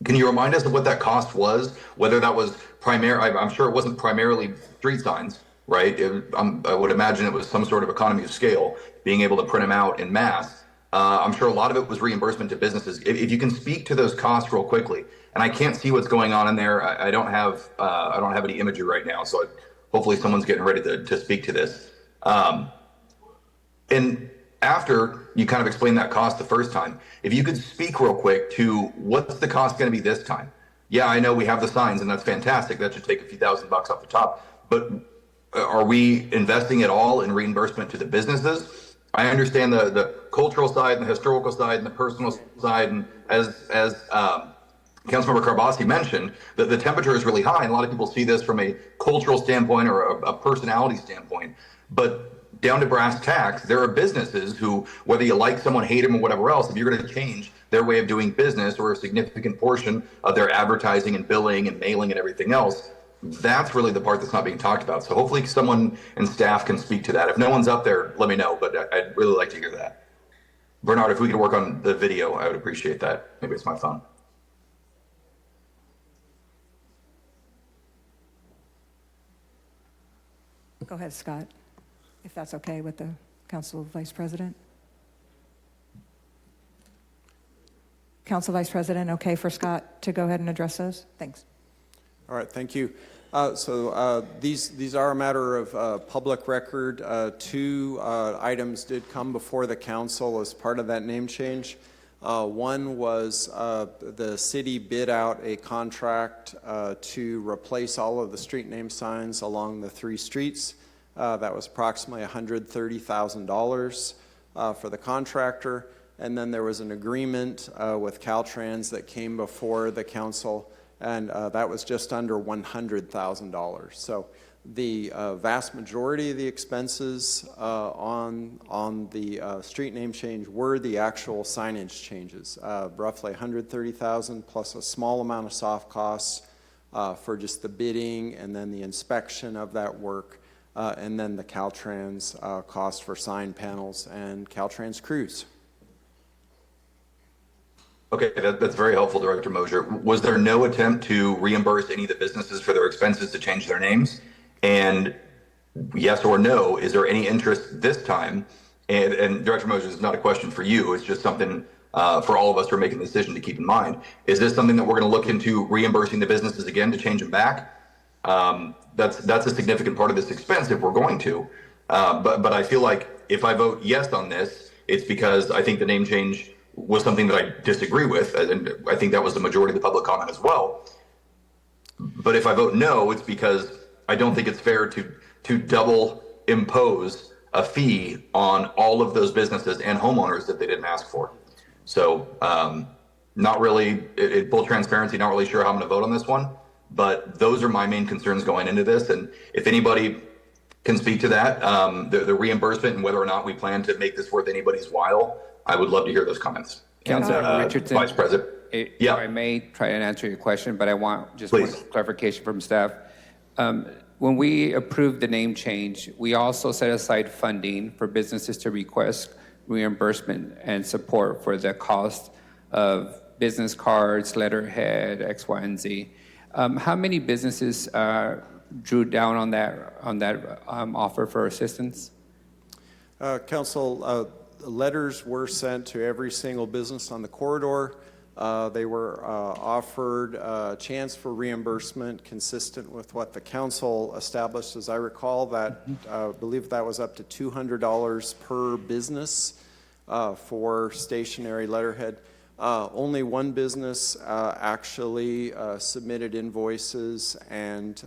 [SPEAKER 20] Can you remind us of what that cost was? Whether that was I'm sure it wasn't primarily street signs, right? I would imagine it was some sort of economy of scale, being able to print them out in mass. I'm sure a lot of it was reimbursement to businesses. If you can speak to those costs real quickly, and I can't see what's going on in there. I don't have any imagery right now, so hopefully someone's getting ready to speak to this. And after you kind of explained that cost the first time, if you could speak real quick to what's the cost going to be this time? Yeah, I know we have the signs, and that's fantastic. That should take a few $1,000s off the top. But are we investing at all in reimbursement to the businesses? I understand the cultural side and the historical side and the personal side, and as Councilmember Carbasi mentioned, that the temperature is really high, and a lot of people see this from a cultural standpoint or a personality standpoint. But down to brass tacks, there are businesses who, whether you like someone, hate them, or whatever else, if you're going to change their way of doing business or a significant portion of their advertising and billing and mailing and everything else, that's really the part that's not being talked about. So hopefully someone in staff can speak to that. If no one's up there, let me know, but I'd really like to hear that. Bernard, if we could work on the video, I would appreciate that. Maybe it's my phone.
[SPEAKER 8] Go ahead, Scott, if that's okay with the Council Vice President. Council Vice President, okay for Scott to go ahead and address those? Thanks.
[SPEAKER 7] All right, thank you. These are a matter of public record. Two items did come before the council as part of that name change. One was the city bid out a contract to replace all of the street name signs along the 3 streets. That was approximately $130,000 for the contractor. And then there was an agreement with Caltrans that came before the council, and that was just under $100,000. So the vast majority of the expenses on the street name change were the actual signage changes, roughly $130,000 plus a small amount of soft costs for just the bidding and then the inspection of that work, and then the Caltrans cost for sign panels and Caltrans crews.
[SPEAKER 20] Okay, that's very helpful, Director Mosier. Was there no attempt to reimburse any of the businesses for their expenses to change their names? And yes or no, is there any interest this time? And Director Mosier, this is not a question for you. It's just something for all of us who are making the decision to keep in mind. Is this something that we're going to look into reimbursing the businesses again to change them back? That's a significant part of this expense if we're going to. But I feel like if I vote yes on this, it's because I think the name change was something that I disagree with, and I think that was the majority of the public comment as well. But if I vote no, it's because I don't think it's fair to double impose a fee on all of those businesses and homeowners that they didn't ask for. So not really, in full transparency, not really sure how I'm gonna vote on this one, but those are my main concerns going into this. And if anybody can speak to that, the reimbursement and whether or not we plan to make this worth anybody's while, I would love to hear those comments.
[SPEAKER 9] Councilor Richardson,
[SPEAKER 20] Vice President.
[SPEAKER 9] If
[SPEAKER 20] Yeah.
[SPEAKER 9] I may try and answer your question, but I want just
[SPEAKER 20] Please.
[SPEAKER 9] one clarification from staff. When we approved the name change, we also set aside funding for businesses to request reimbursement and support for the cost of business cards, letterhead, X, Y, and Z. How many businesses drew down on that offer for assistance?
[SPEAKER 7] Council, letters were sent to every single business on the corridor. They were offered a chance for reimbursement consistent with what the council established. As I recall, that I believe that was up to $200 per business for stationary letterhead. Only one business actually submitted invoices and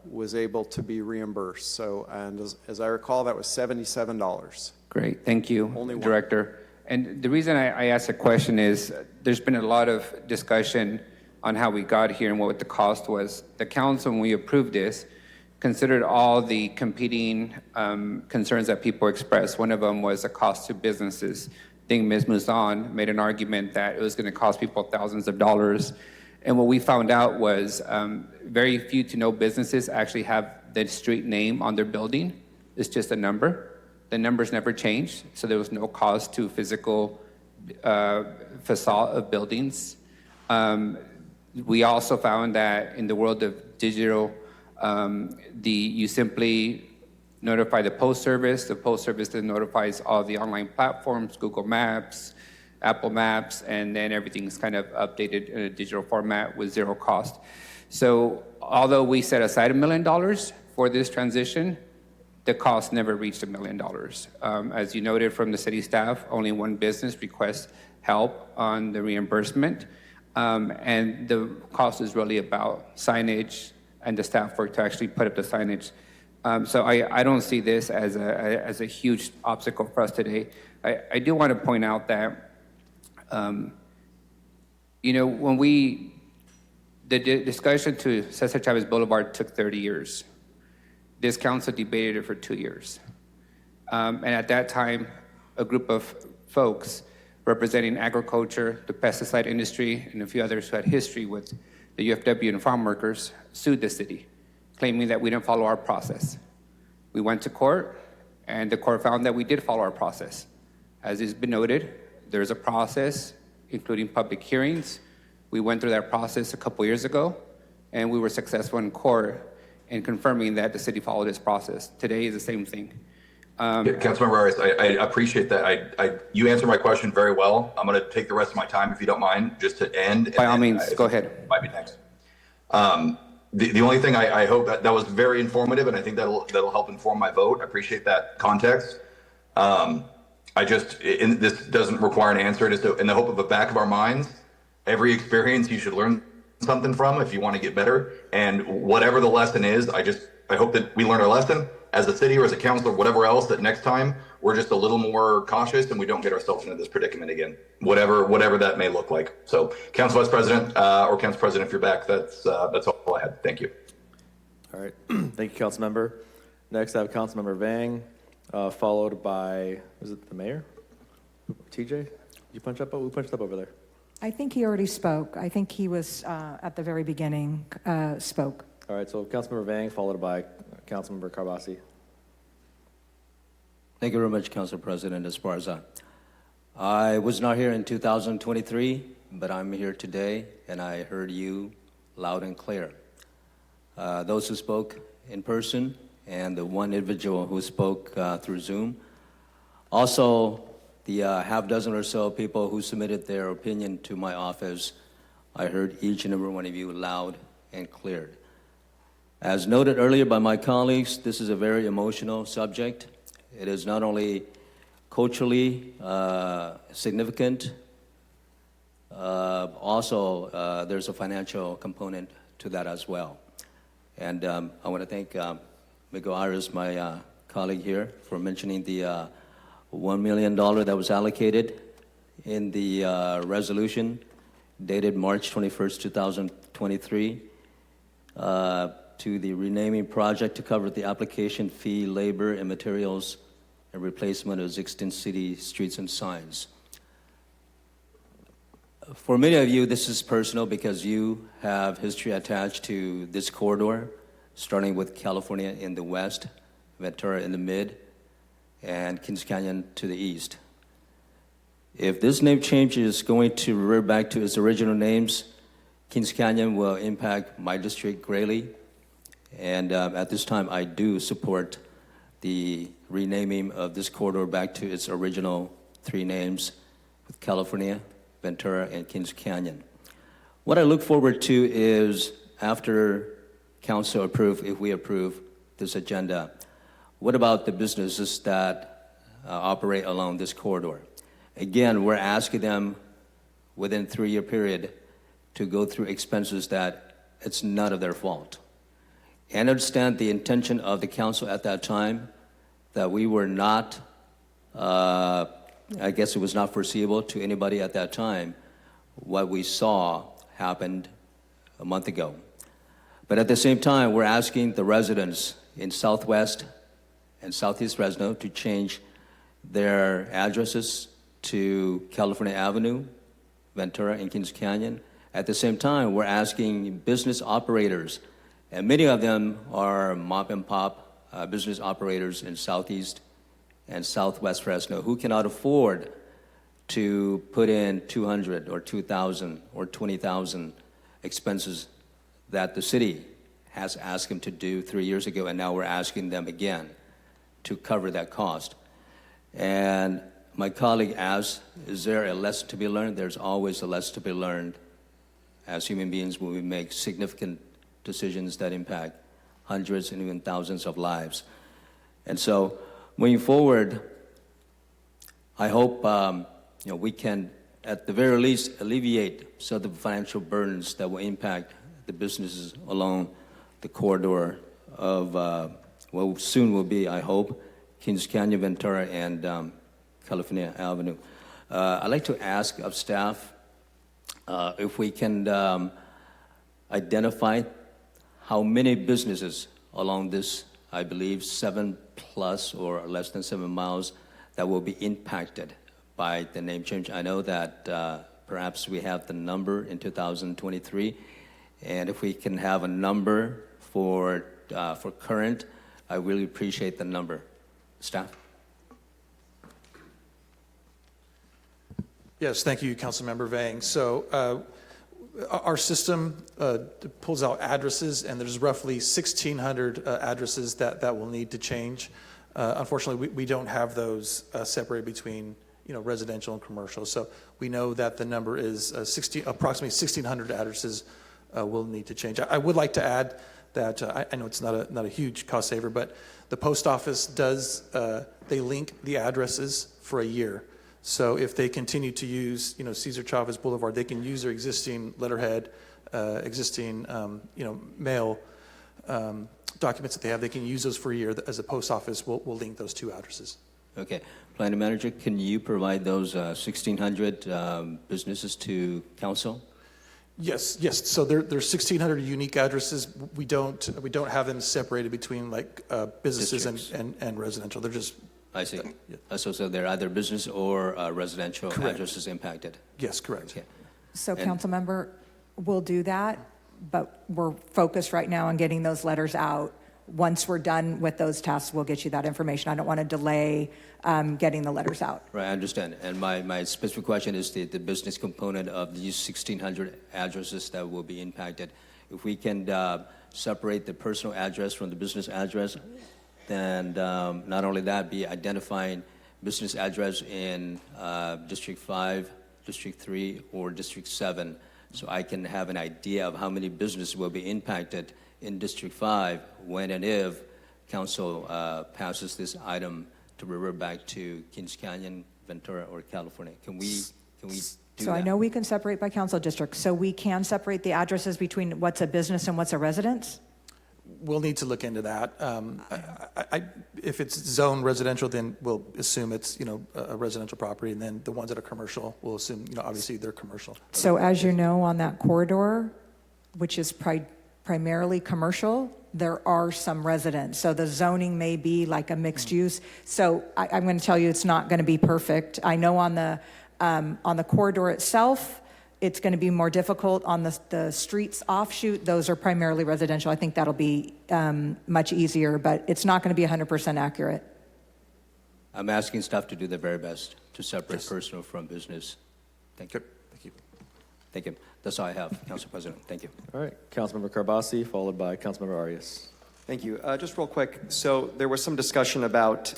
[SPEAKER 7] was able to be reimbursed. So, and as I recall, that was $77.
[SPEAKER 9] Great, thank you,
[SPEAKER 7] Only one.
[SPEAKER 9] Director. And the reason I asked the question is there's been a lot of discussion on how we got here and what the cost was. The council, when we approved this, considered all the competing concerns that people expressed. One of them was the cost to businesses. I think Ms. Mouzon made an argument that it was going to cost people thousands of dollars. And what we found out was very few to no businesses actually have the street name on their building. It's just a number. The numbers never changed, so there was no cost to physical facade of buildings. We also found that in the world of digital, you simply notify the post service then notifies all the online platforms, Google Maps, Apple Maps, and then everything's kind of updated in a digital format with zero cost. So although we set aside $1 million for this transition, the cost never reached $1 million. As you noted from the city staff, only one business requests help on the reimbursement. And the cost is really about signage and the staff work to actually put up the signage. So I don't see this as a huge obstacle for us today. I do want to point out that, when the discussion to Cesar Chavez Boulevard took 30 years. This council debated it for 2 years. And at that time, a group of folks representing agriculture, the pesticide industry, and a few others who had history with the UFW and farm workers sued the city, claiming that we didn't follow our process. We went to court, and the court found that we did follow our process. As has been noted, there's a process, including public hearings. We went through that process a couple years ago, and we were successful in court in confirming that the city followed this process. Today is the same thing.
[SPEAKER 20] Councilmember Arias, I appreciate that. You answered my question very well. I'm going to take the rest of my time, if you don't mind, just to end.
[SPEAKER 9] By all means, go ahead.
[SPEAKER 20] Might be next. The only thing I hope that was very informative, and I think that'll help inform my vote. I appreciate that context. This doesn't require an answer. Just in the hope of the back of our minds, every experience you should learn something from if you want to get better. And whatever the lesson is, I hope that we learn our lesson as a city or as a council or whatever else, that next time we're just a little more cautious and we don't get ourselves into this predicament again, whatever that may look like. So Council Vice President or Council President, if you're back, that's all I had. Thank you.
[SPEAKER 1] All right. Thank you, Council Member. Next, I have Council Member Vang, followed by, is it the mayor? TJ? You punch up? Who punched up over there?
[SPEAKER 8] I think he already spoke. I think he was at the very beginning spoke.
[SPEAKER 1] All right, so Councilmember Vang, followed by Councilmember Carbasi.
[SPEAKER 10] Thank you very much, Council President Esparza. I was not here in 2023, but I'm here today, and I heard you loud and clear. Those who spoke in person and the one individual who spoke through Zoom. Also, the half dozen or so people who submitted their opinion to my office, I heard each and every one of you loud and clear. As noted earlier by my colleagues, this is a very emotional subject. It is not only culturally significant, also there's a financial component to that as well. And I want to thank Miguel Arias, my colleague here, for mentioning the $1 million that was allocated in the resolution dated March 21st, 2023, to the renaming project to cover the application fee, labor, and materials, and replacement of existing city streets and signs. For many of you, this is personal because you have history attached to this corridor, starting with California in the west, Ventura in the mid, and Kings Canyon to the east. If this name change is going to revert back to its original names, Kings Canyon will impact my district greatly. And at this time, I do support the renaming of this corridor back to its original three names, with California, Ventura, and Kings Canyon. What I look forward to is after council approve, if we approve this agenda, what about the businesses that operate along this corridor? Again, we're asking them within a 3-year period to go through expenses that it's none of their fault. And understand the intention of the council at that time, that we were not, I guess it was not foreseeable to anybody at that time, what we saw happened a month ago. But at the same time, we're asking the residents in Southwest and Southeast Fresno to change their addresses to California Avenue, Ventura, and Kings Canyon. At the same time, we're asking business operators, and many of them are mom and pop business operators in Southeast and Southwest Fresno who cannot afford to put in 200 or 2,000 or 20,000 expenses that the city has asked them to do 3 years ago, and now we're asking them again to cover that cost. And my colleague asked, is there a lesson to be learned? There's always a lesson to be learned as human beings when we make significant decisions that impact hundreds and even thousands of lives. And so moving forward, I hope we can, at the very least, alleviate some of the financial burdens that will impact the businesses along the corridor of what soon will be, I hope, Kings Canyon, Ventura, and California Avenue. I'd like to ask of staff if we can identify how many businesses along this, I believe, 7+ or less than 7 miles that will be impacted by the name change. I know that perhaps we have the number in 2023, and if we can have a number for current, I really appreciate the number. Staff?
[SPEAKER 4] Yes, thank you, Councilmember Vang. So our system pulls out addresses, and there's roughly 1,600 addresses that will need to change. Unfortunately, we don't have those separated between residential and commercial. So we know that the number is approximately 1,600 addresses will need to change. I would like to add that I know it's not a huge cost saver, but the post office does they link the addresses for a year. So if they continue to use Cesar Chavez Boulevard, they can use their existing letterhead, existing mail documents that they have. They can use those for a year. As a post office, will link those two addresses.
[SPEAKER 10] Okay. Planning Manager, can you provide those 1,600 businesses to council?
[SPEAKER 4] Yes. So there's 1,600 unique addresses. We don't have them separated between businesses and residential. They're just.
[SPEAKER 10] I see. So they're either business or residential
[SPEAKER 4] Correct.
[SPEAKER 10] addresses impacted.
[SPEAKER 4] Yes, correct.
[SPEAKER 10] Okay.
[SPEAKER 8] So, Councilmember, we'll do that, but we're focused right now on getting those letters out. Once we're done with those tasks, we'll get you that information. I don't want to delay getting the letters out.
[SPEAKER 10] Right, I understand. And my specific question is the business component of these 1,600 addresses that will be impacted. If we can separate the personal address from the business address, then not only that, be identifying business address in District 5, District 3, or District 7, so I can have an idea of how many businesses will be impacted in District 5 when and if council passes this item to revert back to Kings Canyon, Ventura, or California. Can we do
[SPEAKER 8] So
[SPEAKER 10] that?
[SPEAKER 8] I know we can separate by council district. So we can separate the addresses between what's a business and what's a residence?
[SPEAKER 4] We'll need to look into that. If it's zone residential, then we'll assume it's a residential property, and then the ones that are commercial, we'll assume obviously they're commercial.
[SPEAKER 8] So as you know, on that corridor, which is primarily commercial, there are some residents. So the zoning may be like a mixed use. So I'm going to tell you, it's not going to be perfect. I know on the corridor itself, it's going to be more difficult. On the streets offshoot, those are primarily residential. I think that'll be much easier, but it's not going to be 100% accurate.
[SPEAKER 10] I'm asking staff to do their very best to separate personal from business. Thank you.
[SPEAKER 4] Thank you.
[SPEAKER 10] Thank you. That's all I have, Council President. Thank you.
[SPEAKER 1] All right, Councilmember Carbasi, followed by Councilmember Arias.
[SPEAKER 2] Thank you. Just real quick, so there was some discussion about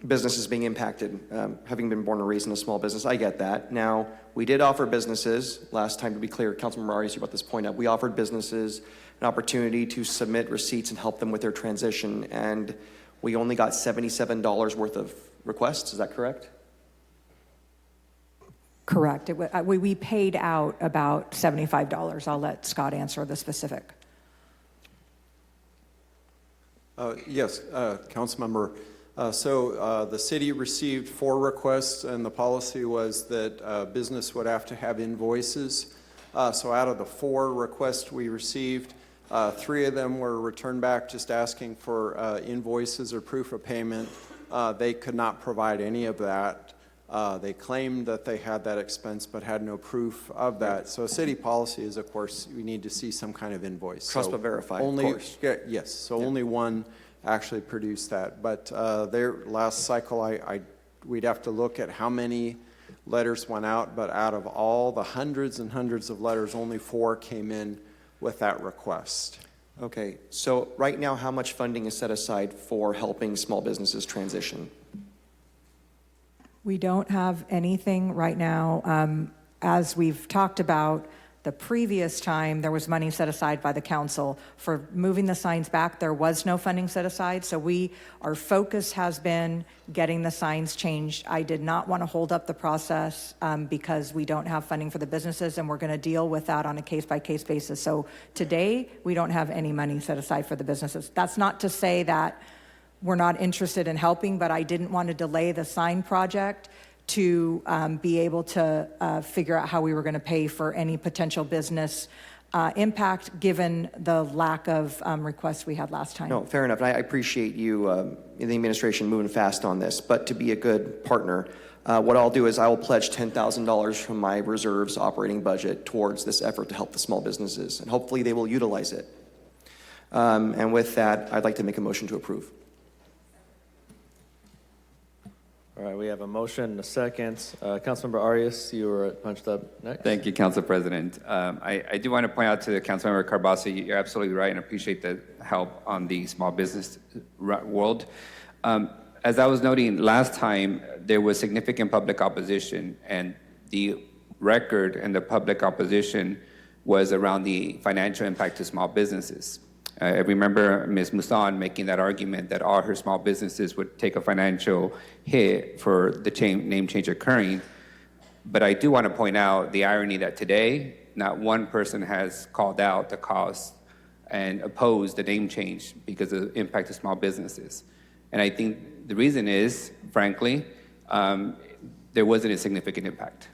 [SPEAKER 2] businesses being impacted, having been born and raised in a small business. I get that. Now, we did offer businesses, last time to be clear, Councilmember Arias, you brought this point up, we offered businesses an opportunity to submit receipts and help them with their transition, and we only got $77 worth of requests, is that correct?
[SPEAKER 8] Correct. We paid out about $75. I'll let Scott answer the specific.
[SPEAKER 7] Yes, Councilmember. So the city received 4 requests, and the policy was that business would have to have invoices. So out of the 4 requests we received, 3 of them were returned back just asking for invoices or proof of payment. They could not provide any of that. They claimed that they had that expense but had no proof of that. So city policy is, of course, we need to see some kind of invoice.
[SPEAKER 2] Trust but verify, of course.
[SPEAKER 7] Yes, so only one actually produced that. But their last cycle, we'd have to look at how many letters went out, but out of all the hundreds and hundreds of letters, only 4 came in with that request.
[SPEAKER 2] Okay, so right now, how much funding is set aside for helping small businesses transition?
[SPEAKER 8] We don't have anything right now. As we've talked about, the previous time there was money set aside by the council for moving the signs back. There was no funding set aside, so our focus has been getting the signs changed. I did not want to hold up the process because we don't have funding for the businesses, and we're going to deal with that on a case-by-case basis. So today, we don't have any money set aside for the businesses. That's not to say that we're not interested in helping, but I didn't want to delay the sign project to be able to figure out how we were going to pay for any potential business impact given the lack of requests we had last time.
[SPEAKER 2] No, fair enough. And I appreciate you in the administration moving fast on this, but to be a good partner, what I'll do is I will pledge $10,000 from my reserves operating budget towards this effort to help the small businesses, and hopefully they will utilize it. And with that, I'd like to make a motion to approve.
[SPEAKER 1] All right, we have a motion and a second. Councilmember Arias, you were punched up next.
[SPEAKER 9] Thank you, Council President. I do want to point out to Councilmember Carbasi, you're absolutely right, and appreciate the help on the small business world. As I was noting last time, there was significant public opposition, and the record and the public opposition was around the financial impact to small businesses. I remember Ms. Musan making that argument that all her small businesses would take a financial hit for the name change occurring. But I do want to point out the irony that today, not one person has called out the cost and opposed the name change because of the impact to small businesses. And I think the reason is, frankly, there wasn't a significant impact.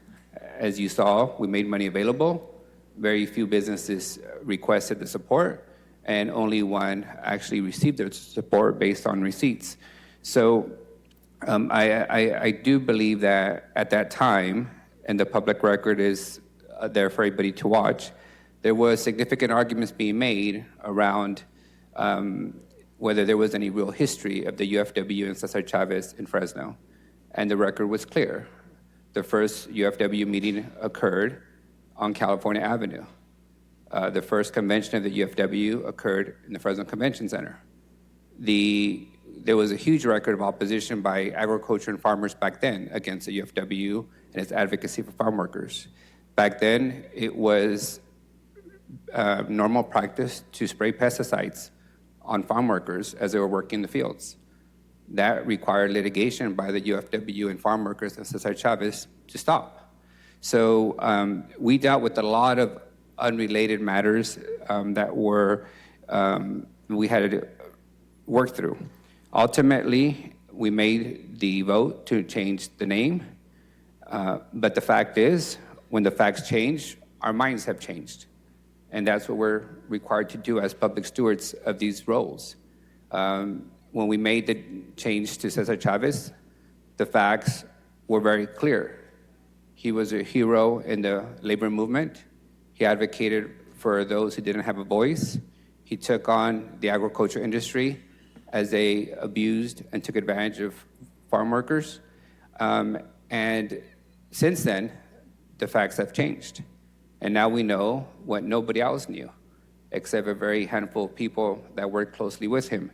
[SPEAKER 9] As you saw, we made money available. Very few businesses requested the support, and only one actually received their support based on receipts. So I do believe that at that time, and the public record is there for everybody to watch, there was significant arguments being made around whether there was any real history of the UFW and Cesar Chavez in Fresno. And the record was clear. The first UFW meeting occurred on California Avenue. The first convention of the UFW occurred in the Fresno Convention Center. There was a huge record of opposition by agriculture and farmers back then against the UFW and its advocacy for farm workers. Back then, it was normal practice to spray pesticides on farm workers as they were working in the fields. That required litigation by the UFW and farm workers and Cesar Chavez to stop. So we dealt with a lot of unrelated matters that we had to work through. Ultimately, we made the vote to change the name, but the fact is, when the facts change, our minds have changed. And that's what we're required to do as public stewards of these roles. When we made the change to Cesar Chavez, the facts were very clear. He was a hero in the labor movement. He advocated for those who didn't have a voice. He took on the agriculture industry as they abused and took advantage of farm workers. And since then, the facts have changed. And now we know what nobody else knew, except a very handful of people that worked closely with him.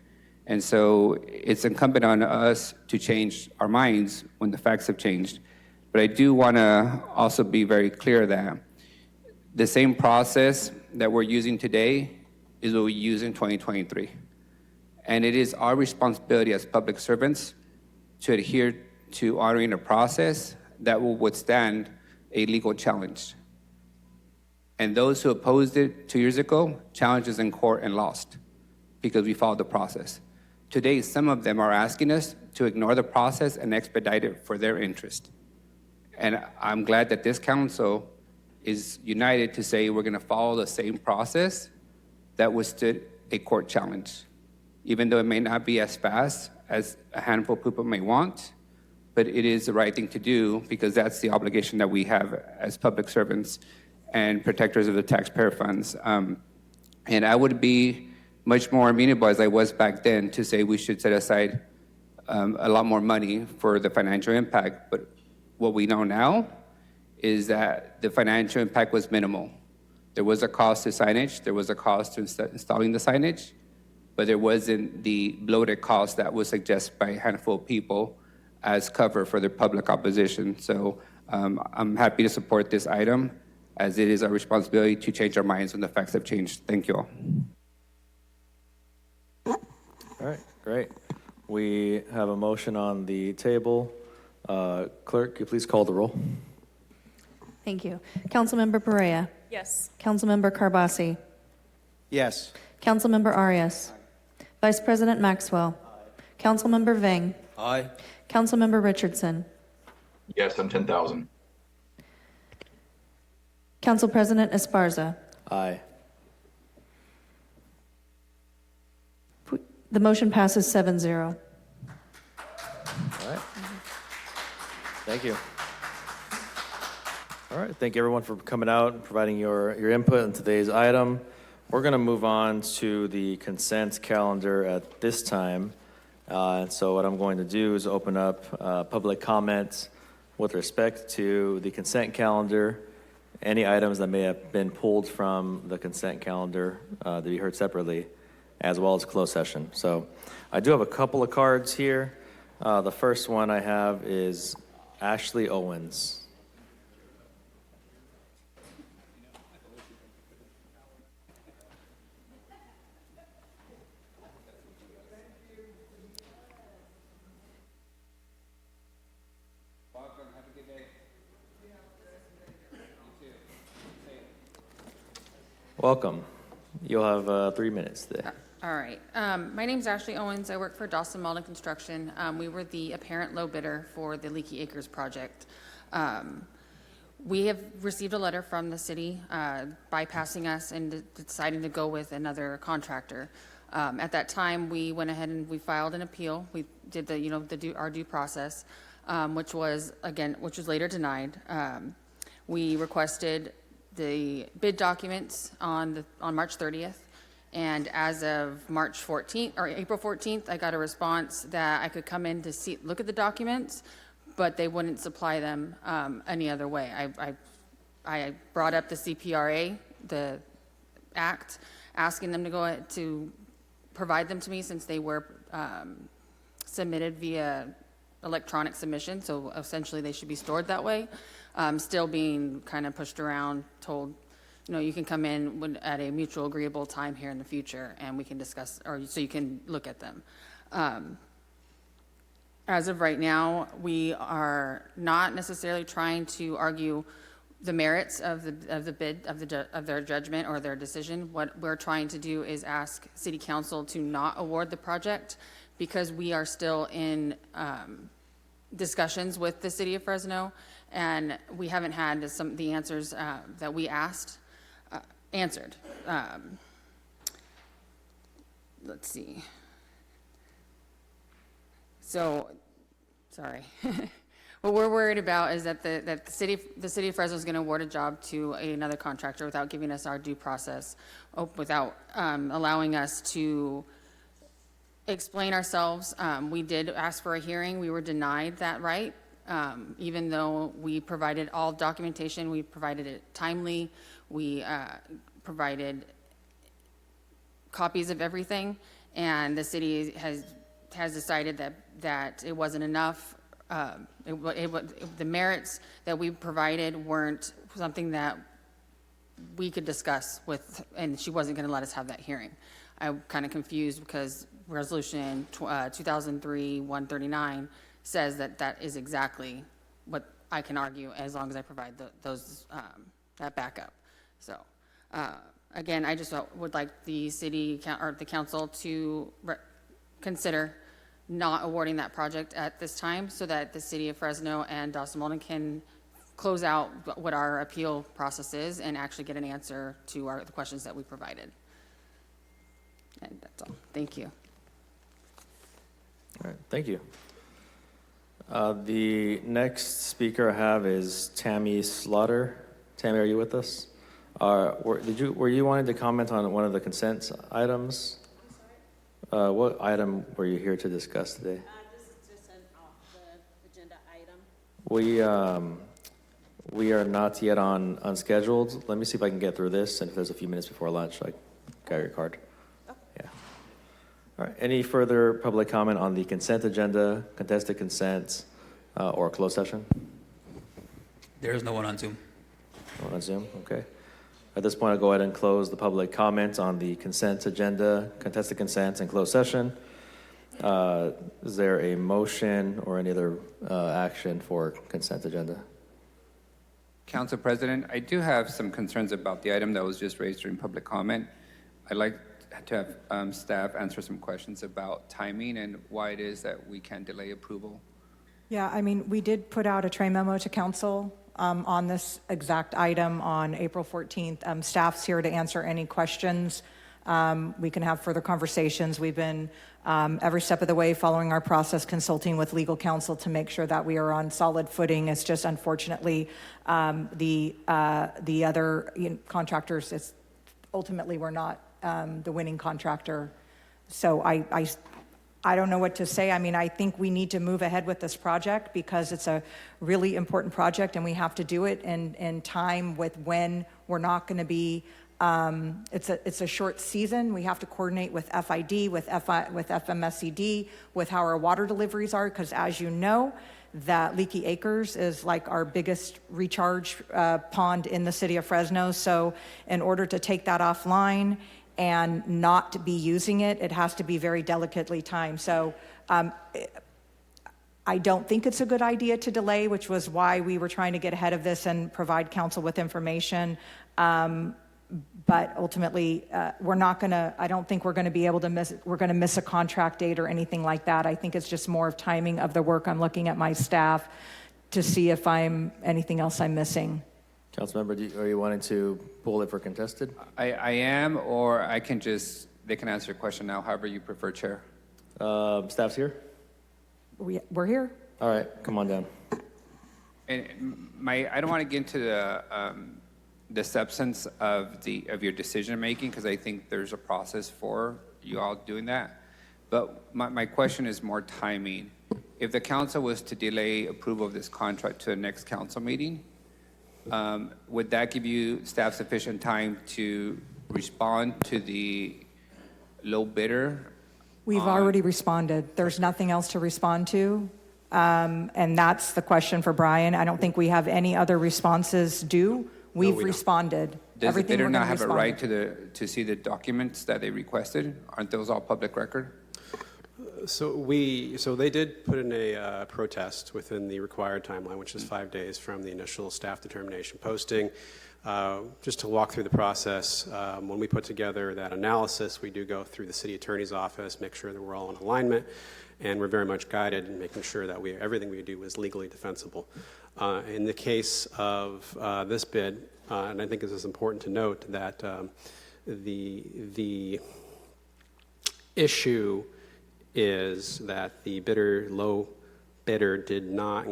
[SPEAKER 9] And so it's incumbent on us to change our minds when the facts have changed. But I do want to also be very clear that the same process that we're using today is what we use in 2023. And it is our responsibility as public servants to adhere to honoring a process that will withstand a legal challenge. And those who opposed it 2 years ago challenged us in court and lost because we followed the process. Today, some of them are asking us to ignore the process and expedite it for their interest. And I'm glad that this council is united to say we're going to follow the same process that withstood a court challenge, even though it may not be as fast as a handful of people may want, but it is the right thing to do because that's the obligation that we have as public servants and protectors of the taxpayer funds. And I would be much more amenable as I was back then to say we should set aside a lot more money for the financial impact. But what we know now is that the financial impact was minimal. There was a cost to signage, there was a cost to installing the signage, but there wasn't the bloated cost that was suggested by a handful of people as cover for the public opposition. So I'm happy to support this item, as it is our responsibility to change our minds when the facts have changed. Thank you all.
[SPEAKER 1] All right, great. We have a motion on the table. Clerk, could you please call the roll?
[SPEAKER 11] Thank you. Councilmember Perea.
[SPEAKER 5] Yes.
[SPEAKER 11] Councilmember Carbasi.
[SPEAKER 2] Yes.
[SPEAKER 11] Councilmember Arias. Vice President Maxwell. Councilmember Vang.
[SPEAKER 10] Aye.
[SPEAKER 11] Councilmember Richardson.
[SPEAKER 20] Yes, I'm 10,000.
[SPEAKER 11] Council President Esparza.
[SPEAKER 1] Aye.
[SPEAKER 11] The motion passes 7-0.
[SPEAKER 1] All right. Thank you. All right, thank you everyone for coming out and providing your input in today's item. We're going to move on to the consent calendar at this time. And so what I'm going to do is open up public comments with respect to the consent calendar, any items that may have been pulled from the consent calendar to be heard separately, as well as closed session. So I do have a couple of cards here. The first one I have is Ashley Owens. Welcome. You'll have 3 minutes today.
[SPEAKER 14] All right. My name's Ashley Owens. I work for Dawson Malden Construction. We were the apparent low bidder for the Leaky Acres project. We have received a letter from the city bypassing us and deciding to go with another contractor. At that time, we went ahead and we filed an appeal. We did our due process, which was later denied. We requested the bid documents on March 30th. And as of March 14th or April 14th, I got a response that I could come in to look at the documents, but they wouldn't supply them any other way. I brought up the CPRA, the act, asking them to provide them to me since they were submitted via electronic submission. So essentially, they should be stored that way. Still being kind of pushed around, told, you can come in at a mutual agreeable time here in the future and we can discuss, or so you can look at them. As of right now, we are not necessarily trying to argue the merits of the bid, of their judgment or their decision. What we're trying to do is ask City Council to not award the project because we are still in discussions with the City of Fresno, and we haven't had the answers that we asked answered. Let's see. So, sorry. What we're worried about is that the city of Fresno is going to award a job to another contractor without giving us our due process, without allowing us to explain ourselves. We did ask for a hearing. We were denied that right, even though we provided all documentation. We provided it timely. We provided copies of everything, and the city has decided that it wasn't enough. The merits that we provided weren't something that we could discuss with, and she wasn't going to let us have that hearing. I'm kind of confused because Resolution 2003-139 says that is exactly what I can argue as long as I provide that backup. So again, I just would like the city or the council to consider not awarding that project at this time so that the city of Fresno and Dawson Malden can close out what our appeal process is and actually get an answer to the questions that we provided. And that's all. Thank you.
[SPEAKER 1] All right, thank you. The next speaker I have is Tammy Slaughter. Tammy, are you with us? Were you wanting to comment on one of the consent items? What item were you here to discuss today?
[SPEAKER 22] This is just an off-the-agenda item.
[SPEAKER 1] We are not yet unscheduled. Let me see if I can get through this, and if there's a few minutes before lunch, I got your card.
[SPEAKER 22] Okay.
[SPEAKER 1] Yeah. All right. Any further public comment on the consent agenda, contested consent, or closed session?
[SPEAKER 17] There is no one on Zoom.
[SPEAKER 1] No one on Zoom. Okay. At this point, I'll go ahead and close the public comment on the consent agenda, contested consent, and closed session. Is there a motion or any other action for consent agenda?
[SPEAKER 9] Council President, I do have some concerns about the item that was just raised during public comment. I'd like to have staff answer some questions about timing and why it is that we can delay approval.
[SPEAKER 8] Yeah, I mean, we did put out a tray memo to council on this exact item on April 14th. Staff's here to answer any questions. We can have further conversations. We've been every step of the way following our process, consulting with legal counsel to make sure that we are on solid footing. It's just unfortunately the other contractors ultimately were not the winning contractor. So I I don't know what to say. I mean, I think we need to move ahead with this project because it's a really important project and we have to do it in time with when we're not going to be, it's a short season. We have to coordinate with FID, with FMSCD, with how our water deliveries are, because as you know, that Leaky Acres is like our biggest recharge pond in the city of Fresno. So in order to take that offline and not to be using it, it has to be very delicately timed. So I don't think it's a good idea to delay, which was why we were trying to get ahead of this and provide council with information. But ultimately, we're not going to, I don't think we're going to be able to we're going to miss a contract date or anything like that. I think it's just more of timing of the work. I'm looking at my staff to see if anything else I'm missing.
[SPEAKER 1] Councilmember, are you wanting to pull it for contested?
[SPEAKER 9] I am, or I can just, they can answer your question now, however you prefer, Chair.
[SPEAKER 1] Staff's here?
[SPEAKER 8] We're here.
[SPEAKER 1] All right, come on down.
[SPEAKER 9] And I don't want to get into the substance of your decision making, because I think there's a process for you all doing that. But my question is more timing. If the council was to delay approval of this contract to the next council meeting, would that give you staff sufficient time to respond to the low bidder?
[SPEAKER 8] We've already responded. There's nothing else to respond to. And that's the question for Brian. I don't think we have any other responses due. We've responded.
[SPEAKER 9] Does the bidder not have a right to see the documents that they requested? Aren't those all public record?
[SPEAKER 15] So they did put in a protest within the required timeline, which is 5 days from the initial staff determination posting. Just to walk through the process, when we put together that analysis, we do go through the city attorney's office, make sure that we're all in alignment, and we're very much guided in making sure that everything we do is legally defensible. In the case of this bid, and I think this is important to note that the issue is that the low bidder did not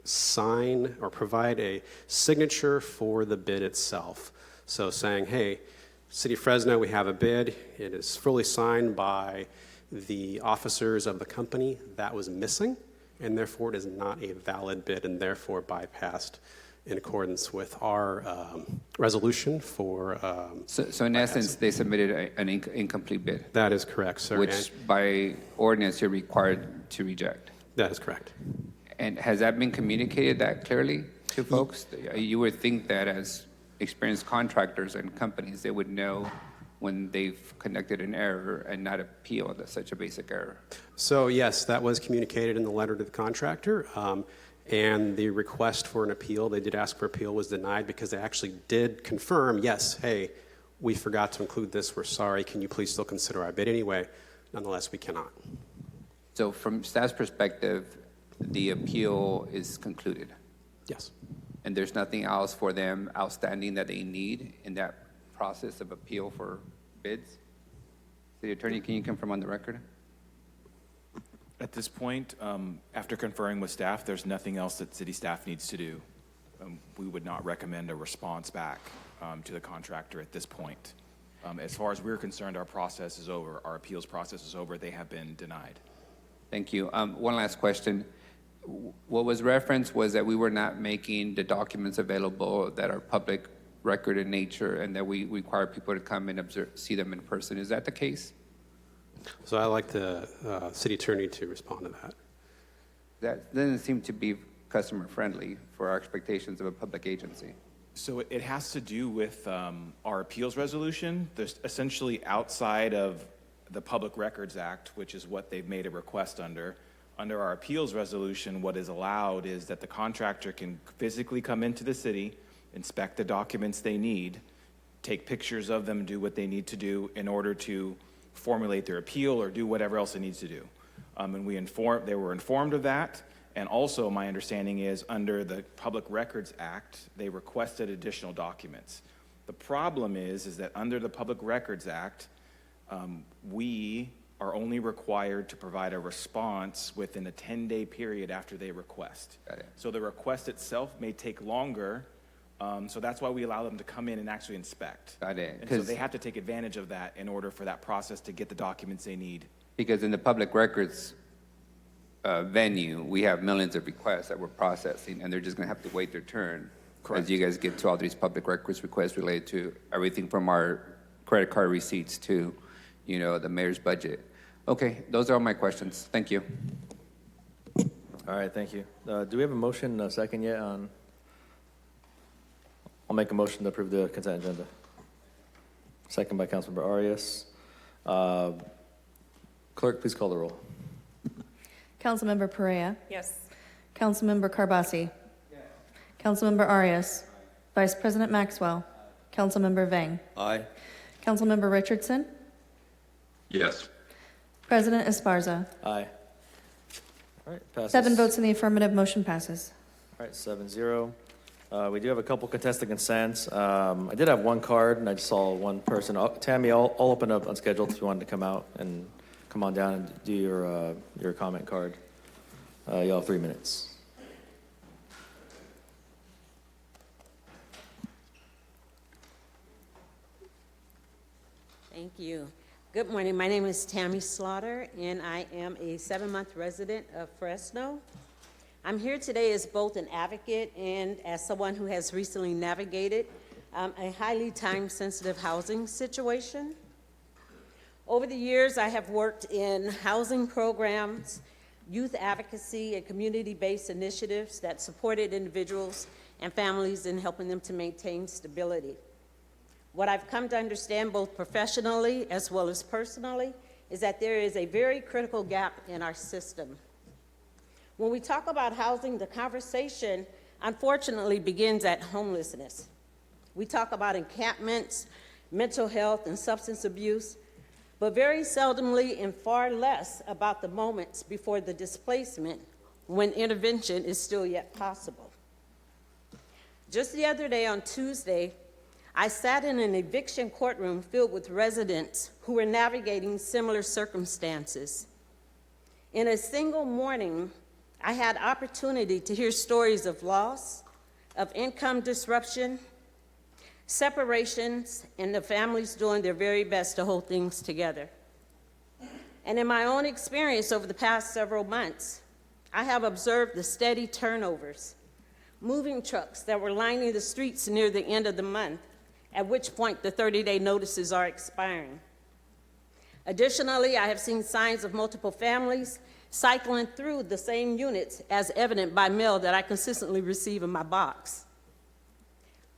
[SPEAKER 15] sign or provide a signature for the bid itself. So saying, hey, City of Fresno, we have a bid. It is fully signed by the officers of the company. That was missing, and therefore it is not a valid bid and therefore bypassed in accordance with our resolution for...
[SPEAKER 9] So in essence, they submitted an incomplete bid?
[SPEAKER 15] That is correct, sir.
[SPEAKER 9] Which by ordinance you're required to reject?
[SPEAKER 15] That is correct.
[SPEAKER 9] And has that been communicated that clearly to folks? You would think that as experienced contractors and companies, they would know when they've conducted an error and not appeal such a basic error.
[SPEAKER 15] So yes, that was communicated in the letter to the contractor. And the request for an appeal, they did ask for appeal, was denied because they actually did confirm, yes, hey, we forgot to include this, we're sorry, can you please still consider our bid anyway? Nonetheless, we cannot.
[SPEAKER 9] So from staff's perspective, the appeal is concluded?
[SPEAKER 15] Yes.
[SPEAKER 9] And there's nothing else for them outstanding that they need in that process of appeal for bids? City Attorney, can you confirm on the record?
[SPEAKER 16] At this point, after conferring with staff, there's nothing else that city staff needs to do. We would not recommend a response back to the contractor at this point. As far as we're concerned, our process is over. Our appeals process is over. They have been denied.
[SPEAKER 9] Thank you. One last question. What was referenced was that we were not making the documents available that are public record in nature and that we require people to come and see them in person. Is that the case?
[SPEAKER 15] So I'd like the city attorney to respond to that.
[SPEAKER 9] That doesn't seem to be customer friendly for our expectations of a public agency.
[SPEAKER 16] So it has to do with our appeals resolution. There's essentially outside of the Public Records Act, which is what they've made a request under. Under our appeals resolution, what is allowed is that the contractor can physically come into the city, inspect the documents they need, take pictures of them, do what they need to do in order to formulate their appeal or do whatever else it needs to do. And they were informed of that. And also my understanding is under the Public Records Act, they requested additional documents. The problem is that under the Public Records Act, we are only required to provide a response within a 10-day period after they request. So the request itself may take longer So that's why we allow them to come in and actually inspect.
[SPEAKER 9] Got it.
[SPEAKER 16] And so they have to take advantage of that in order for that process to get the documents they need.
[SPEAKER 9] Because in the public records venue, we have millions of requests that we're processing, and they're just going to have to wait their turn.
[SPEAKER 16] Correct.
[SPEAKER 9] As you guys get to all these public records requests related to everything from our credit card receipts to, the mayor's budget. Okay, those are all my questions. Thank you.
[SPEAKER 1] All right, thank you. Do we have a motion, a second yet on? I'll make a motion to approve the consent agenda. Second by Councilmember Arias. Clerk, please call the roll.
[SPEAKER 11] Councilmember Perea.
[SPEAKER 5] Yes.
[SPEAKER 11] Councilmember Carbasi. Councilmember Arias. Vice President Maxwell. Councilmember Vang.
[SPEAKER 10] Aye.
[SPEAKER 11] Councilmember Richardson.
[SPEAKER 20] Yes.
[SPEAKER 11] President Esparza.
[SPEAKER 1] Aye. All right, passes.
[SPEAKER 11] 7 votes in the affirmative, motion passes.
[SPEAKER 1] All right, 7-0. We do have a couple contested consents. I did have one card, and I just saw one person. Tammy, I'll open up unscheduled if you wanted to come out and come on down and do your comment card. Y'all have 3 minutes.
[SPEAKER 22] Thank you. Good morning. My name is Tammy Slaughter, and I am a 7-month resident of Fresno. I'm here today as both an advocate and as someone who has recently navigated a highly time-sensitive housing situation. Over the years, I have worked in housing programs, youth advocacy, and community-based initiatives that supported individuals and families in helping them to maintain stability. What I've come to understand both professionally as well as personally is that there is a very critical gap in our system. When we talk about housing, the conversation unfortunately begins at homelessness. We talk about encampments, mental health, and substance abuse, but very seldomly and far less about the moments before the displacement when intervention is still yet possible. Just the other day on Tuesday, I sat in an eviction courtroom filled with residents who were navigating similar circumstances. In a single morning, I had opportunity to hear stories of loss, of income disruption, separations, and the families doing their very best to hold things together. And in my own experience over the past several months, I have observed the steady turnovers, moving trucks that were lining the streets near the end of the month, at which point the 30-day notices are expiring. Additionally, I have seen signs of multiple families cycling through the same units as evident by mail that I consistently receive in my box.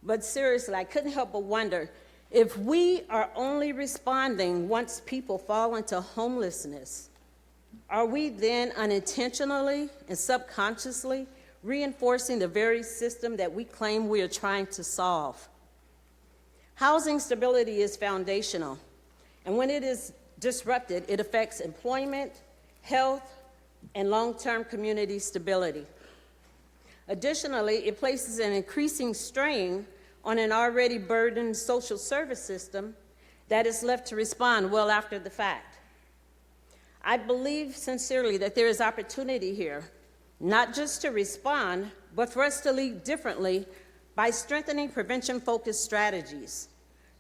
[SPEAKER 22] But seriously, I couldn't help but wonder, if we are only responding once people fall into homelessness, are we then unintentionally and subconsciously reinforcing the very system that we claim we are trying to solve? Housing stability is foundational, and when it is disrupted, it affects employment, health, and long-term community stability. Additionally, it places an increasing strain on an already burdened social service system that is left to respond well after the fact. I believe sincerely that there is opportunity here, not just to respond, but for us to lead differently by strengthening prevention-focused strategies.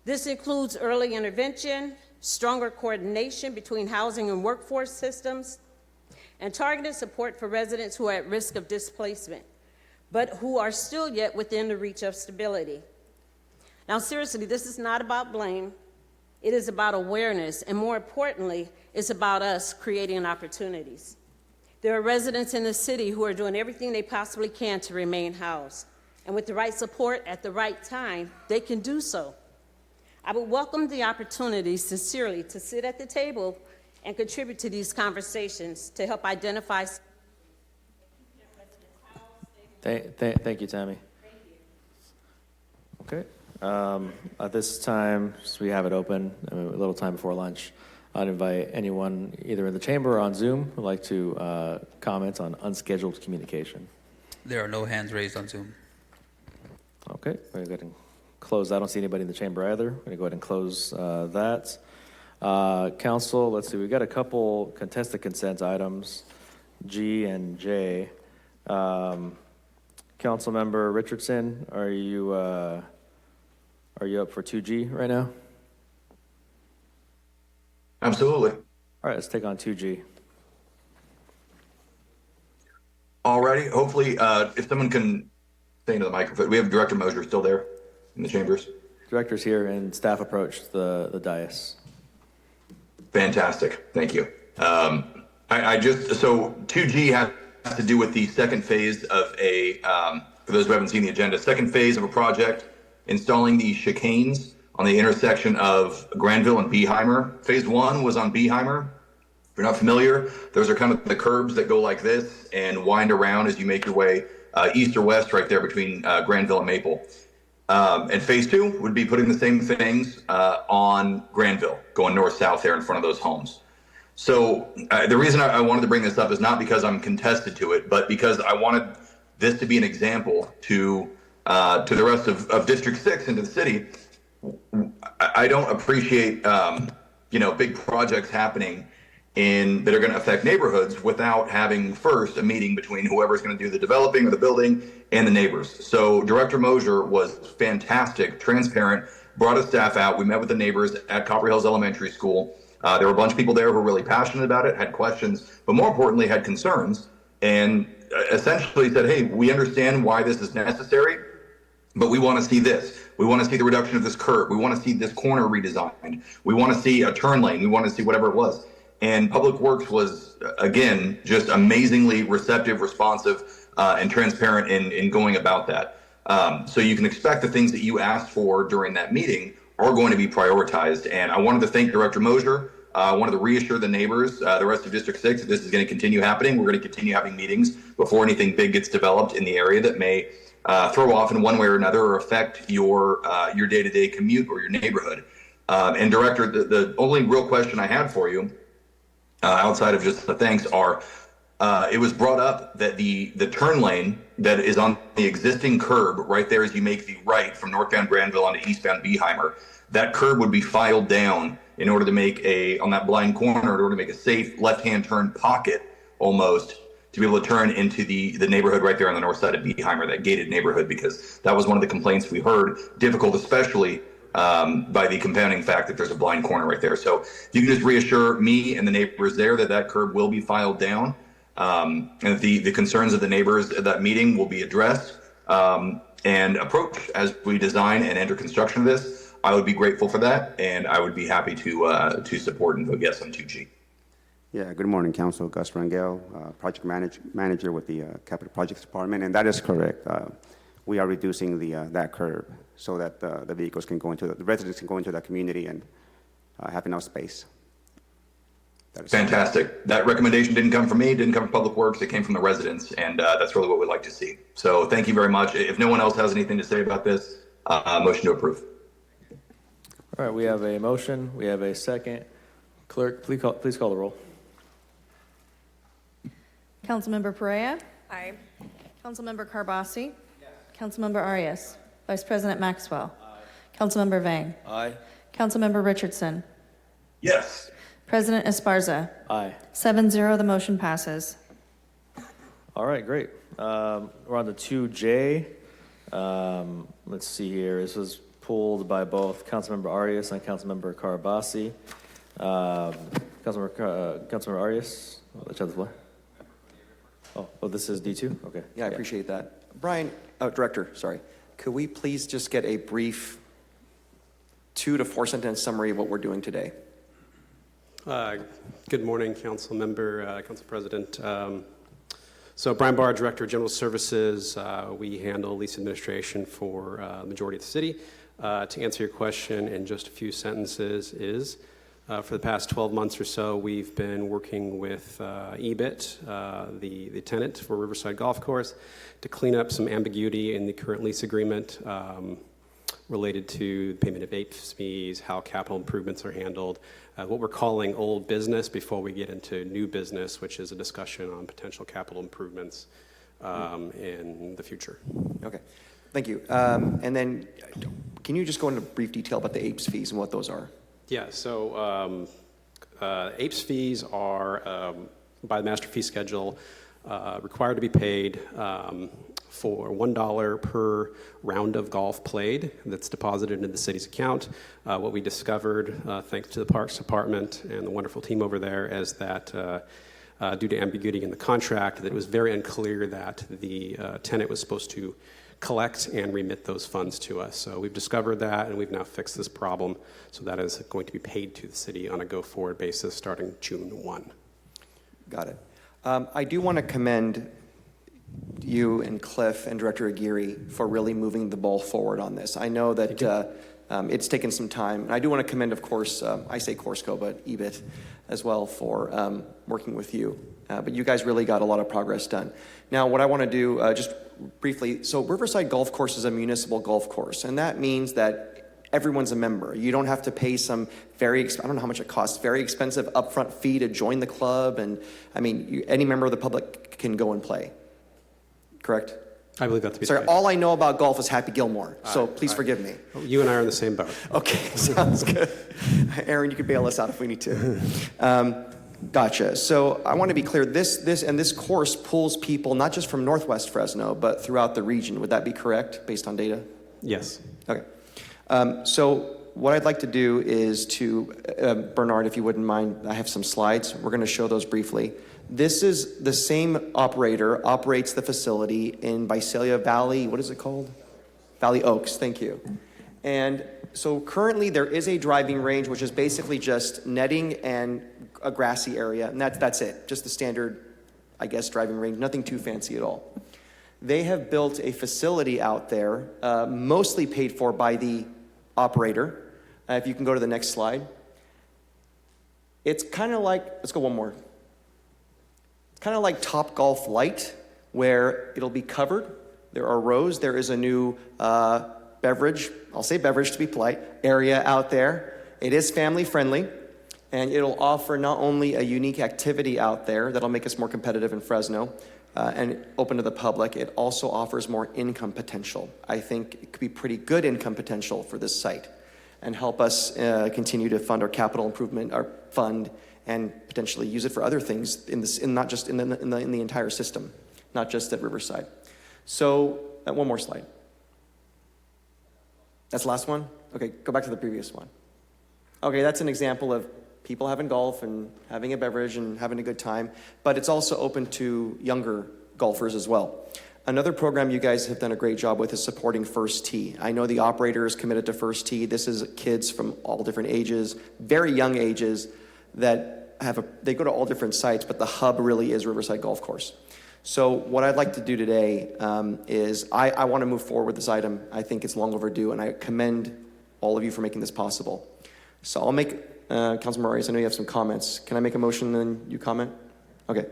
[SPEAKER 22] This includes early intervention, stronger coordination between housing and workforce systems, and targeted support for residents who are at risk of displacement, but who are still yet within the reach of stability. Now, seriously, this is not about blame. It is about awareness, and more importantly, it's about us creating opportunities. There are residents in the city who are doing everything they possibly can to remain housed. And with the right support at the right time, they can do so. I would welcome the opportunity, sincerely, to sit at the table and contribute to these conversations to help identify.
[SPEAKER 1] Thank you, Tammy. Okay. At this time, so we have it open, a little time before lunch, I'd invite anyone either in the chamber or on Zoom who would like to comment on unscheduled communication.
[SPEAKER 17] There are no hands raised on Zoom.
[SPEAKER 1] Okay, we're going to go ahead and close. I don't see anybody in the chamber either. We're going to go ahead and close that. Council, let's see, we've got a couple contested consent items, G and J. Council, Councilmember Richardson, are you up for 2G right now?
[SPEAKER 20] Absolutely.
[SPEAKER 1] All right, let's take on 2G.
[SPEAKER 20] Alrighty. Hopefully, if someone can stay into the microphone. We have Director Mosier still there in the chambers.
[SPEAKER 1] Director's here and staff approached the dais.
[SPEAKER 20] Fantastic. Thank you. So 2G has to do with the second phase of for those who haven't seen the agenda, second phase of a project installing the chicanes on the intersection of Granville and Beeheimer. Phase 1 was on Beeheimer. If you're not familiar, those are kind of the curbs that go like this and wind around as you make your way east or west right there between Granville and Maple. And phase 2 would be putting the same things on Granville, going north-south there in front of those homes. So the reason I wanted to bring this up is not because I'm contested to it, but because I wanted this to be an example to the rest of District 6 and to the city. I don't appreciate big projects happening that are going to affect neighborhoods without having first a meeting between whoever's going to do the developing or the building and the neighbors. So Director Mosier was fantastic, transparent, brought his staff out. We met with the neighbors at Copper Hills Elementary School. There were a bunch of people there who were really passionate about it, had questions, but more importantly, had concerns, and essentially said, hey, we understand why this is necessary, but we want to see this. We want to see the reduction of this curb. We want to see this corner redesigned. We want to see a turn lane. We want to see whatever it was. And Public Works was, again, just amazingly receptive, responsive, and transparent in going about that. So you can expect the things that you asked for during that meeting are going to be prioritized. And I wanted to thank Director Mosier. I wanted to reassure the neighbors, the rest of District 6, that this is going to continue happening. We're going to continue having meetings before anything big gets developed in the area that may throw off in one way or another or affect your day-to-day commute or your neighborhood. And Director, the only real question I had for you, outside of just the thanks, are it was brought up that the turn lane that is on the existing curb right there as you make the right from northbound Granville onto eastbound Beeheimer, that curb would be filed down in order to make on that blind corner, in order to make a safe left-hand turn pocket almost to be able to turn into the neighborhood right there on the north side of Beeheimer, that gated neighborhood, because that was one of the complaints we heard, difficult especially by the compounding fact that there's a blind corner right there. So if you can just reassure me and the neighbors there that curb will be filed down, and the concerns of the neighbors at that meeting will be addressed and approached as we design and enter construction of this, I would be grateful for that, and I would be happy to support and vote yes on 2G.
[SPEAKER 6] Yeah, good morning, Council. Gus Rangel, project manager with the Capital Projects Department, and that is correct. We are reducing that curb so that the vehicles can go into the residents can go into that community and have enough space.
[SPEAKER 20] Fantastic. That recommendation didn't come from me, didn't come from Public Works, it came from the residents, and that's really what we'd like to see. So thank you very much. If no one else has anything to say about this, motion to approve.
[SPEAKER 1] All right, we have a motion, we have a second. Clerk, please call the roll.
[SPEAKER 11] Councilmember Perea?
[SPEAKER 5] Aye.
[SPEAKER 11] Councilmember Carbasi? Yes. Councilmember Arias? Vice President Maxwell? Aye. Councilmember Vang?
[SPEAKER 10] Aye.
[SPEAKER 11] Councilmember Richardson?
[SPEAKER 20] Yes.
[SPEAKER 11] President Esparza?
[SPEAKER 1] Aye.
[SPEAKER 11] 7-0, the motion passes.
[SPEAKER 1] All right, great. We're on to 2J. Let's see here. This was pulled by both Councilmember Arias and Councilmember Carbasi. Councilmember Arias, I'll let you have the floor. Oh, this is D2? Okay.
[SPEAKER 2] Yeah, I appreciate that. Brian, Director, sorry. Could we please just get a brief 2 to 4 sentence summary of what we're doing today?
[SPEAKER 15] Good morning, Council Member, Council President. So Brian Barr, Director of General Services. We handle lease administration for the majority of the city. To answer your question in just a few sentences is, for the past 12 months or so, we've been working with EBIT, the tenant for Riverside Golf Course, to clean up some ambiguity in the current lease agreement related to payment of APES fees, how capital improvements are handled, what we're calling old business before we get into new business, which is a discussion on potential capital improvements in the future.
[SPEAKER 2] Okay, thank you. And then can you just go into brief detail about the APES fees and what those are?
[SPEAKER 15] Yeah, so APES fees are, by the master fee schedule, required to be paid for $1 per round of golf played that's deposited into the city's account. What we discovered, thanks to the Parks Department and the wonderful team over there, is that due to ambiguity in the contract, that it was very unclear that the tenant was supposed to collect and remit those funds to us. So we've discovered that, and we've now fixed this problem. So that is going to be paid to the city on a go-forward basis starting June 1.
[SPEAKER 2] Got it. I do want to commend you and Cliff and Director Aguirre for really moving the ball forward on this. I know that it's taken some time. And I do want to commend, of course, I say Corso, but EBIT as well for working with you. But you guys really got a lot of progress done. Now, what I want to do, just briefly, so Riverside Golf Course is a municipal golf course, and that means that everyone's a member. You don't have to pay some I don't know how much it costs, very expensive upfront fee to join the club. And I mean, any member of the public can go and play. Correct?
[SPEAKER 15] I believe that to be
[SPEAKER 2] Sorry,
[SPEAKER 15] the case.
[SPEAKER 2] all I know about golf is Happy Gilmore, so please forgive me.
[SPEAKER 15] You and I are in the same boat.
[SPEAKER 2] Okay, sounds good. Aaron, you can bail us out if we need to. Gotcha. So I want to be clear, this course pulls people not just from Northwest Fresno, but throughout the region. Would that be correct, based on data?
[SPEAKER 15] Yes.
[SPEAKER 2] Okay. So what I'd like to do is Bernard, if you wouldn't mind, I have some slides. We're going to show those briefly. This is the same operator, operates the facility in Visalia Valley. What is it called? Valley Oaks, thank you. And so currently there is a driving range, which is basically just netting and a grassy area, and that's it. Just the standard, I guess, driving range, nothing too fancy at all. They have built a facility out there, mostly paid for by the operator. If you can go to the next slide. It's kind of like, let's go one more. It's kind of like Top Golf Light, where it'll be covered. There are rows. There is a new beverage, I'll say beverage to be polite, area out there. It is family friendly, and it'll offer not only a unique activity out there that'll make us more competitive in Fresno and open to the public, it also offers more income potential. I think it could be pretty good income potential for this site and help us continue to fund our capital improvement, our fund, and potentially use it for other things not just in the entire system, not just at Riverside. So one more slide. That's the last one? Okay, go back to the previous one. Okay, that's an example of people having golf and having a beverage and having a good time, but it's also open to younger golfers as well. Another program you guys have done a great job with is supporting First Tee. I know the operator is committed to First Tee. This is kids from all different ages, very young ages, that they go to all different sites, but the hub really is Riverside Golf Course. So what I'd like to do today is I want to move forward with this item. I think it's long overdue, and I commend all of you for making this possible. So I'll make, Councilmember Arias, I know you have some comments. Can I make a motion and then you comment? Okay.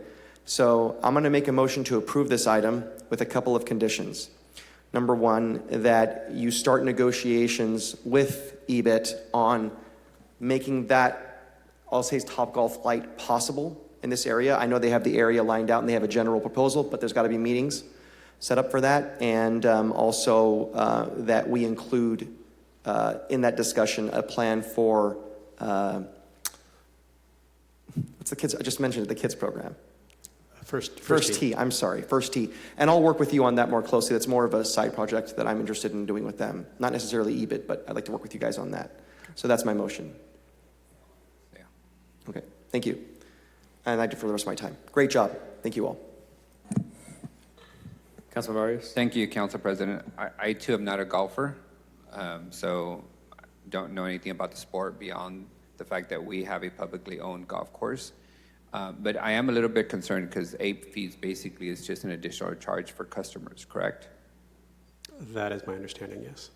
[SPEAKER 2] So I'm going to make a motion to approve this item with a couple of conditions. Number one, that you start negotiations with EBIT on making that, I'll say, Top Golf Light possible in this area. I know they have the area lined out and they have a general proposal, but there's got to be meetings set up for that. And also that we include in that discussion a plan for, what's the kids, I just mentioned it, the kids program. First Tee, I'm sorry, First Tee. And I'll work with you on that more closely. That's more of a side project that I'm interested in doing with them. Not necessarily EBIT, but I'd like to work with you guys on that. So that's my motion. Yeah. Okay, thank you. And I defer the rest of my time. Great job. Thank you all.
[SPEAKER 1] Councilmember Arias?
[SPEAKER 9] Thank you, Council President. I too am not a golfer, so don't know anything about the sport beyond the fact that we have a publicly owned golf course. But I am a little bit concerned because ape fees basically is just an additional charge for customers, correct?
[SPEAKER 15] That is my understanding, yes.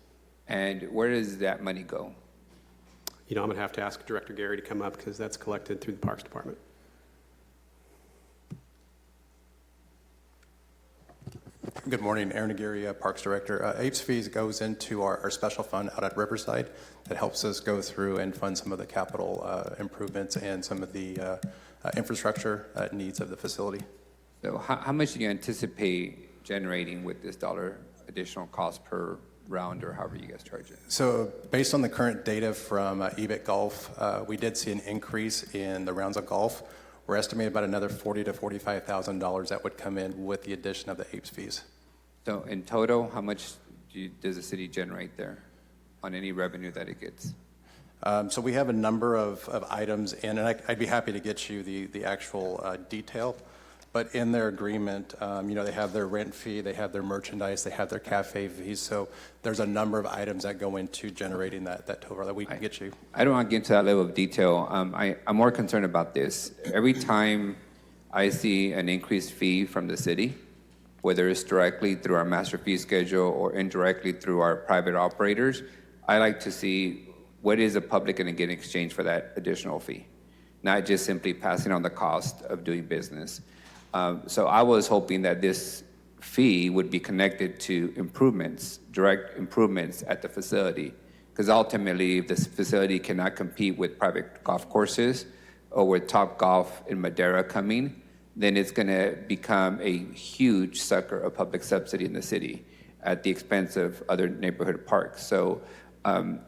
[SPEAKER 9] And where does that money go?
[SPEAKER 15] You know, I'm going to have to ask Director Gary to come up because that's collected through the Parks Department.
[SPEAKER 12] Good morning, Aaron Aguirre, Parks Director. APES fees goes into our special fund out at Riverside that helps us go through and fund some of the capital improvements and some of the infrastructure needs of the facility.
[SPEAKER 9] So how much do you anticipate generating with this dollar additional cost per round or however you guys charge it?
[SPEAKER 12] So based on the current data from EBIT Golf, we did see an increase in the rounds of golf. We're estimating about another $40,000 to $45,000 that would come in with the addition of the APES fees.
[SPEAKER 9] So in total, how much does the city generate there on any revenue that it gets?
[SPEAKER 12] So we have a number of items in, and I'd be happy to get you the actual detail. But in their agreement, they have their rent fee, they have their merchandise, they have their cafe fees. So there's a number of items that go into generating that total that we can get you.
[SPEAKER 9] I don't want to get into that level of detail. I'm more concerned about this. Every time I see an increased fee from the city, whether it's directly through our master fee schedule or indirectly through our private operators, I like to see what is the public going to get in exchange for that additional fee, not just simply passing on the cost of doing business. So I was hoping that this fee would be connected to improvements, direct improvements at the facility, because ultimately, if this facility cannot compete with private golf courses or with Top Golf in Madera coming, then it's going to become a huge sucker of public subsidy in the city at the expense of other neighborhood parks. So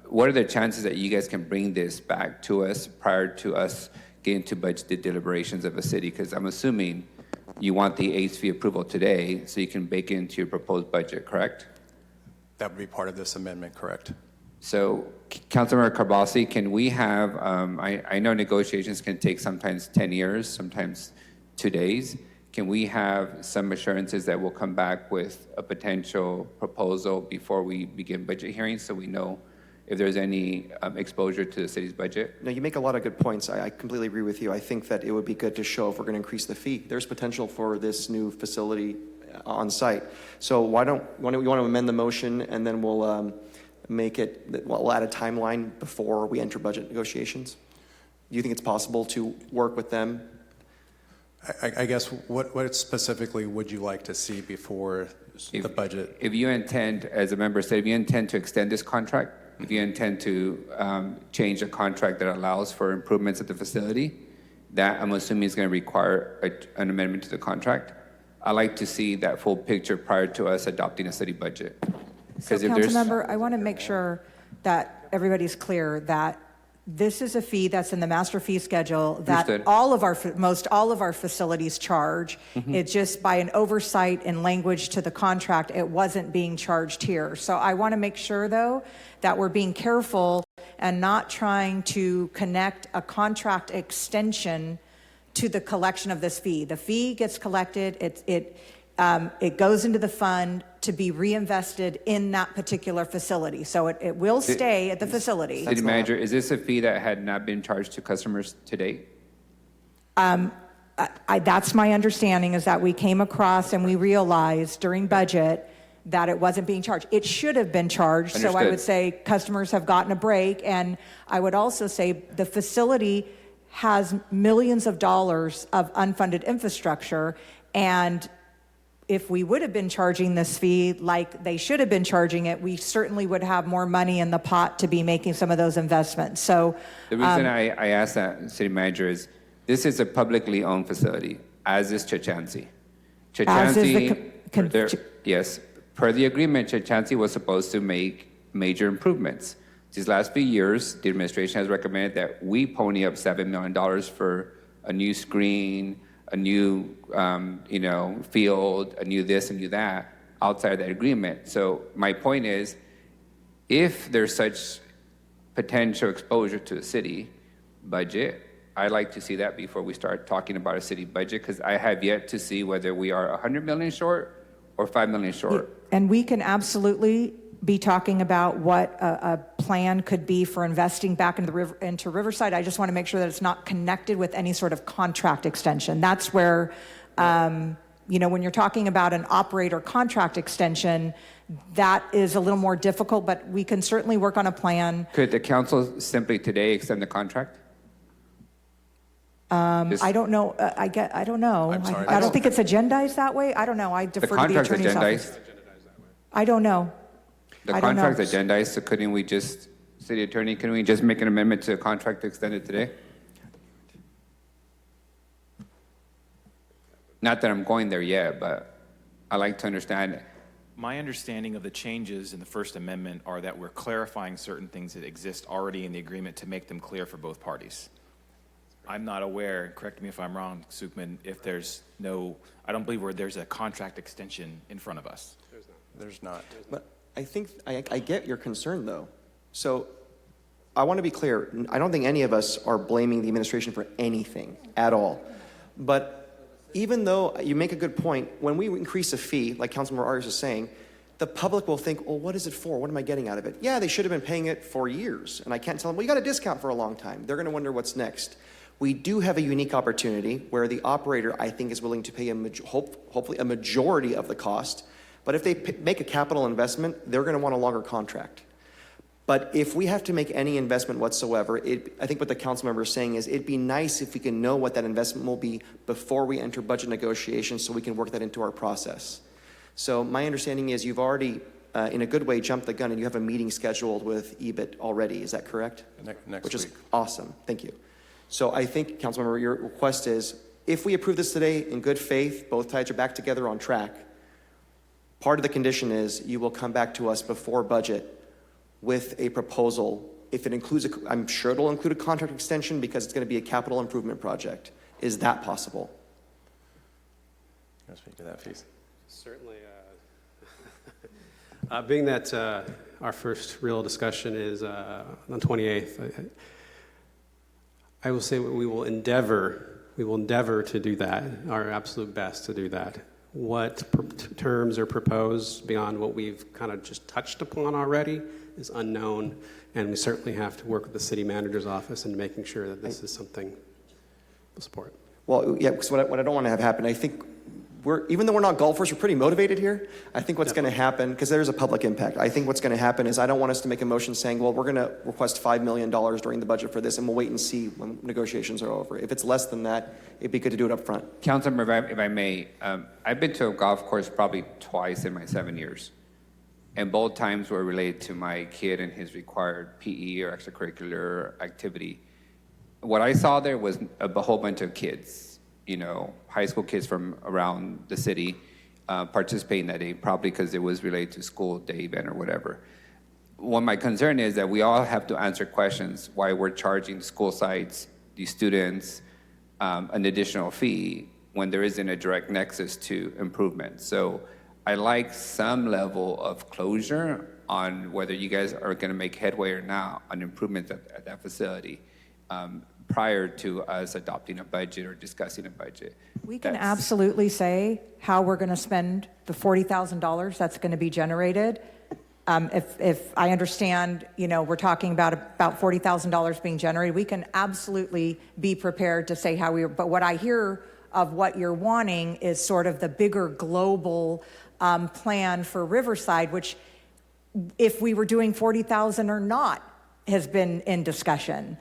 [SPEAKER 9] what are the chances that you guys can bring this back to us prior to us getting to budgeted deliberations of a city? Because I'm assuming you want the ACE fee approval today so you can bake it into your proposed budget, correct?
[SPEAKER 12] That would be part of this amendment, correct?
[SPEAKER 9] So, Councilmember Carbasi, can we have, I know negotiations can take sometimes 10 years, sometimes 2 days. Can we have some assurances that we'll come back with a potential proposal before we begin budget hearings so we know if there's any exposure to the city's budget?
[SPEAKER 2] No, you make a lot of good points. I completely agree with you. I think that it would be good to show if we're going to increase the fee. There's potential for this new facility on site. So why don't you want to amend the motion, and then we'll we'll add a timeline before we enter budget negotiations? Do you think it's possible to work with them?
[SPEAKER 12] I guess what specifically would you like to see before the budget?
[SPEAKER 9] If you intend, as a member said, if you intend to extend this contract, if you intend to change a contract that allows for improvements at the facility, that I'm assuming is going to require an amendment to the contract. I like to see that full picture prior to us adopting a city budget.
[SPEAKER 8] So, Councilmember, I want to make sure that everybody's clear that this is a fee that's in the master fee schedule that
[SPEAKER 9] Understood.
[SPEAKER 8] all of our facilities charge.
[SPEAKER 9] Mm-hmm.
[SPEAKER 8] It's just by an oversight in language to the contract, it wasn't being charged here. So I want to make sure, though, that we're being careful and not trying to connect a contract extension to the collection of this fee. The fee gets collected, it goes into the fund to be reinvested in that particular facility. So it will stay at the facility.
[SPEAKER 9] City Manager, is this a fee that had not been charged to customers to date?
[SPEAKER 8] That's my understanding, is that we came across and we realized during budget that it wasn't being charged. It should have been charged.
[SPEAKER 9] Understood.
[SPEAKER 8] So I would say customers have gotten a break. And I would also say the facility has millions of dollars of unfunded infrastructure, and if we would have been charging this fee like they should have been charging it, we certainly would have more money in the pot to be making some of those investments. So
[SPEAKER 9] the reason I asked that, City Manager, is this is a publicly owned facility, as is Chachansey. Yes, per the agreement, Chachansey was supposed to make major improvements. These last few years, the administration has recommended that we pony up $7 million for a new screen, a new field, a new this, a new that, outside of that agreement. So my point is, if there's such potential exposure to the city budget, I'd like to see that before we start talking about a city budget, because I have yet to see whether we are 100 million short or 5 million short.
[SPEAKER 8] And we can absolutely be talking about what a plan could be for investing back into Riverside. I just want to make sure that it's not connected with any sort of contract extension. That's where, when you're talking about an operator contract extension, that is a little more difficult, but we can certainly work on a plan.
[SPEAKER 9] Could the council simply today extend the contract?
[SPEAKER 8] I don't know. I don't know.
[SPEAKER 12] I'm sorry.
[SPEAKER 8] I don't think it's agendized that way. I don't know. I defer to the
[SPEAKER 9] contract's
[SPEAKER 8] attorney's office.
[SPEAKER 9] agendized.
[SPEAKER 8] I don't know.
[SPEAKER 9] The
[SPEAKER 8] I don't know.
[SPEAKER 9] contract's agendized, so couldn't we just, City Attorney, can we just make an amendment to the contract to extend it today? Not that I'm going there yet, but I like to understand.
[SPEAKER 16] My understanding of the changes in the First Amendment are that we're clarifying certain things that exist already in the agreement to make them clear for both parties. I'm not aware, correct me if I'm wrong, Sukman, if there's no, I don't believe there's a contract extension in front of us.
[SPEAKER 15] There's not.
[SPEAKER 12] There's not.
[SPEAKER 2] But I think, I get your concern, though. So I want to be clear. I don't think any of us are blaming the administration for anything at all. But even though you make a good point, when we increase a fee, like Councilmember Arias is saying, the public will think, well, what is it for? What am I getting out of it? Yeah, they should have been paying it for years. And I can't tell them, well, you got a discount for a long time. They're going to wonder what's next. We do have a unique opportunity where the operator, I think, is willing to pay hopefully a majority of the cost. But if they make a capital investment, they're going to want a longer contract. But if we have to make any investment whatsoever, I think what the council member is saying is it'd be nice if we can know what that investment will be before we enter budget negotiations so we can work that into our process. So my understanding is you've already, in a good way, jumped the gun and you have a meeting scheduled with EBIT already. Is that correct?
[SPEAKER 12] Next
[SPEAKER 2] Which
[SPEAKER 12] week.
[SPEAKER 2] is awesome. Thank you. So I think, council member, your request is if we approve this today in good faith, both sides are back together on track, part of the condition is you will come back to us before budget with a proposal. If it includes, I'm sure it'll include a contract extension because it's going to be a capital improvement project. Is that possible?
[SPEAKER 12] You want to speak to that, Fees?
[SPEAKER 15] Certainly. Being that our first real discussion is on the 28th, I will say we will endeavor to do that, our absolute best to do that. What terms are proposed beyond what we've kind of just touched upon already is unknown, and we certainly have to work with the city manager's office in making sure that this is something we'll support.
[SPEAKER 2] Well, yeah, because what I don't want to have happen, I think even though we're not golfers, we're pretty motivated here. I think what's going to happen, because there's a public impact, I think what's going to happen is I don't want us to make a motion saying, well, we're going to request $5 million during the budget for this, and we'll wait and see when negotiations are over. If it's less than that, it'd be good to do it up front.
[SPEAKER 9] Councilmember, if I may, I've been to a golf course probably twice in my 7 years. And both times were related to my kid and his required PE or extracurricular activity. What I saw there was a whole bunch of kids, high school kids from around the city participating that day, probably because it was related to school day event or whatever. What my concern is that we all have to answer questions why we're charging school sites, these students, an additional fee when there isn't a direct nexus to improvement. So I like some level of closure on whether you guys are going to make headway or not on improvements at that facility prior to us adopting a budget or discussing a budget.
[SPEAKER 8] We can absolutely say how we're going to spend the $40,000 that's going to be generated. If I understand, we're talking about $40,000 being generated, we can absolutely be prepared to say how but what I hear of what you're wanting is sort of the bigger global plan for Riverside, which if we were doing 40,000 or not has been in discussion.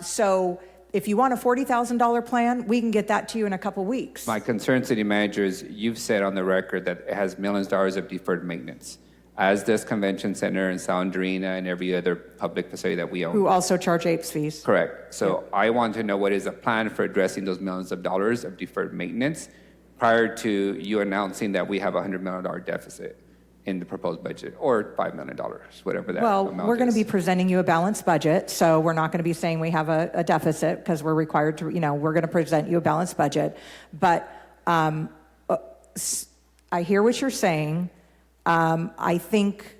[SPEAKER 8] So if you want a $40,000 plan, we can get that to you in a couple weeks.
[SPEAKER 9] My concern, city manager, is you've said on the record that it has millions of dollars of deferred maintenance, as does Convention Center and Sound Arena and every other public facility that we own.
[SPEAKER 8] Who also charge APES fees.
[SPEAKER 9] Correct. So I want to know what is the plan for addressing those millions of dollars of deferred maintenance prior to you announcing that we have a $100 million deficit in the proposed budget, or $5 million, whatever that amount is.
[SPEAKER 8] We're going to be presenting you a balanced budget, so we're not going to be saying we have a deficit because we're required to, we're going to present you a balanced budget. But I hear what you're saying. I think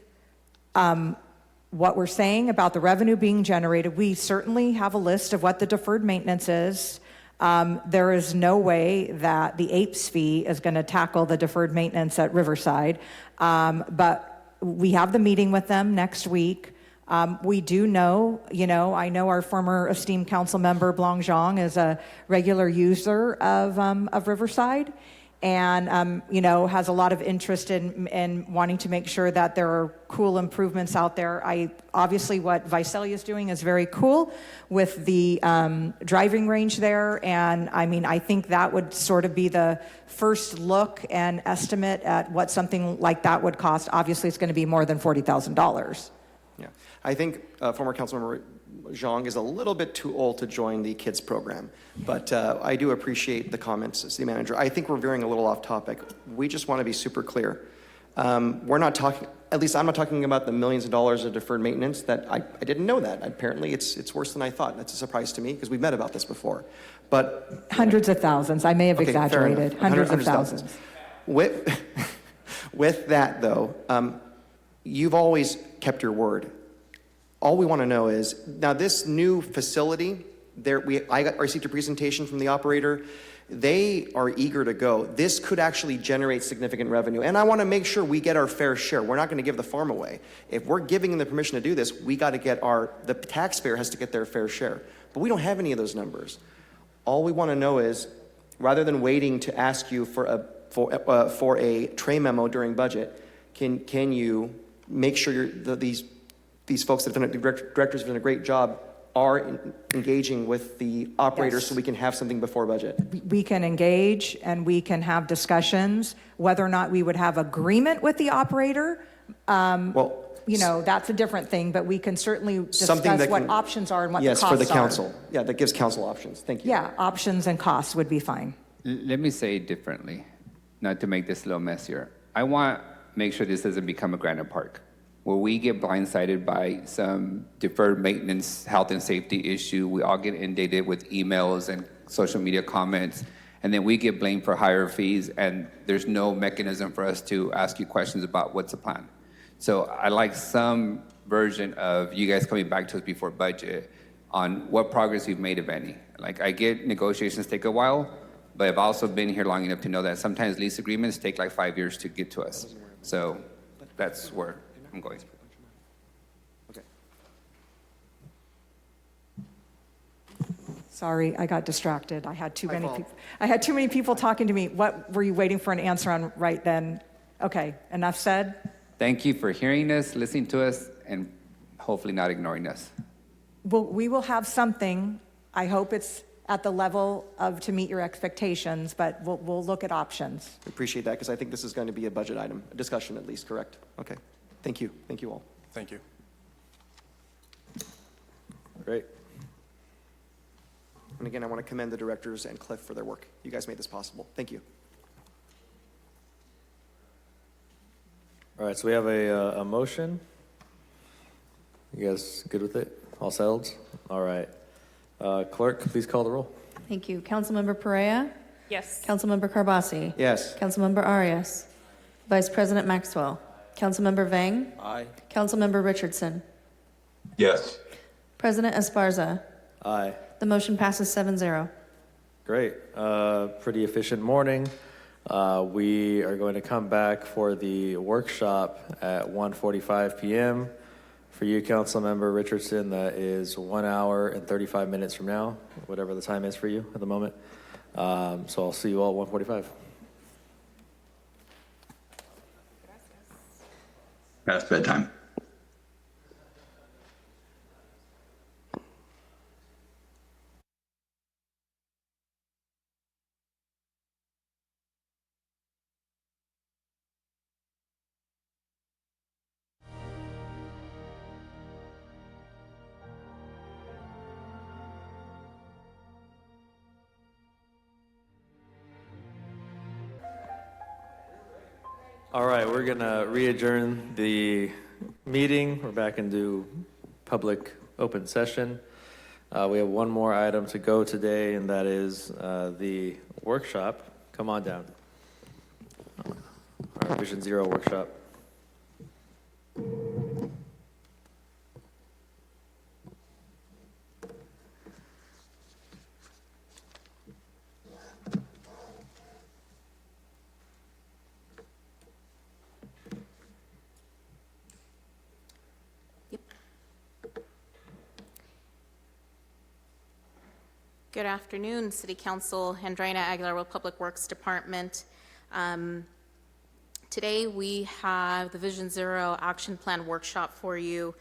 [SPEAKER 8] what we're saying about the revenue being generated, we certainly have a list of what the deferred maintenance is. There is no way that the APES fee is going to tackle the deferred maintenance at Riverside. But we have the meeting with them next week. We do know, I know our former esteemed council member Blanc Zhang is a regular user of Riverside and, has a lot of interest in wanting to make sure that there are cool improvements out there. Obviously what Visalia is doing is very cool with the driving range there. And I think that would sort of be the first look and estimate at what something like that would cost. Obviously it's going to be more than $40,000.
[SPEAKER 2] Yeah, I think former Councilmember Zhang is a little bit too old to join the kids program, but I do appreciate the comments, City Manager. I think we're veering a little off topic. We just want to be super clear. We're not talking, at least I'm not talking about the millions of dollars of deferred maintenance. That I didn't know that. Apparently it's worse than I thought. That's a surprise to me because we've met about this before. But
[SPEAKER 8] hundreds of thousands. I may have exaggerated. Hundreds of thousands.
[SPEAKER 2] With that, though, you've always kept your word. All we want to know is, now this new facility, I received a presentation from the operator. They are eager to go. This could actually generate significant revenue. And I want to make sure we get our fair share. We're not going to give the farm away. If we're giving them the permission to do this, we got to get the taxpayer has to get their fair share. But we don't have any of those numbers. All we want to know is, rather than waiting to ask you for a tray memo during budget, can you make sure these folks that have done directors have done a great job are engaging with the operators, so we can have something before budget?
[SPEAKER 8] We can engage and we can have discussions. Whether or not we would have agreement with the operator, that's a different thing, but we can certainly discuss what options are and what the costs are.
[SPEAKER 2] Yes, for the council. Yeah, that gives council options. Thank you.
[SPEAKER 8] Yeah, options and costs would be fine.
[SPEAKER 9] Let me say it differently, not to make this a little messier. I want to make sure this doesn't become a Granite Park, where we get blindsided by some deferred maintenance, health and safety issue. We all get inundated with emails and social media comments, and then we get blamed for higher fees, and there's no mechanism for us to ask you questions about what's the plan. So I like some version of you guys coming back to us before budget on what progress we've made, if any. Like, I get negotiations take a while, but I've also been here long enough to know that sometimes lease agreements take like 5 years to get to us. So that's where I'm going.
[SPEAKER 2] Okay.
[SPEAKER 8] Sorry, I got distracted. I had too many people talking to me. What were you waiting for an answer on right then? Okay, enough said.
[SPEAKER 9] Thank you for hearing us, listening to us, and hopefully not ignoring us.
[SPEAKER 8] Well, we will have something. I hope it's at the level of to meet your expectations, but we'll look at options.
[SPEAKER 2] We appreciate that, because I think this is going to be a budget item, a discussion at least, correct? Okay. Thank you. Thank you all.
[SPEAKER 12] Thank you.
[SPEAKER 1] Great.
[SPEAKER 2] And again, I want to commend the directors and Cliff for their work. You guys made this possible. Thank you.
[SPEAKER 1] All right, so we have a motion. You guys good with it? All settled? All right. Clerk, please call the roll.
[SPEAKER 11] Thank you. Councilmember Perea?
[SPEAKER 5] Yes.
[SPEAKER 11] Councilmember Carbasi?
[SPEAKER 2] Yes.
[SPEAKER 11] Councilmember Arias? Vice President Maxwell? Councilmember Vang?
[SPEAKER 2] Aye.
[SPEAKER 11] Councilmember Richardson?
[SPEAKER 20] Yes.
[SPEAKER 11] President Esparza?
[SPEAKER 1] Aye.
[SPEAKER 11] The motion passes 7-0.
[SPEAKER 1] Great. Pretty efficient morning. We are going to come back for the workshop at 1:45 p.m. For you, Councilmember Richardson, that is 1 hour and 35 minutes from now, whatever the time is for you at the moment. So I'll see you all at 1:45.
[SPEAKER 20] Past bedtime.
[SPEAKER 1] All right, we're going to re-adjourn the meeting. We're back into public open session. We have one more item to go today, and that is the workshop. Come on down. Our Vision Zero workshop.
[SPEAKER 18] Good afternoon, City Council. Andreina Aguilar with Public Works Department. Today we have the Vision Zero Action Plan workshop for you.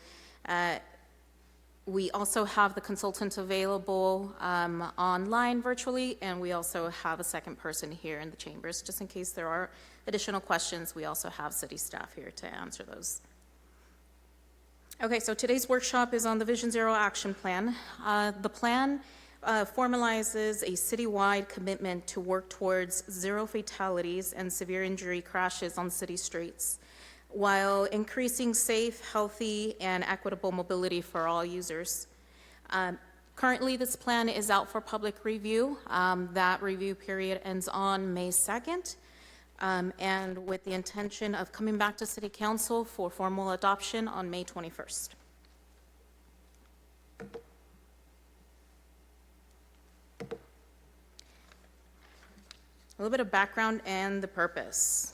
[SPEAKER 18] We also have the consultant available online virtually, and we also have a second person here in the chambers. Just in case there are additional questions, we also have city staff here to answer those. Okay, so today's workshop is on the Vision Zero Action Plan. The plan formalizes a citywide commitment to work towards zero fatalities and severe injury crashes on city streets, while increasing safe, healthy, and equitable mobility for all users. Currently, this plan is out for public review. That review period ends on May 2nd. and with the intention of coming back to City Council for formal adoption on May 21st. A little bit of background and the purpose.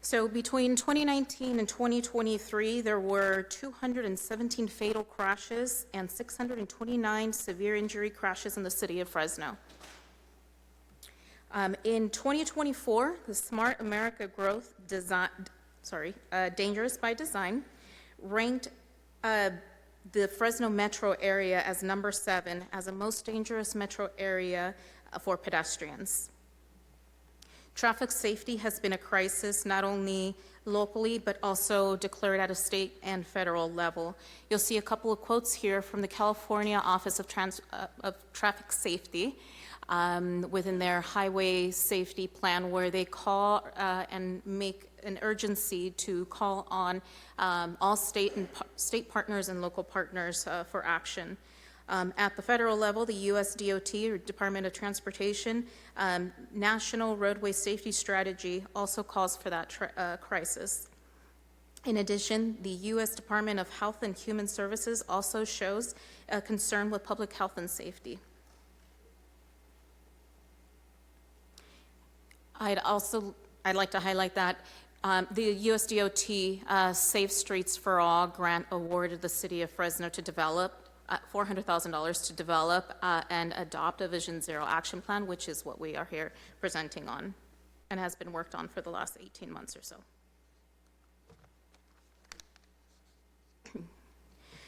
[SPEAKER 18] So between 2019 and 2023, there were 217 fatal crashes and 629 severe injury crashes in the city of Fresno. In 2024, the Smart America Growth Dangerous by Design ranked the Fresno metro area as number 7 as the most dangerous metro area for pedestrians. Traffic safety has been a crisis not only locally but also declared at a state and federal level. You'll see a couple of quotes here from the California Office of Traffic Safety within their highway safety plan, where they call and make an urgency to call on all state partners and local partners for action. At the federal level, the U.S. DOT, or Department of Transportation, National Roadway Safety Strategy also calls for that crisis. In addition, the U.S. Department of Health and Human Services also shows a concern with public health and safety. I'd like to highlight that the U.S. DOT Safe Streets for All grant awarded the city of Fresno to develop $400,000 to develop and adopt a Vision Zero action plan, which is what we are here presenting on and has been worked on for the last 18 months or so.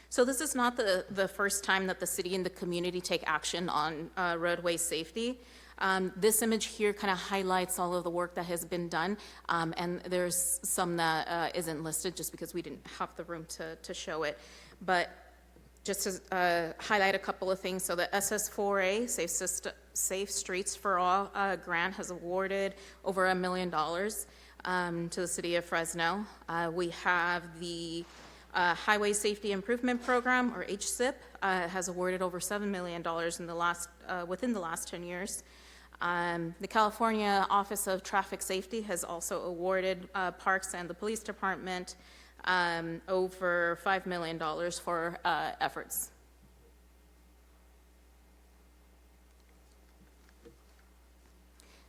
[SPEAKER 18] So this is not the first time that the city and the community take action on roadway safety. This image here kind of highlights all of the work that has been done, and there's some that isn't listed just because we didn't have the room to show it. But just to highlight a couple of things, so the SS4A, Safe Streets for All grant has awarded over $1 million to the city of Fresno. We have the Highway Safety Improvement Program, or HSIP, has awarded over $7 million within the last 10 years. The California Office of Traffic Safety has also awarded Parks and the Police Department over $5 million for efforts.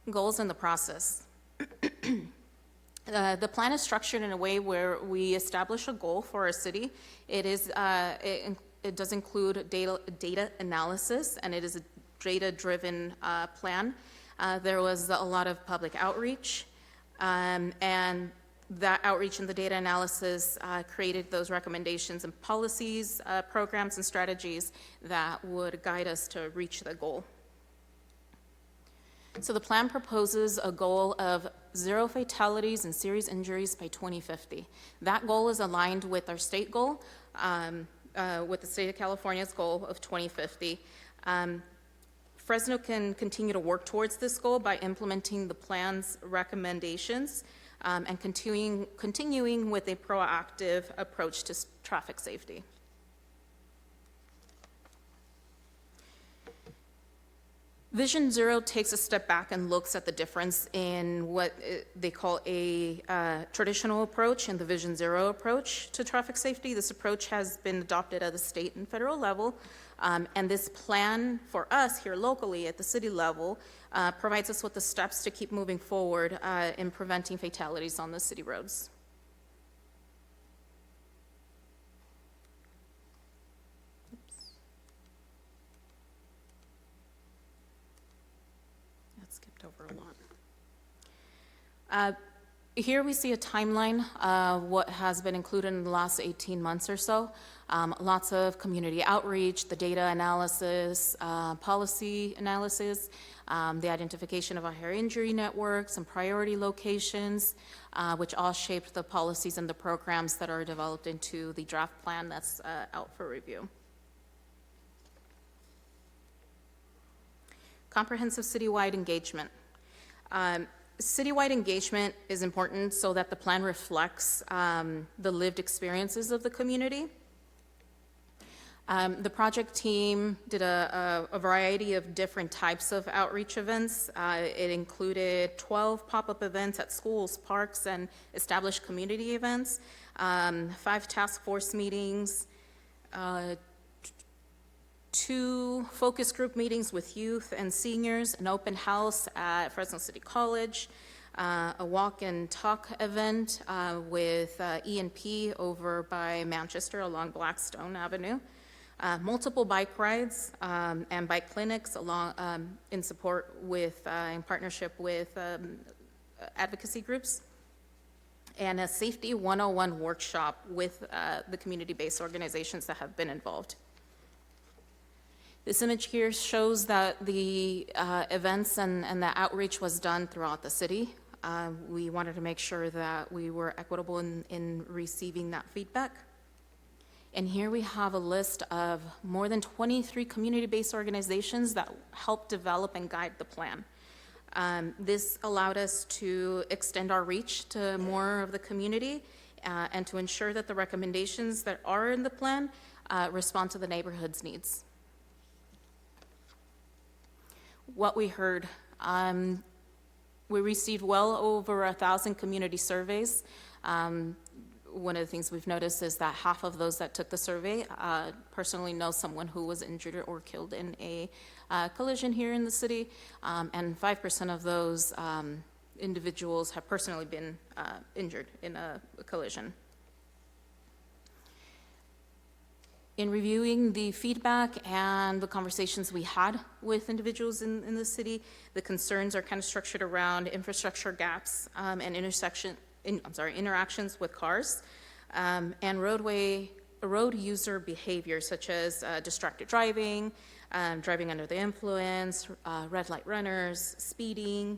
[SPEAKER 18] Goals in the process. The plan is structured in a way where we establish a goal for our city. It does include data analysis, and it is a data-driven plan. There was a lot of public outreach, and that outreach and the data analysis created those recommendations and policies, programs, and strategies that would guide us to reach the goal. So the plan proposes a goal of 0 fatalities and serious injuries by 2050. That goal is aligned with our state goal, with the state of California's goal of 2050. Fresno can continue to work towards this goal by implementing the plan's recommendations and continuing with a proactive approach to traffic safety. Vision Zero takes a step back and looks at the difference in what they call a traditional approach and the Vision Zero approach to traffic safety. This approach has been adopted at the state and federal level, and this plan for us here locally at the city level provides us with the steps to keep moving forward in preventing fatalities on the city roads. Over a lot. Here we see a timeline of what has been included in the last 18 months or so. Lots of community outreach, the data analysis, policy analysis, the identification of our higher injury networks and priority locations, which all shaped the policies and the programs that are developed into the draft plan that's out for review. Comprehensive citywide engagement. Citywide engagement is important so that the plan reflects the lived experiences of the community. The project team did a variety of different types of outreach events. It included 12 pop-up events at schools, parks, and established community events, 5 task force meetings, 2 focus group meetings with youth and seniors, an open house at Fresno City College, a walk and talk event with E&P over by Manchester along Blackstone Avenue, multiple bike rides and bike clinics along in support with, in partnership with advocacy groups, and a Safety 101 workshop with the community-based organizations that have been involved. This image here shows that the events and the outreach was done throughout the city. We wanted to make sure that we were equitable in receiving that feedback. And here we have a list of more than 23 community-based organizations that helped develop and guide the plan. This allowed us to extend our reach to more of the community and to ensure that the recommendations that are in the plan respond to the neighborhood's needs. What we heard, we received well over 1,000 community surveys. One of the things we've noticed is that half of those that took the survey personally know someone who was injured or killed in a collision here in the city, and 5% of those individuals have personally been injured in a collision. In reviewing the feedback and the conversations we had with individuals in the city, the concerns are kind of structured around infrastructure gaps and interactions with cars, and road user behavior such as distracted driving, driving under the influence, red light runners, speeding,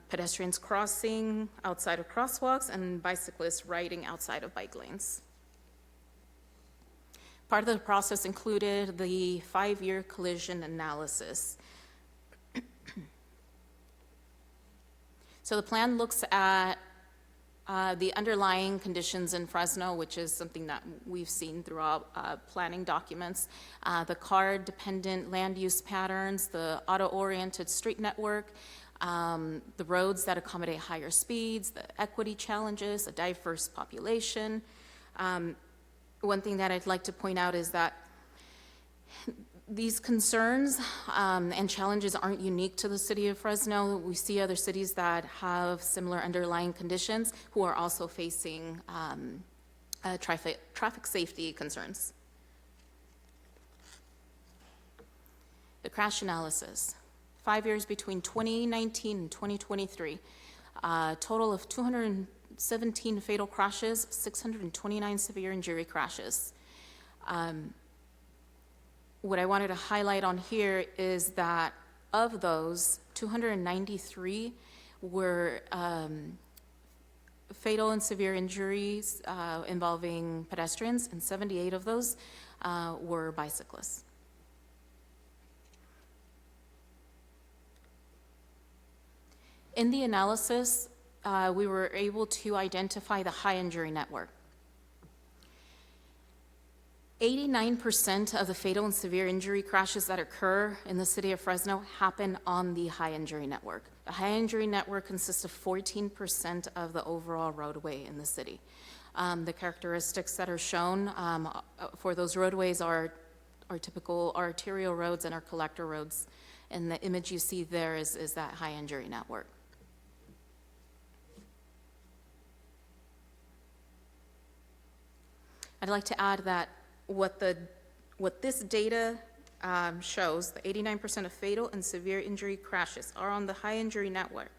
[SPEAKER 18] pedestrians crossing outside of crosswalks, and bicyclists riding outside of bike lanes. Part of the process included the 5-year collision analysis. So the plan looks at the underlying conditions in Fresno, which is something that we've seen throughout planning documents, the car-dependent land use patterns, the auto-oriented street network, the roads that accommodate higher speeds, the equity challenges, a diverse population. One thing that I'd like to point out is that these concerns and challenges aren't unique to the city of Fresno. We see other cities that have similar underlying conditions who are also facing traffic safety concerns. The crash analysis. 5 years between 2019 and 2023, a total of 217 fatal crashes, 629 severe injury crashes. What I wanted to highlight on here is that of those, 293 were fatal and severe injuries involving pedestrians, and 78 of those were bicyclists. In the analysis, we were able to identify the high injury network. 89% of the fatal and severe injury crashes that occur in the city of Fresno happen on the high injury network. The high injury network consists of 14% of the overall roadway in the city. The characteristics that are shown for those roadways are typical arterial roads and our collector roads. And the image you see there is that high injury network. I'd like to add that what this data shows, the 89% of fatal and severe injury crashes are on the high injury network.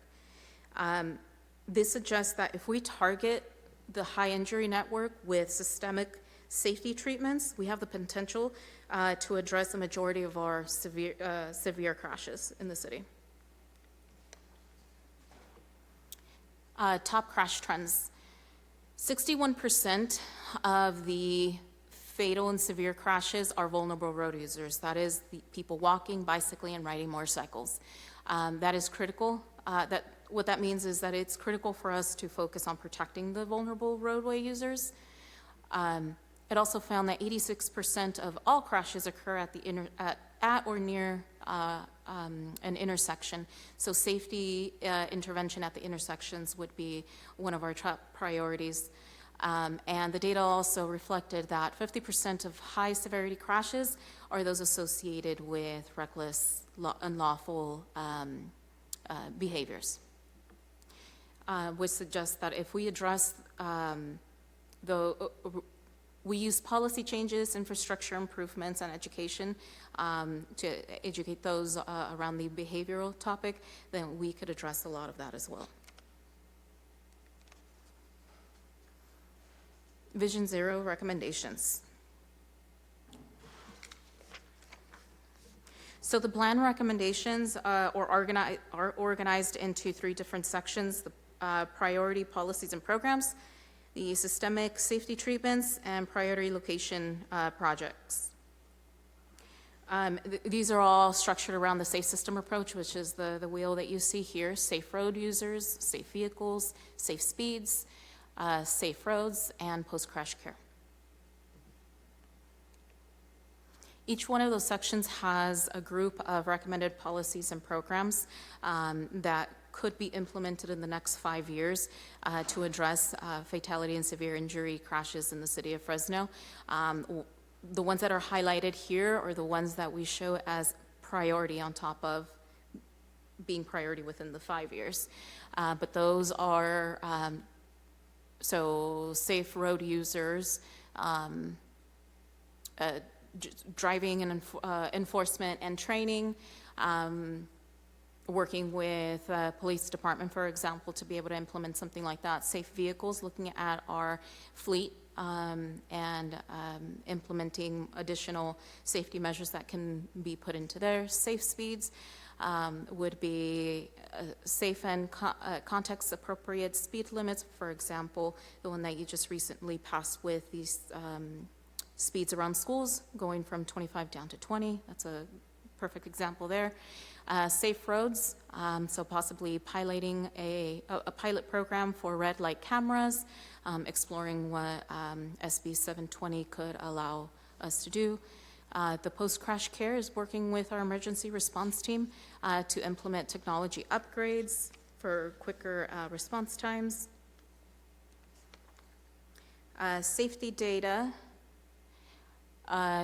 [SPEAKER 18] This suggests that if we target the high injury network with systemic safety treatments, we have the potential to address the majority of our severe crashes in the city. Top crash trends. 61% of the fatal and severe crashes are vulnerable road users. That is, the people walking, bicycling, and riding motorcycles. That is critical. What that means is that it's critical for us to focus on protecting the vulnerable roadway users. It also found that 86% of all crashes occur at or near an intersection. So safety intervention at the intersections would be one of our top priorities. And the data also reflected that 50% of high severity crashes are those associated with reckless, unlawful behaviors. Which suggests that if we address we use policy changes, infrastructure improvements, and education to educate those around the behavioral topic, then we could address a lot of that as well. Vision Zero recommendations. So the plan recommendations are organized into 3 different sections: the priority policies and programs, the systemic safety treatments, and priority location projects. These are all structured around the safe system approach, which is the wheel that you see here: safe road users, safe vehicles, safe speeds, safe roads, and post-crash care. Each one of those sections has a group of recommended policies and programs that could be implemented in the next 5 years to address fatality and severe injury crashes in the city of Fresno. The ones that are highlighted here are the ones that we show as priority on top of being priority within the 5 years. But those are, so safe road users, driving and enforcement and training, working with police department, for example, to be able to implement something like that. Safe vehicles, looking at our fleet and implementing additional safety measures that can be put into there. Safe speeds would be safe and context-appropriate speed limits. For example, the one that you just recently passed with these speeds around schools, going from 25 down to 20. That's a perfect example there. Safe roads, so possibly piloting a pilot program for red light cameras, exploring what SB 720 could allow us to do. The post-crash care is working with our emergency response team to implement technology upgrades for quicker response times. Safety data.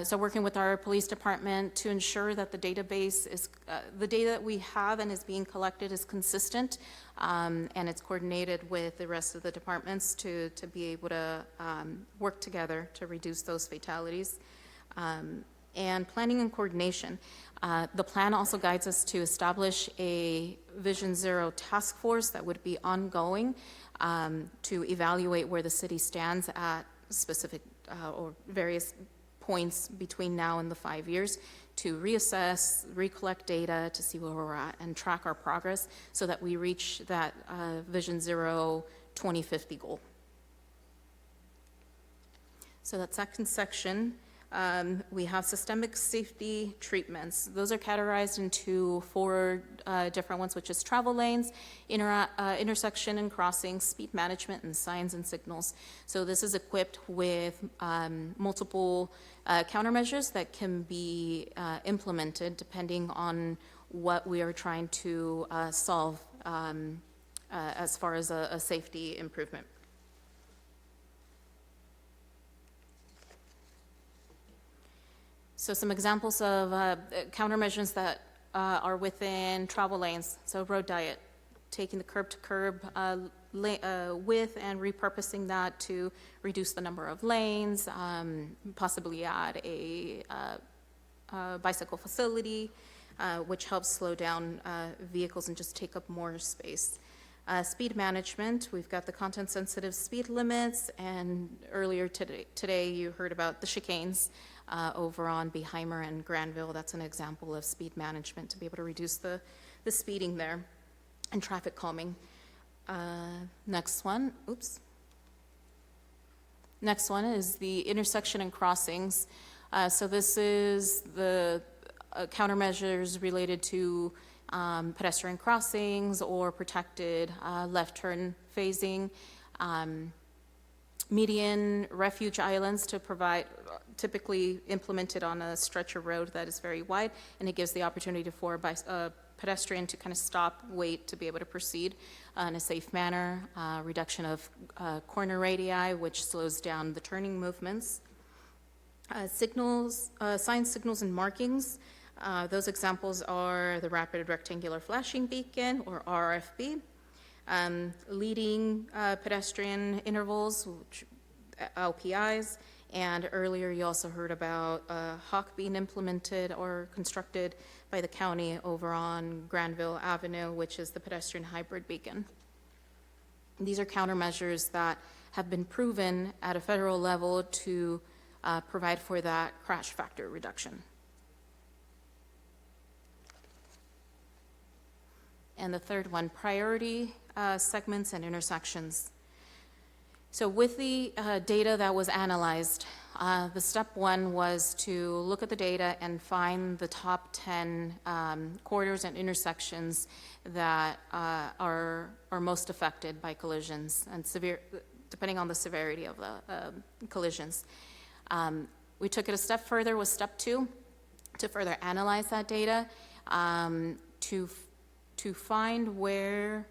[SPEAKER 18] So working with our police department to ensure that the database is, the data that we have and is being collected is consistent, and it's coordinated with the rest of the departments to be able to work together to reduce those fatalities. And planning and coordination. The plan also guides us to establish a Vision Zero task force that would be ongoing to evaluate where the city stands at specific or various points between now and the 5 years, to reassess, recollect data to see where we're at and track our progress so that we reach that Vision Zero 2050 goal. So that second section, we have systemic safety treatments. Those are categorized into 4 different ones, which is travel lanes, intersection and crossing, speed management, and signs and signals. So this is equipped with multiple countermeasures that can be implemented depending on what we are trying to solve as far as a safety improvement. So some examples of countermeasures that are within travel lanes. So road diet, taking the curb-to-curb width and repurposing that to reduce the number of lanes, possibly add a bicycle facility, which helps slow down vehicles and just take up more space. Speed management, we've got the content-sensitive speed limits, and earlier today you heard about the chicanes over on Beheimer and Granville. That's an example of speed management to be able to reduce the speeding there, and traffic calming. Next one, oops. Next one is the intersection and crossings. So this is the countermeasures related to pedestrian crossings or protected left turn phasing. median refuge islands to provide, typically implemented on a stretch of road that is very wide, and it gives the opportunity for a pedestrian to kind of stop, wait, to be able to proceed in a safe manner. Reduction of corner radii, which slows down the turning movements. Signals, signs, signals, and markings. Those examples are the Rapid Rectangular Flashing Beacon, or RFB. Leading pedestrian intervals, which, LPIs, and earlier you also heard about Hawk being implemented or constructed by the county over on Granville Avenue, which is the pedestrian hybrid beacon. These are countermeasures that have been proven at a federal level to provide for that crash factor reduction. And the third one, priority segments and intersections. So with the data that was analyzed, the step one was to look at the data and find the top 10 corridors and intersections that are most affected by collisions and severe, depending on the severity of the collisions. We took it a step further with step two to further analyze that data to find where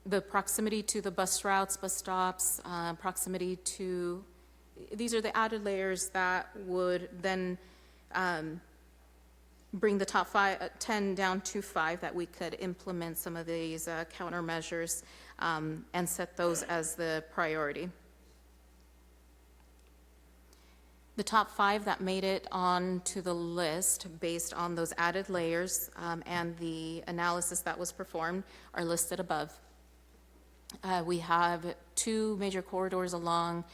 [SPEAKER 18] the proximity to the bus routes, bus stops, proximity to, these are the added layers that would then bring the top 10 down to 5 that we could implement some of these countermeasures and set those as the priority. The top 5 that made it onto the list based on those added layers and the analysis that was performed are listed above. We have 2 major corridors along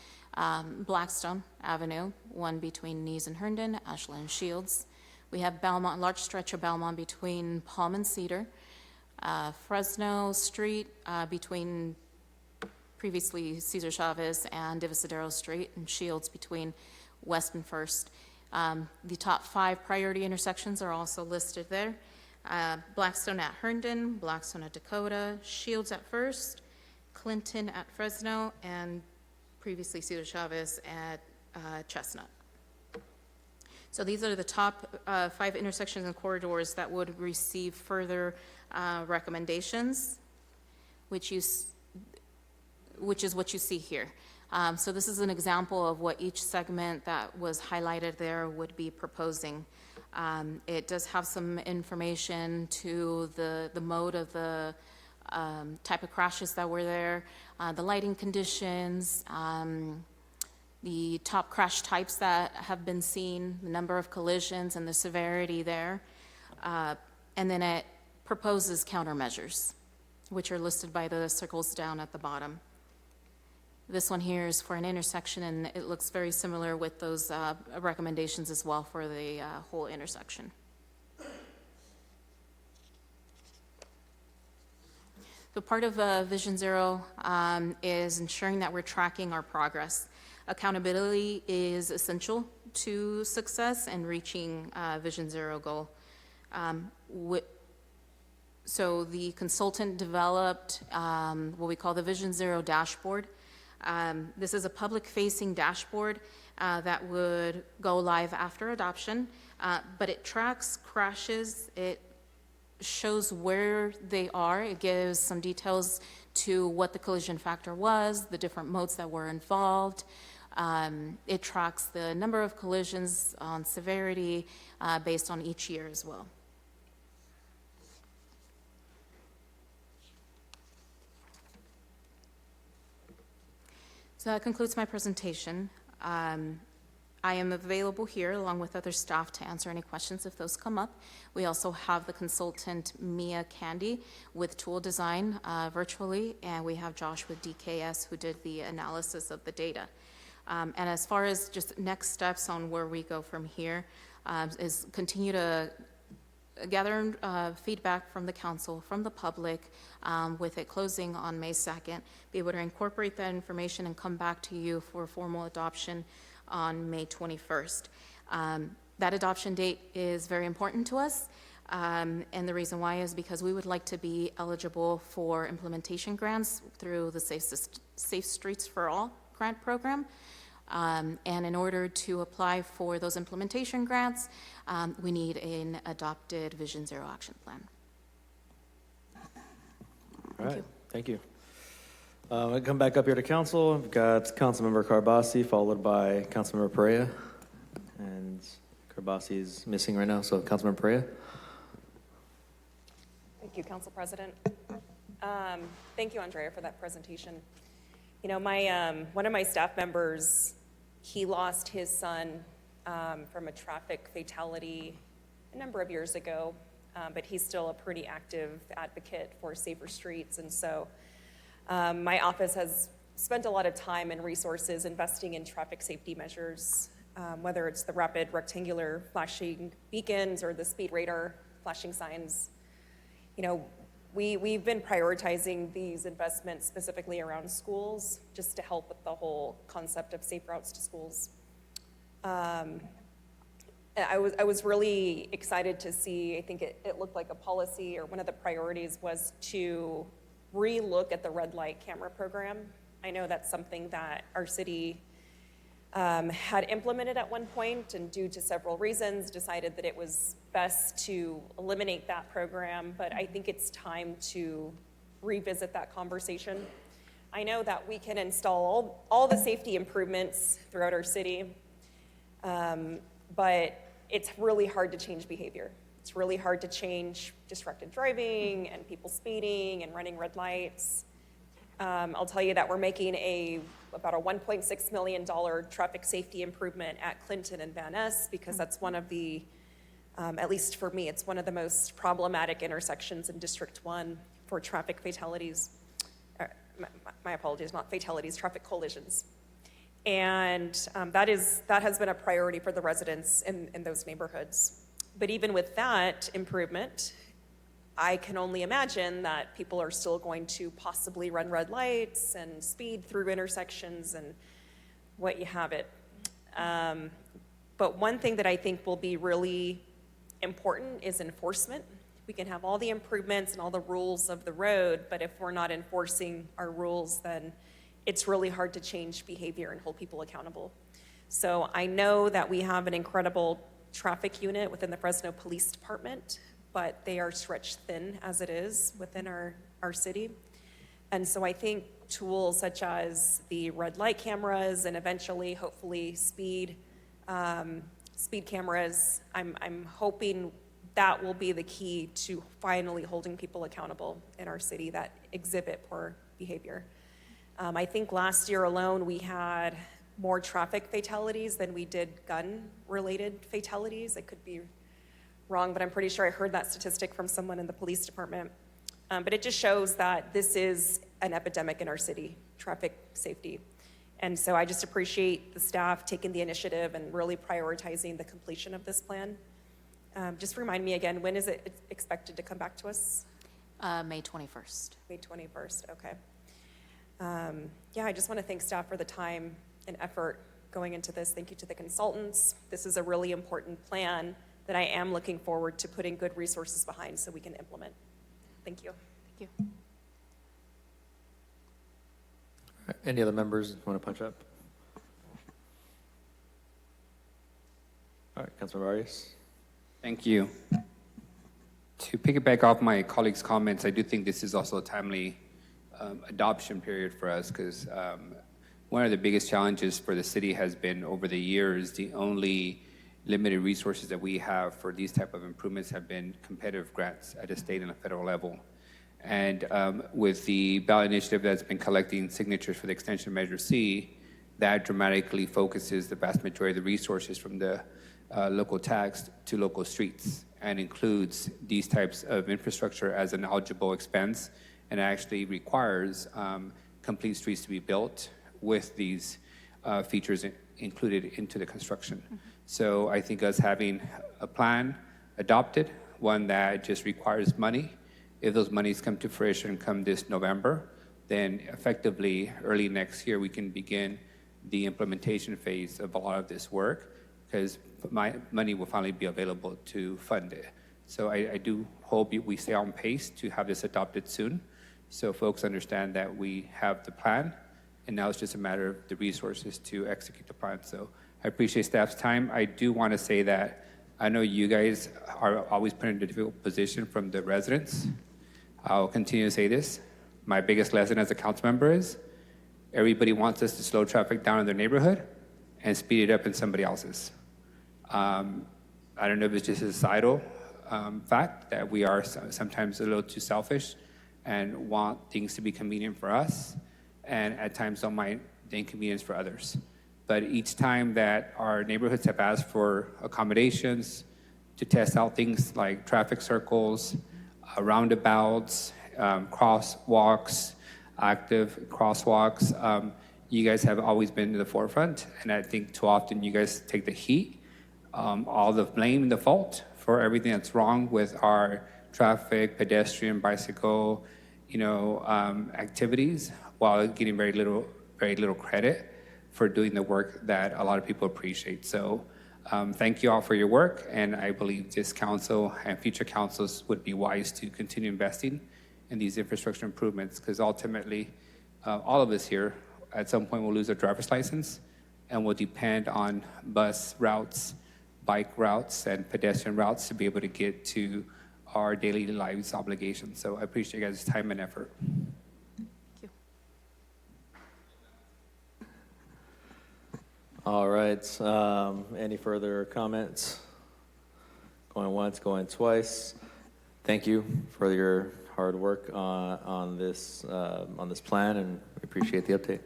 [SPEAKER 18] Blackstone Avenue, one between Nees and Herndon, Ashland and Shields. We have Belmont, large stretch of Belmont between Palm and Cedar. Fresno Street between previously Cesar Chavez and Divisadero Street, and Shields between West and First. The top 5 priority intersections are also listed there. Blackstone at Herndon, Blackstone at Dakota, Shields at First, Clinton at Fresno, and previously Cesar Chavez at Chestnut. So these are the top 5 intersections and corridors that would receive further recommendations, which is what you see here. So this is an example of what each segment that was highlighted there would be proposing. It does have some information to the mode of the type of crashes that were there, the lighting conditions, the top crash types that have been seen, the number of collisions and the severity there. And then it proposes countermeasures, which are listed by the circles down at the bottom. This one here is for an intersection, and it looks very similar with those recommendations as well for the whole intersection. So part of Vision Zero is ensuring that we're tracking our progress. Accountability is essential to success and reaching Vision Zero goal. So the consultant developed what we call the Vision Zero dashboard. This is a public-facing dashboard that would go live after adoption, but it tracks crashes. It shows where they are. It gives some details to what the collision factor was, the different modes that were involved. It tracks the number of collisions on severity based on each year as well. So that concludes my presentation. I am available here along with other staff to answer any questions if those come up. We also have the consultant Mia Candy with Tool Design virtually, and we have Josh with DKS who did the analysis of the data. And as far as just next steps on where we go from here is continue to gather feedback from the council, from the public, with it closing on May 2nd, be able to incorporate that information and come back to you for formal adoption on May 21st. That adoption date is very important to us. And the reason why is because we would like to be eligible for implementation grants through the Safe Streets for All grant program. And in order to apply for those implementation grants, we need an adopted Vision Zero action plan.
[SPEAKER 1] All right, thank you. I come back up here to council. I've got Councilmember Carbasi, followed by Councilmember Perea. And Carbasi is missing right now, so Councilmember Perea.
[SPEAKER 5] Thank you, Council President. Thank you, Andrea, for that presentation. You know, one of my staff members, he lost his son from a traffic fatality a number of years ago, but he's still a pretty active advocate for safer streets. And so my office has spent a lot of time and resources investing in traffic safety measures, whether it's the rapid rectangular flashing beacons or the speed radar flashing signs. You know, we've been prioritizing these investments specifically around schools just to help with the whole concept of safe routes to schools. I was really excited to see, I think it looked like a policy, or one of the priorities was to re-look at the red light camera program. I know that's something that our city had implemented at one point, and due to several reasons decided that it was best to eliminate that program, but I think it's time to revisit that conversation. I know that we can install all the safety improvements throughout our city, but it's really hard to change behavior. It's really hard to change distracted driving and people speeding and running red lights. I'll tell you that we're making about a $1.6 million traffic safety improvement at Clinton and Van Ness, because that's one of the, at least for me, it's one of the most problematic intersections in District 1 for traffic fatalities. My apologies, not fatalities, traffic collisions. And that has been a priority for the residents in those neighborhoods. But even with that improvement, I can only imagine that people are still going to possibly run red lights and speed through intersections and what you have it. But one thing that I think will be really important is enforcement. We can have all the improvements and all the rules of the road, but if we're not enforcing our rules, then it's really hard to change behavior and hold people accountable. So I know that we have an incredible traffic unit within the Fresno Police Department, but they are stretched thin as it is within our city. And so I think tools such as the red light cameras and eventually, hopefully, speed cameras, I'm hoping that will be the key to finally holding people accountable in our city that exhibit poor behavior. I think last year alone, we had more traffic fatalities than we did gun-related fatalities. I could be wrong, but I'm pretty sure I heard that statistic from someone in the police department. But it just shows that this is an epidemic in our city, traffic safety. And so I just appreciate the staff taking the initiative and really prioritizing the completion of this plan. Just remind me again, when is it expected to come back to us?
[SPEAKER 18] May 21st.
[SPEAKER 5] May 21st, okay. Yeah, I just want to thank staff for the time and effort going into this. Thank you to the consultants. This is a really important plan that I am looking forward to putting good resources behind so we can implement. Thank you.
[SPEAKER 18] Thank you.
[SPEAKER 1] Any other members want to punch up? All right, Councilmember Arias.
[SPEAKER 9] Thank you. To piggyback off my colleague's comments, I do think this is also a timely adoption period for us, because one of the biggest challenges for the city has been over the years, the only limited resources that we have for these type of improvements have been competitive grants at a state and a federal level. And with the ballot initiative that's been collecting signatures for the extension of Measure C, that dramatically focuses the vast majority of the resources from the local tax to local streets, and includes these types of infrastructure as an eligible expense, and actually requires complete streets to be built with these features included into the construction. Mm-hmm. So I think us having a plan adopted, one that just requires money, if those monies come to fruition come this November, then effectively early next year we can begin the implementation phase of a lot of this work, because my money will finally be available to fund it. So I do hope we stay on pace to have this adopted soon, so folks understand that we have the plan, and now it's just a matter of the resources to execute the plan. So I appreciate staff's time. I do want to say that I know you guys are always put in a difficult position from the residents. I'll continue to say this. My biggest lesson as a council member is everybody wants us to slow traffic down in their neighborhood and speed it up in somebody else's. I don't know if it's just a societal fact that we are sometimes a little too selfish and want things to be convenient for us, and at times don't mind the inconvenience for others. But each time that our neighborhoods have asked for accommodations to test out things like traffic circles, roundabouts, crosswalks, active crosswalks, you guys have always been to the forefront, and I think too often you guys take the heat, all the blame and the fault for everything that's wrong with our traffic, pedestrian, bicycle, activities, while getting very little credit for doing the work that a lot of people appreciate. So thank you all for your work, and I believe this council and future councils would be wise to continue investing in these infrastructure improvements, because ultimately all of us here at some point will lose our driver's license and will depend on bus routes, bike routes, and pedestrian routes to be able to get to our daily lives obligations. So I appreciate you guys' time and effort.
[SPEAKER 1] All right. Any further comments? Going once, going twice. Thank you for your hard work on this plan, and we appreciate the update.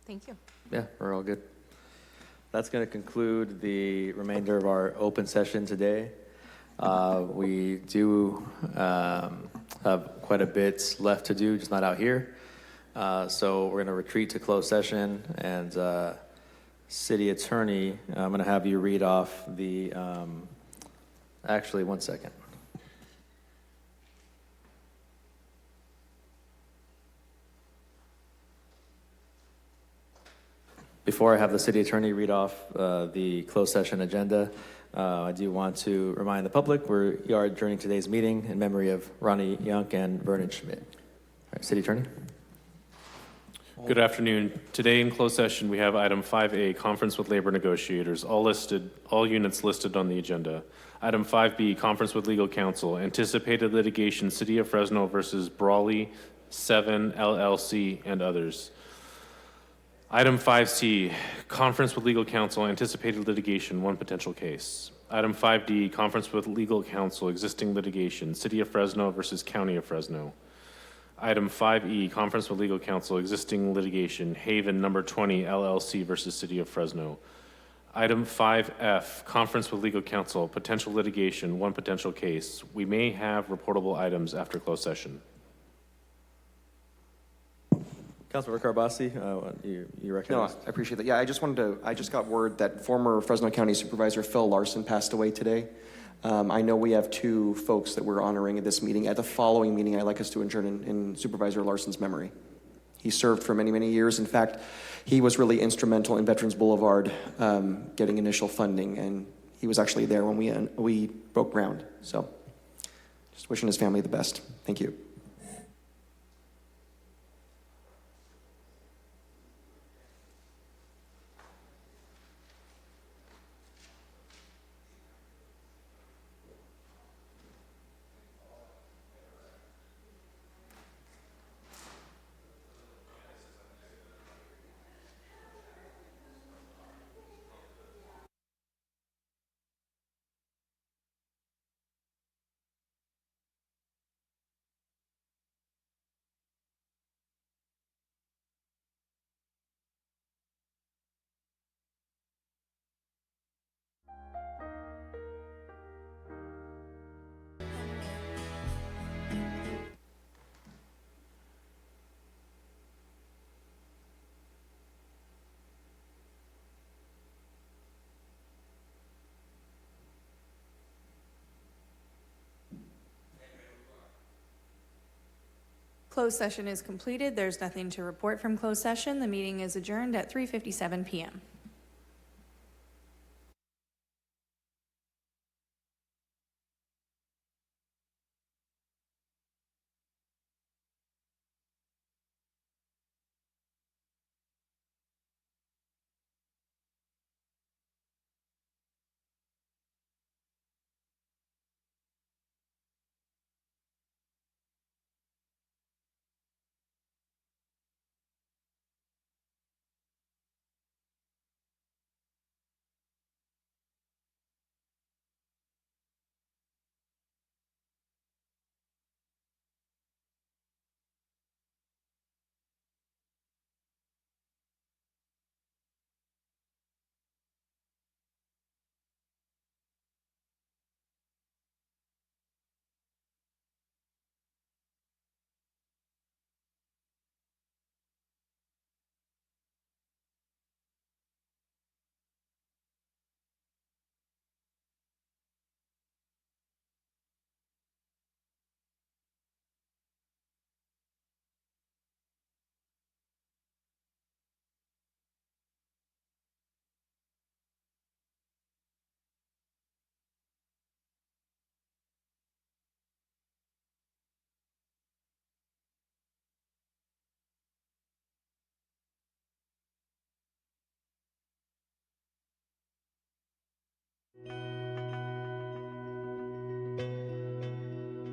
[SPEAKER 18] Thank you.
[SPEAKER 1] Yeah, we're all good. That's going to conclude the remainder of our open session today. We do have quite a bit left to do, just not out here. So we're going to retreat to closed session, and City Attorney, I'm going to have you read off the, actually, one second. Before I have the City Attorney read off the closed session agenda, I do want to remind the public we are adjourning today's meeting in memory of Ronnie Young and Vernon Schmidt. All right, City Attorney.
[SPEAKER 19] Good afternoon. Today in closed session, we have item 5A, conference with labor negotiators, all units listed on the agenda. Item 5B, conference with legal counsel, anticipated litigation, City of Fresno versus Brawley 7 LLC and others. Item 5C, conference with legal counsel, anticipated litigation, one potential case. Item 5D, conference with legal counsel, existing litigation, City of Fresno versus County of Fresno. Item 5E, conference with legal counsel, existing litigation, Haven number 20 LLC versus City of Fresno. Item 5F, conference with legal counsel, potential litigation, one potential case. We may have reportable items after closed session.
[SPEAKER 1] Councilmember Carbasi, you recognize?
[SPEAKER 2] No, I appreciate that. Yeah, I just got word that former Fresno County Supervisor Phil Larson passed away today. I know we have two folks that we're honoring at this meeting. At the following meeting, I'd like us to adjourn in Supervisor Larson's memory. He served for many, many years. In fact, he was really instrumental in Veterans Boulevard getting initial funding, and he was actually there when we broke ground. So just wishing his family the best. Thank you.
[SPEAKER 21] Closed session is completed. There's nothing to report from closed session. The meeting is adjourned at 3:57 p.m.